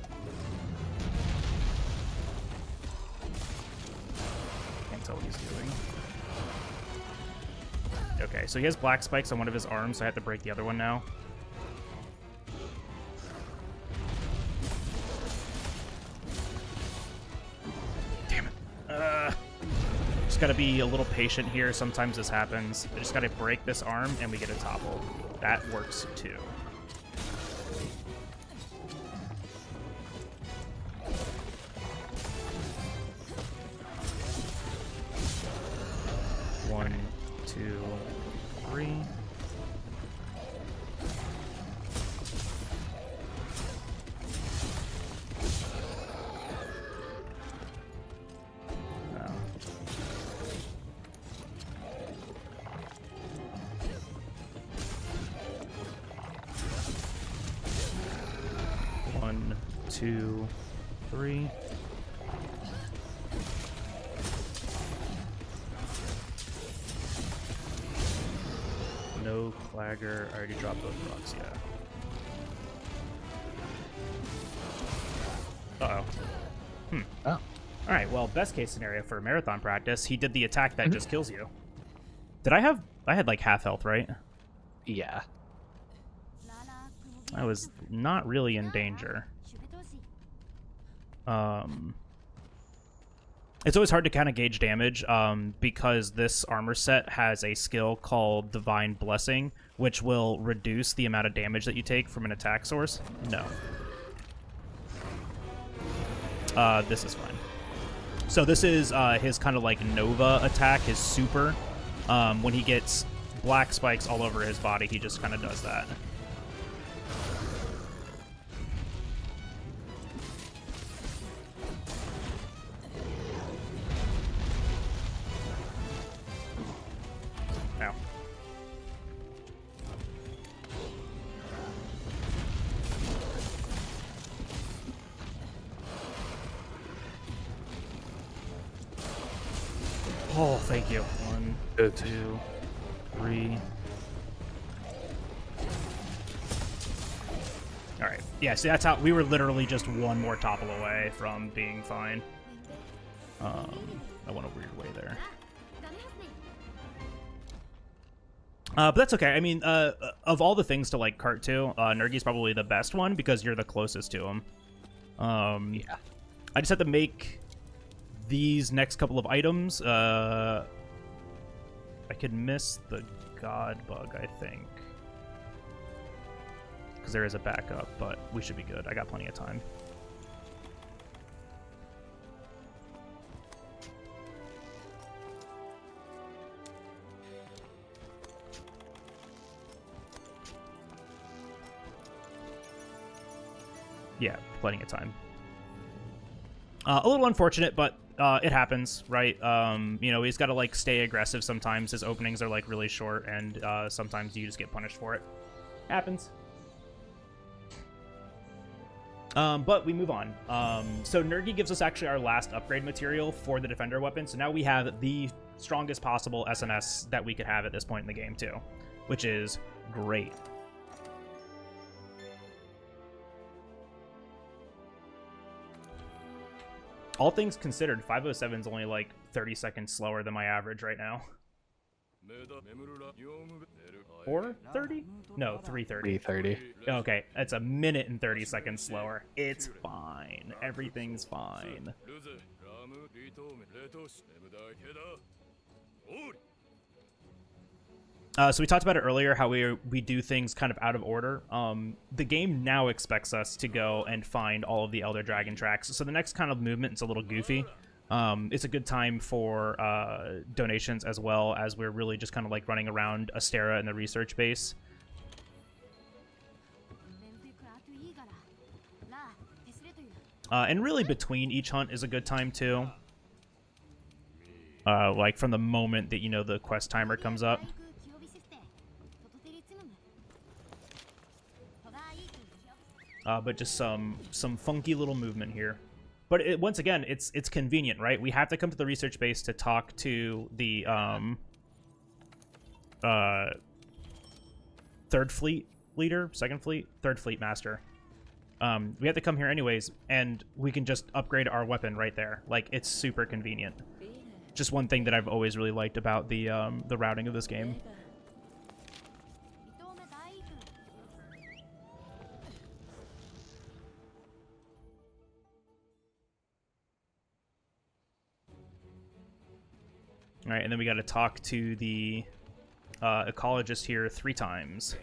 [SPEAKER 1] Can't tell what he's doing. Okay, so he has black spikes on one of his arms, so I have to break the other one now. Damn it. Just gotta be a little patient here. Sometimes this happens. I just gotta break this arm and we get a topple. That works too. One, two, three. One, two, three. No Clagger. I already dropped those rocks, yeah. Uh-oh.
[SPEAKER 2] Oh.
[SPEAKER 1] Alright, well, best case scenario for marathon practice, he did the attack that just kills you. Did I have... I had, like, half health, right?
[SPEAKER 2] Yeah.
[SPEAKER 1] I was not really in danger. It's always hard to kind of gauge damage because this armor set has a skill called Divine Blessing, which will reduce the amount of damage that you take from an attack source. No. This is fine. So this is his kind of like Nova attack, his super. When he gets black spikes all over his body, he just kind of does that. Ow. Oh, thank you. 1, 2, 3. All right. Yeah, see, that's how we were literally just one more topple away from being fine. I went a weird way there. But that's okay. I mean, of all the things to like cart to, Nergi's probably the best one because you're the closest to him.
[SPEAKER 2] Yeah.
[SPEAKER 1] I just have to make these next couple of items. I could miss the God Bug, I think. Because there is a backup, but we should be good. I got plenty of time. Yeah, plenty of time. A little unfortunate, but it happens, right? You know, he's got to like stay aggressive sometimes. His openings are like really short, and sometimes you just get punished for it. Happens. But we move on. So Nergi gives us actually our last upgrade material for the Defender weapon. So now we have the strongest possible SNS that we could have at this point in the game too, which is great. All things considered, 507 is only like 30 seconds slower than my average right now. Or 30? No, 330.
[SPEAKER 2] 330.
[SPEAKER 1] Okay, that's a minute and 30 seconds slower. It's fine. Everything's fine. So we talked about it earlier, how we do things kind of out of order. The game now expects us to go and find all of the Elder Dragon tracks. So the next kind of movement is a little goofy. It's a good time for donations as well, as we're really just kind of like running around Astera in the research base. And really between each hunt is a good time too. Like from the moment that, you know, the quest timer comes up. but just some funky little movement here. But once again, it's convenient, right? We have to come to the research base to talk to the third fleet leader, second fleet, third fleet master. We have to come here anyways, and we can just upgrade our weapon right there. Like, it's super convenient. Just one thing that I've always really liked about the routing of this game. All right, and then we got to talk to the ecologist here 3 times.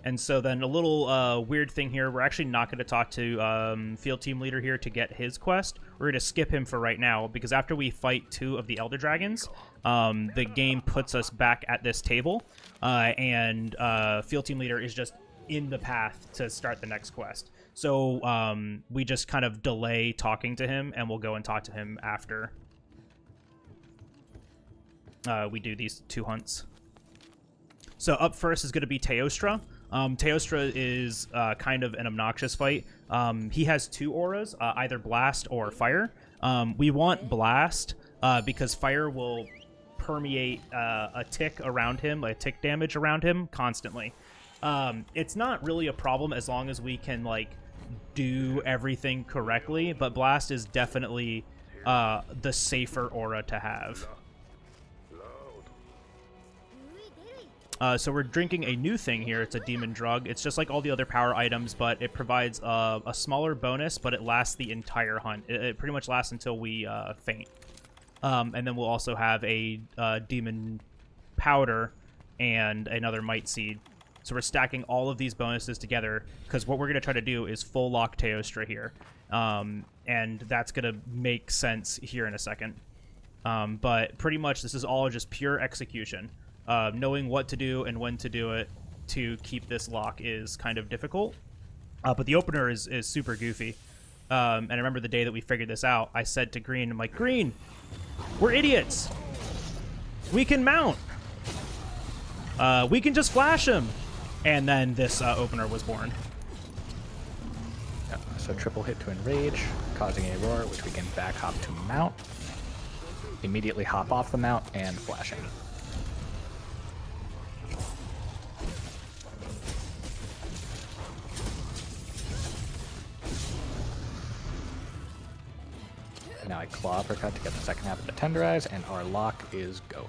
[SPEAKER 1] And so then a little weird thing here, we're actually not going to talk to field team leader here to get his quest. We're going to skip him for right now, because after we fight 2 of the Elder Dragons, the game puts us back at this table, and field team leader is just in the path to start the next quest. So we just kind of delay talking to him, and we'll go and talk to him after we do these 2 hunts. So up first is going to be Teostra. Teostra is kind of an obnoxious fight. He has 2 auras, either Blast or Fire. We want Blast because Fire will permeate a tick around him, like tick damage around him constantly. It's not really a problem as long as we can like do everything correctly, but Blast is definitely the safer aura to have. So we're drinking a new thing here. It's a demon drug. It's just like all the other power items, but it provides a smaller bonus, but it lasts the entire hunt. It pretty much lasts until we faint. And then we'll also have a demon powder and another might seed. So we're stacking all of these bonuses together, because what we're going to try to do is full lock Teostra here. And that's going to make sense here in a second. But pretty much this is all just pure execution. Knowing what to do and when to do it to keep this lock is kind of difficult. But the opener is super goofy. And I remember the day that we figured this out, I said to Green, I'm like, Green, we're idiots. We can mount. We can just flash him. And then this opener was born.
[SPEAKER 2] So triple hit to enrage, causing a roar, which we can back hop to mount. Immediately hop off the mount and flash him. Now I claw uppercut to get the second half of the tenderize, and our lock is going.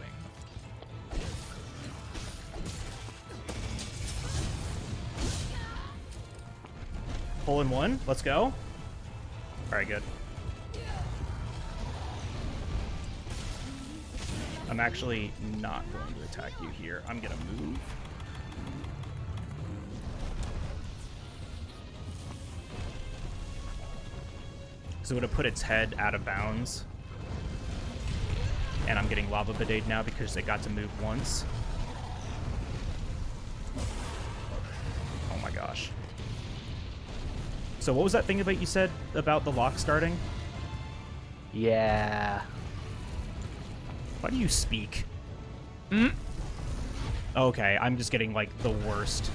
[SPEAKER 1] Hole in 1, let's go. All right, good. I'm actually not going to attack you here. I'm gonna move. So it would have put its head out of bounds. And I'm getting Lava Bedade now because it got to move once. Oh my gosh. So what was that thing about you said about the lock starting?
[SPEAKER 2] Yeah.
[SPEAKER 1] Why do you speak? Okay, I'm just getting like the worst.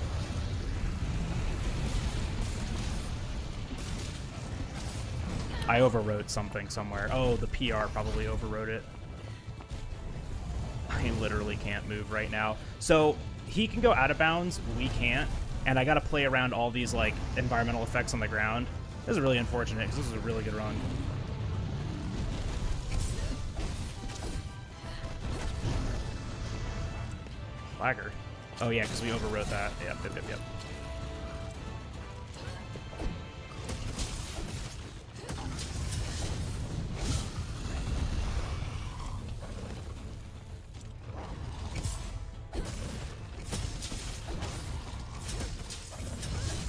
[SPEAKER 1] I overwrote something somewhere. Oh, the PR probably overwrote it. I literally can't move right now. So he can go out of bounds, we can't. And I gotta play around all these like environmental effects on the ground. This is really unfortunate because this is a really good run. Flagger. Oh yeah, because we overwrote that. Yep.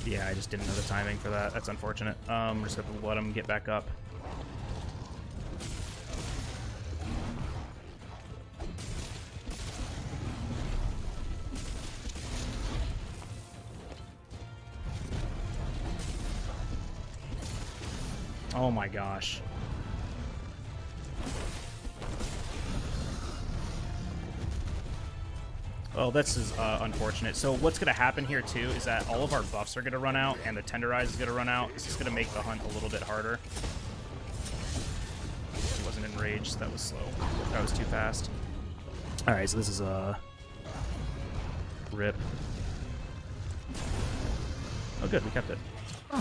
[SPEAKER 1] Yeah, I just didn't know the timing for that. That's unfortunate. We're just gonna have to let him get back up. Oh my gosh. Well, this is unfortunate. So what's going to happen here, too, is that all of our buffs are going to run out, and the Tenderize is going to run out. This is going to make the hunt a little bit harder. He wasn't enraged. That was slow. That was too fast. All right, so this is a rip. Oh, good. We kept it. Huh.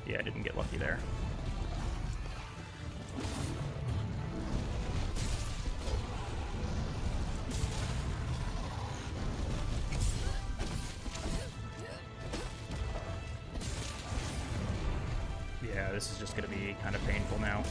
[SPEAKER 1] Yeah, I didn't get lucky there. Yeah, this is just going to be kind of painful now.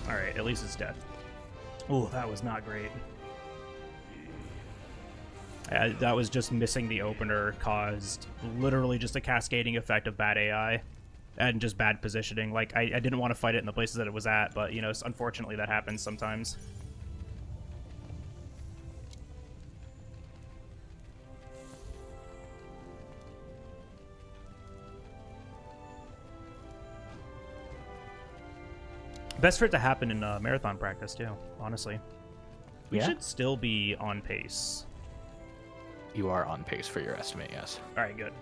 [SPEAKER 1] Alright, at least it's dead. Oh, that was not great. That was just missing the opener, caused literally just a cascading effect of bad AI and just bad positioning. Like, I didn't want to fight it in the places that it was at, but, you know, unfortunately that happens sometimes. Best for it to happen in marathon practice, too, honestly. We should still be on pace.
[SPEAKER 2] You are on pace for your estimate, yes.
[SPEAKER 1] All right, good.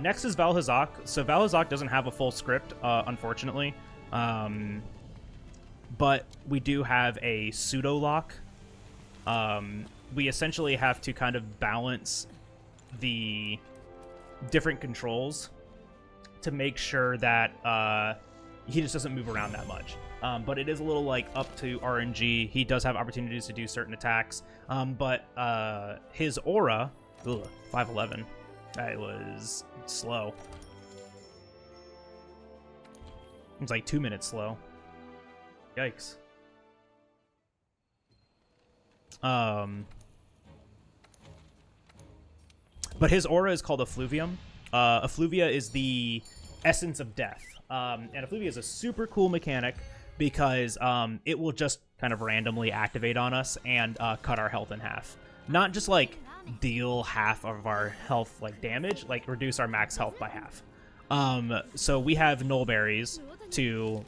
[SPEAKER 1] Next is Vaal Hazak. So Vaal Hazak doesn't have a full script, unfortunately. But we do have a pseudo-lock. We essentially have to kind of balance the different controls to make sure that he just doesn't move around that much. But it is a little like up to RNG. He does have opportunities to do certain attacks. But his aura, 511, that was slow. It was like 2 minutes slow. Yikes. But his aura is called Effluvium. Effluvia is the essence of death. And Effluvia is a super cool mechanic because it will just kind of randomly activate on us and cut our health in half. Not just like deal half of our health like damage, like reduce our max health by half. So we have null berries to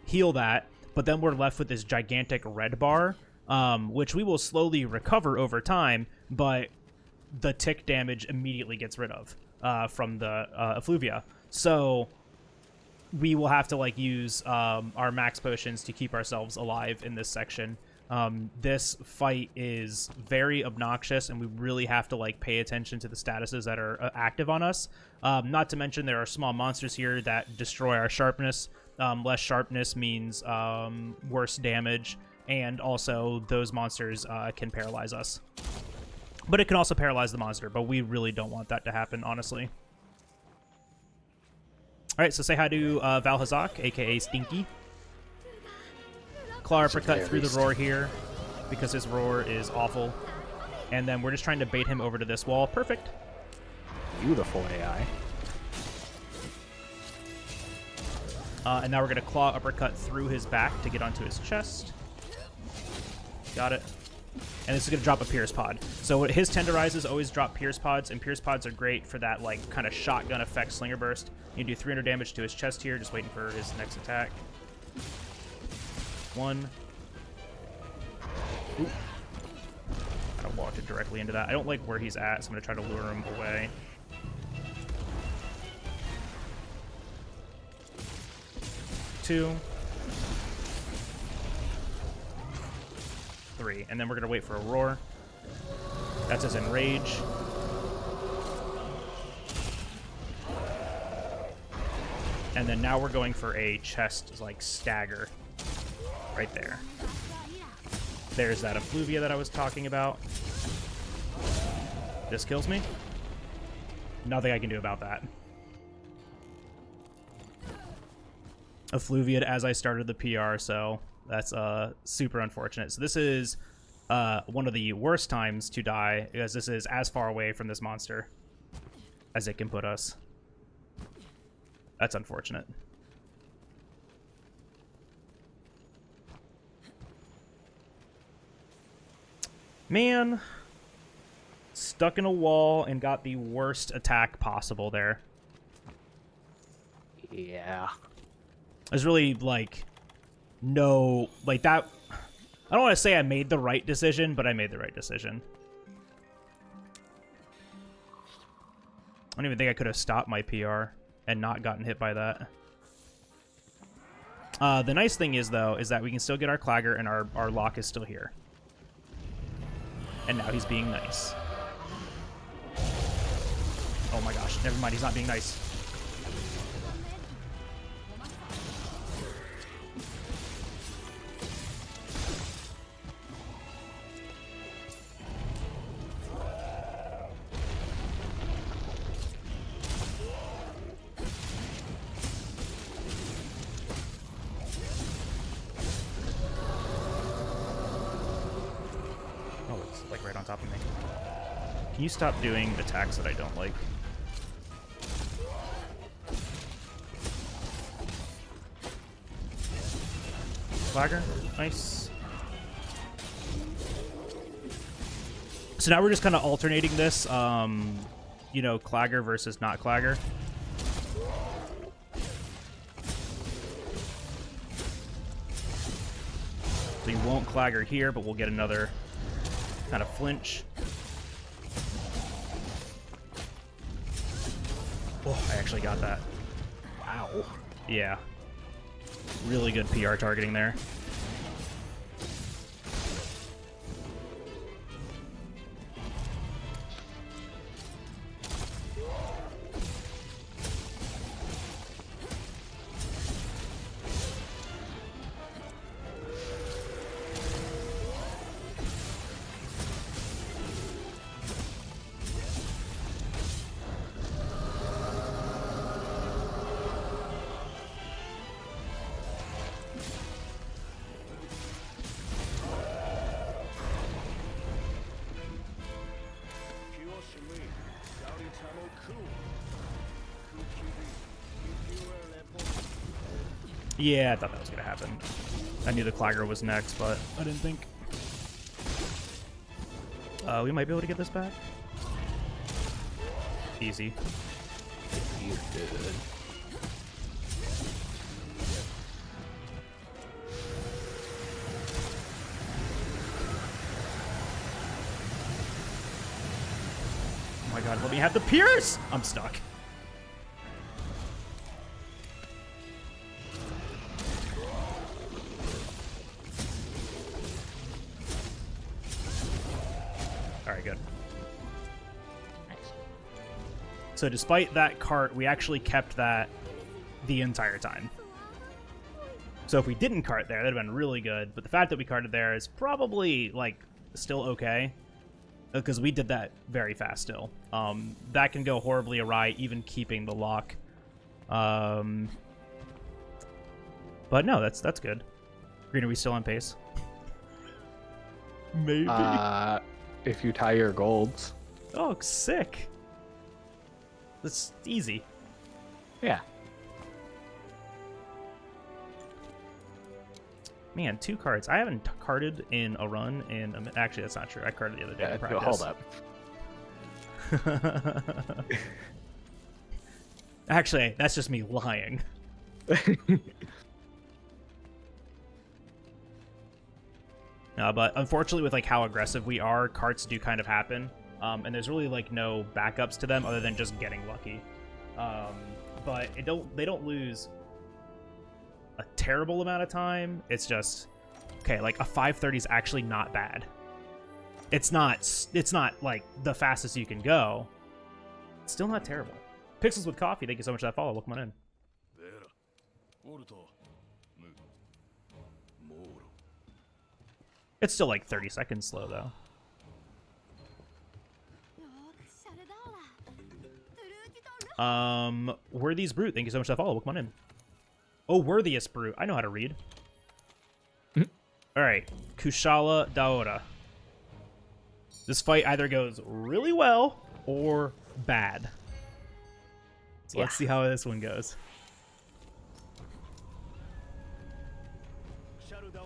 [SPEAKER 1] heal that, but then we're left with this gigantic red bar, which we will slowly recover over time, but the tick damage immediately gets rid of from the Effluvia. So we will have to like use our max potions to keep ourselves alive in this section. This fight is very obnoxious, and we really have to like pay attention to the statuses that are active on us. Not to mention there are small monsters here that destroy our sharpness. Less sharpness means worse damage, and also those monsters can paralyze us. But it can also paralyze the monster, but we really don't want that to happen, honestly. Alright, so say hi to Vaal Hazak, aka Stinky. Claw uppercut through the roar here, because his roar is awful. And then we're just trying to bait him over to this wall. Perfect.
[SPEAKER 2] Beautiful AI.
[SPEAKER 1] And now we're going to claw uppercut through his back to get onto his chest. Got it. And this is going to drop a Pierce Pod. So his Tenderizes always drop Pierce Pods, and Pierce Pods are great for that like kind of shotgun effect Slinger Burst. You do 300 damage to his chest here, just waiting for his next attack. One. Ooh. Kind of walked it directly into that. I don't like where he's at, so I'm going to try to lure him away. 2, 3, and then we're gonna wait for a roar. That's his enrage. And then now we're going for a chest like stagger right there. There's that effluvia that I was talking about. This kills me. Nothing I can do about that. Effluviated as I started the PR, so that's super unfortunate. So this is one of the worst times to die, because this is as far away from this monster as it can put us. That's unfortunate. Man, stuck in a wall and got the worst attack possible there.
[SPEAKER 2] Yeah.
[SPEAKER 1] There's really, like, no, like, that, I don't want to say I made the right decision, but I made the right decision. I don't even think I could have stopped my PR and not gotten hit by that. The nice thing is, though, is that we can still get our Clagger, and our lock is still here. And now he's being nice. Oh my gosh, never mind, he's not being nice. Top of me. Can you stop doing attacks that I don't like? Flagger, nice. So now we're just kind of alternating this, you know, Clagger versus not Clagger. So you won't Clagger here, but we'll get another kind of flinch. Oh, I actually got that. Wow. Yeah. Really good PR targeting there. Yeah, I thought that was going to happen. I knew the Clagger was next, but I didn't think. We might be able to get this back. Easy.
[SPEAKER 2] You're good.
[SPEAKER 1] Oh my god, let me have the Pierce! I'm stuck. Alright, good.
[SPEAKER 2] Nice.
[SPEAKER 1] So despite that cart, we actually kept that the entire time. So if we didn't cart there, that would have been really good. But the fact that we carted there is probably, like, still okay. Because we did that very fast still. That can go horribly awry, even keeping the lock. But no, that's good. Green, are we still on pace? Maybe.
[SPEAKER 2] If you tie your golds.
[SPEAKER 1] Oh, sick. That's easy.
[SPEAKER 2] Yeah.
[SPEAKER 1] Man, 2 cards. I haven't carded in a run in a minute. Actually, that's not true. I carded the other day in practice.
[SPEAKER 2] Hold up.
[SPEAKER 1] Actually, that's just me lying. But unfortunately, with like how aggressive we are, carts do kind of happen, and there's really like no backups to them other than just getting lucky. But they don't lose a terrible amount of time. It's just, okay, like a 530 is actually not bad. It's not like the fastest you can go. It's still not terrible. Pixels with Coffee, thank you so much for that follow. Welcome on in. It's still like 30 seconds slow, though. Worthiest Brute, thank you so much for that follow. Welcome on in. Oh, Worthiest Brute. I know how to read. Alright, Kushala Daora. This fight either goes really well or bad. So let's see how this one goes.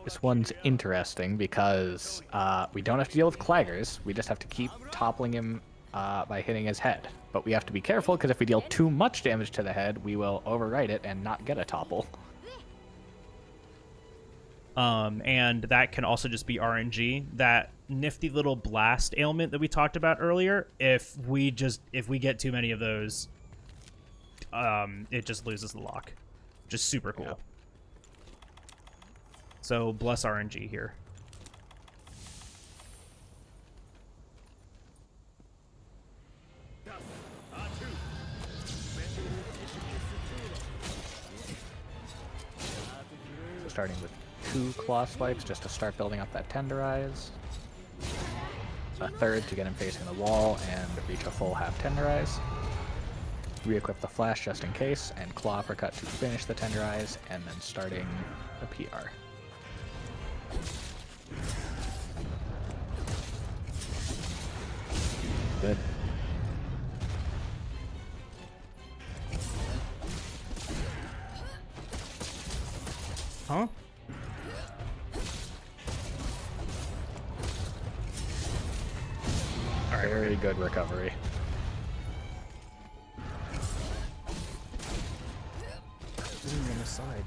[SPEAKER 2] This one's interesting because we don't have to deal with Claggers. We just have to keep toppling him by hitting his head. But we have to be careful because if we deal too much damage to the head, we will overwrite it and not get a topple.
[SPEAKER 1] And that can also just be RNG. That nifty little blast ailment that we talked about earlier, if we get too many of those, it just loses the lock. Just super cool. Yep. So bless RNG here.
[SPEAKER 2] So starting with 2 claw swipes just to start building up that tenderize. A third to get him facing the wall and reach a full half tenderize. Re-equip the flash just in case, and claw uppercut to finish the tenderize, and then starting the PR. Good.
[SPEAKER 1] Huh?
[SPEAKER 2] Alright, very good recovery.
[SPEAKER 1] On the side.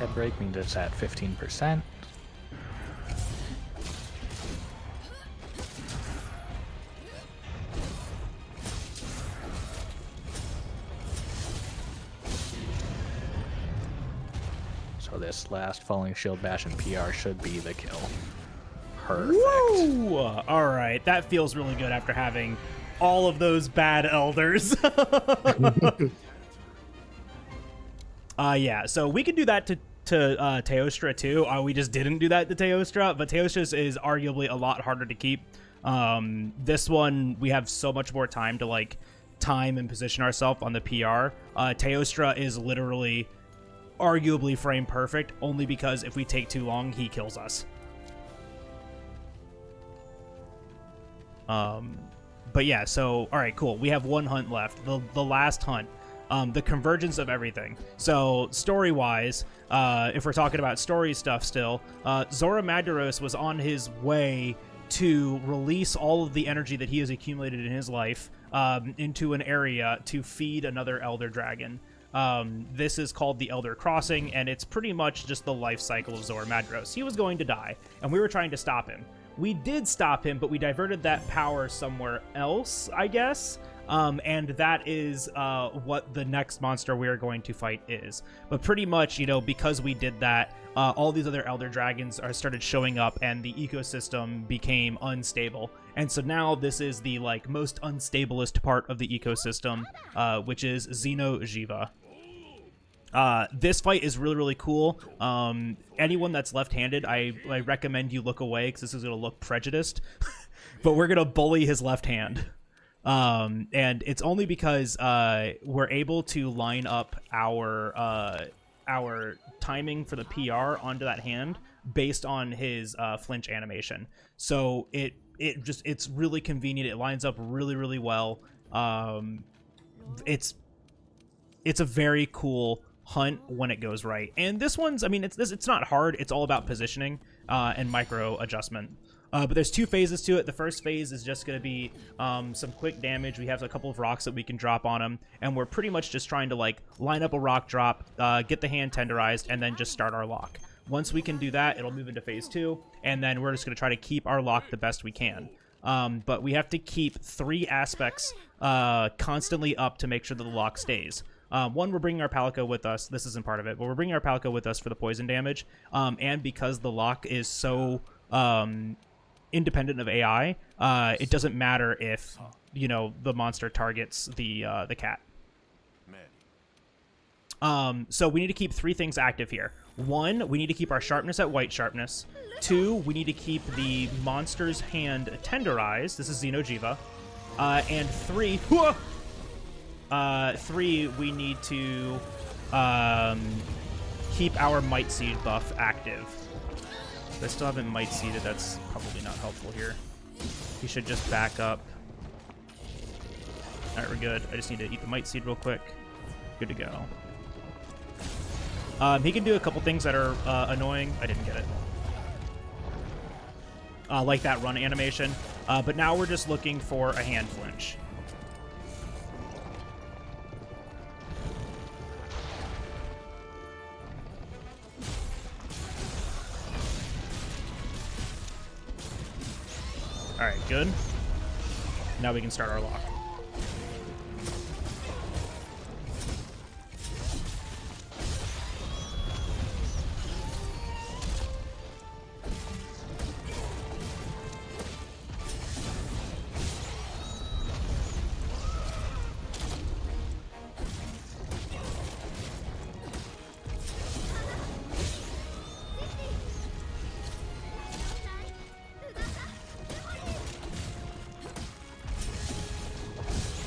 [SPEAKER 2] Head break means it's at 15%. So this last Falling Shield Bash and PR should be the kill. Perfect.
[SPEAKER 1] Woo! All right, that feels really good after having all of those bad elders. Yeah, so we could do that to Teostra too. We just didn't do that to Teostra, but Teostra is arguably a lot harder to keep. This one, we have so much more time to like time and position ourselves on the PR. Teostra is literally arguably frame perfect, only because if we take too long, he kills us. But yeah, so all right, cool. We have one hunt left, the last hunt. The convergence of everything. So story-wise, if we're talking about story stuff still, Zorah Magdaros was on his way to release all of the energy that he has accumulated in his life into an area to feed another Elder Dragon. This is called the Elder Crossing, and it's pretty much just the life cycle of Zorah Magdaros. He was going to die, and we were trying to stop him. We did stop him, but we diverted that power somewhere else, I guess. And that is what the next monster we are going to fight is. But pretty much, you know, because we did that, all these other Elder Dragons started showing up, and the ecosystem became unstable. And so now this is the like most unstablest part of the ecosystem, which is Xeno'jiiva. This fight is really, really cool. Anyone that's left-handed, I recommend you look away because this is going to look prejudiced. But we're going to bully his left hand. And it's only because we're able to line up our timing for the PR onto that hand based on his flinch animation. So it's really convenient. It lines up really, really well. It's a very cool hunt when it goes right. And this one's, I mean, it's not hard. It's all about positioning and micro adjustment. But there's 2 phases to it. The first phase is just going to be some quick damage. We have a couple of rocks that we can drop on him, and we're pretty much just trying to like line up a rock drop, get the hand tenderized, and then just start our lock. Once we can do that, it'll move into phase 2, and then we're just going to try to keep our lock the best we can. But we have to keep 3 aspects constantly up to make sure that the lock stays. One, we're bringing our Palico with us. This isn't part of it, but we're bringing our Palico with us for the poison damage. And because the lock is so independent of AI, it doesn't matter if, you know, the monster targets the cat. So we need to keep 3 things active here. 1, we need to keep our sharpness at white sharpness. 2, we need to keep the monster's hand tenderized. This is Xeno'jiiva. And 3, 3, we need to keep our Might Seed buff active. I still haven't Might Seeded. That's probably not helpful here. He should just back up. Alright, we're good. I just need to eat the Might Seed real quick. Good to go. He can do a couple things that are annoying. I didn't get it. Like that run animation. But now we're just looking for a hand flinch. Alright, good. Now we can start our lock.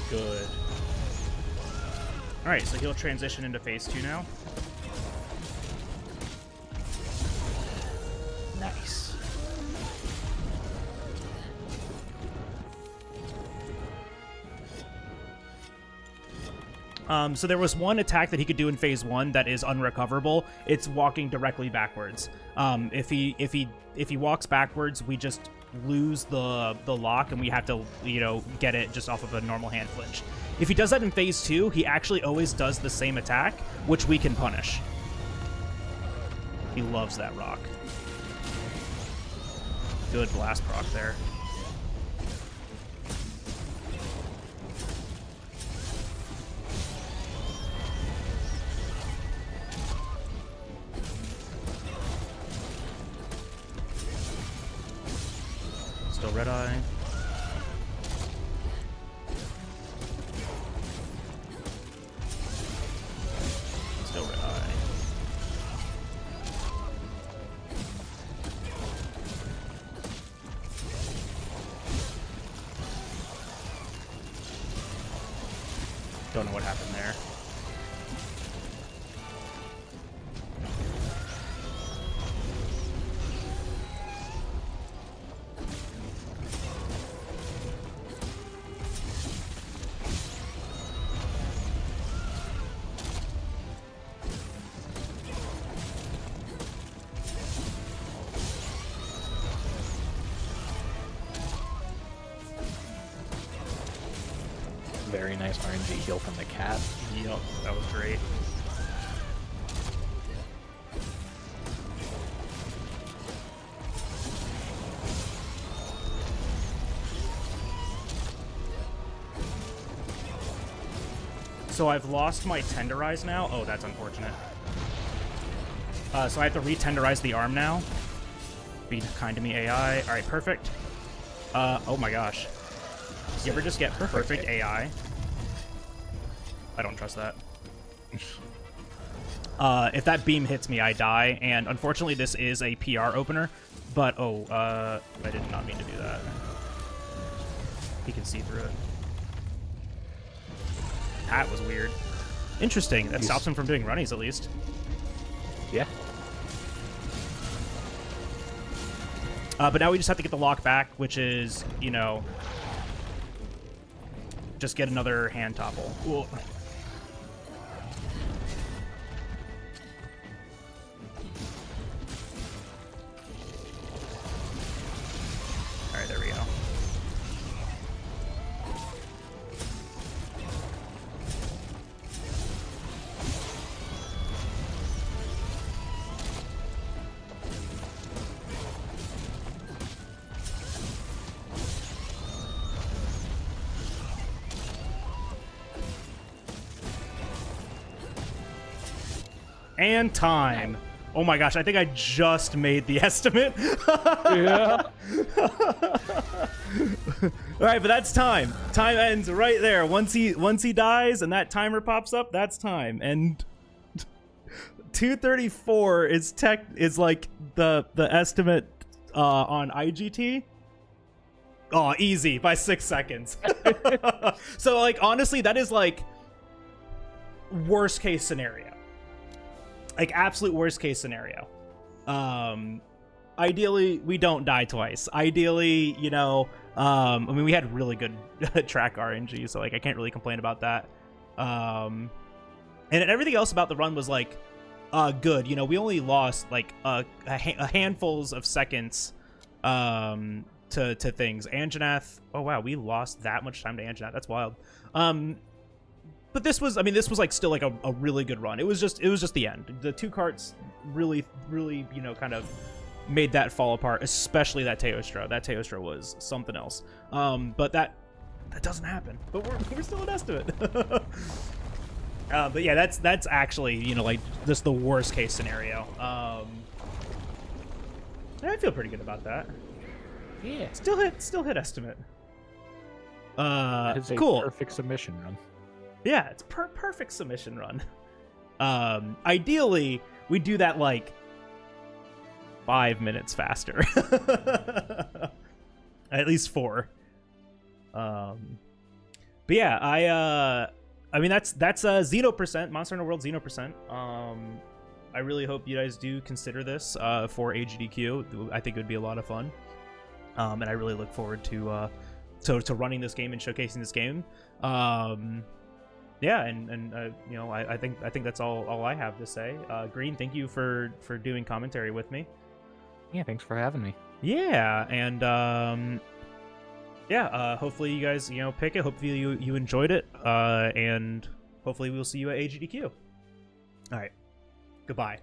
[SPEAKER 1] Good. Alright, so he'll transition into phase 2 now. Nice. So there was one attack that he could do in phase 1 that is unrecoverable. It's walking directly backwards. If he walks backwards, we just lose the lock, and we have to, you know, get it just off of a normal hand flinch. If he does that in phase 2, he actually always does the same attack, which we can punish. He loves that rock. Good blast proc there. Still red eye. Still red eye. Don't know what happened there.
[SPEAKER 2] Very nice RNG heal from the cat.
[SPEAKER 1] Yep, that was great. So I've lost my tenderize now. Oh, that's unfortunate. So I have to re-tenderize the arm now. Be kind to me, AI. All right, perfect. Oh my gosh. You ever just get perfect AI? I don't trust that. If that beam hits me, I die, and unfortunately this is a PR opener, but I did not mean to do that. He can see through it. That was weird. Interesting. That stops him from doing runnies, at least.
[SPEAKER 2] Yeah.
[SPEAKER 1] But now we just have to get the lock back, which is, you know, just get another hand topple. Cool. All right, there we go. And time. Oh my gosh, I think I just made the estimate.
[SPEAKER 2] Yeah.
[SPEAKER 1] All right, but that's time. Time ends right there. Once he dies and that timer pops up, that's time. And 234 is like the estimate on IGT. Oh, easy by 6 seconds. So like honestly, that is like worst case scenario. Like absolute worst case scenario. Ideally we don't die twice. Ideally, you know, I mean we had really good track RNG, so like I can't really complain about that. And everything else about the run was like good. You know, we only lost like a handfuls of seconds to things. Anjanath, oh wow, we lost that much time to Anjanath. That's wild. But this was, I mean, this was like still like a really good run. It was just the end. The two carts really, you know, kind of made that fall apart, especially that Teostra. That Teostra was something else. But that doesn't happen. But we're still an estimate. But yeah, that's actually, you know, like just the worst case scenario. I feel pretty good about that.
[SPEAKER 2] Yeah.
[SPEAKER 1] Still hit estimate.
[SPEAKER 2] It's a
[SPEAKER 1] cool.
[SPEAKER 2] perfect submission run.
[SPEAKER 1] Yeah, it's perfect submission run. Ideally, we do that like 5 minutes faster. At least 4. But yeah, I mean that's Xeno%, Monster Hunter World Xeno%. I really hope you guys do consider this for AGDQ. I think it would be a lot of fun. And I really look forward to running this game and showcasing this game. Yeah, and you know, I think that's all I have to say. Green, thank you for doing commentary with me.
[SPEAKER 2] Yeah, thanks for having me.
[SPEAKER 1] Yeah, and yeah, hopefully you guys, you know, pick it. Hopefully you enjoyed it, and hopefully we'll see you at AGDQ. All right, goodbye.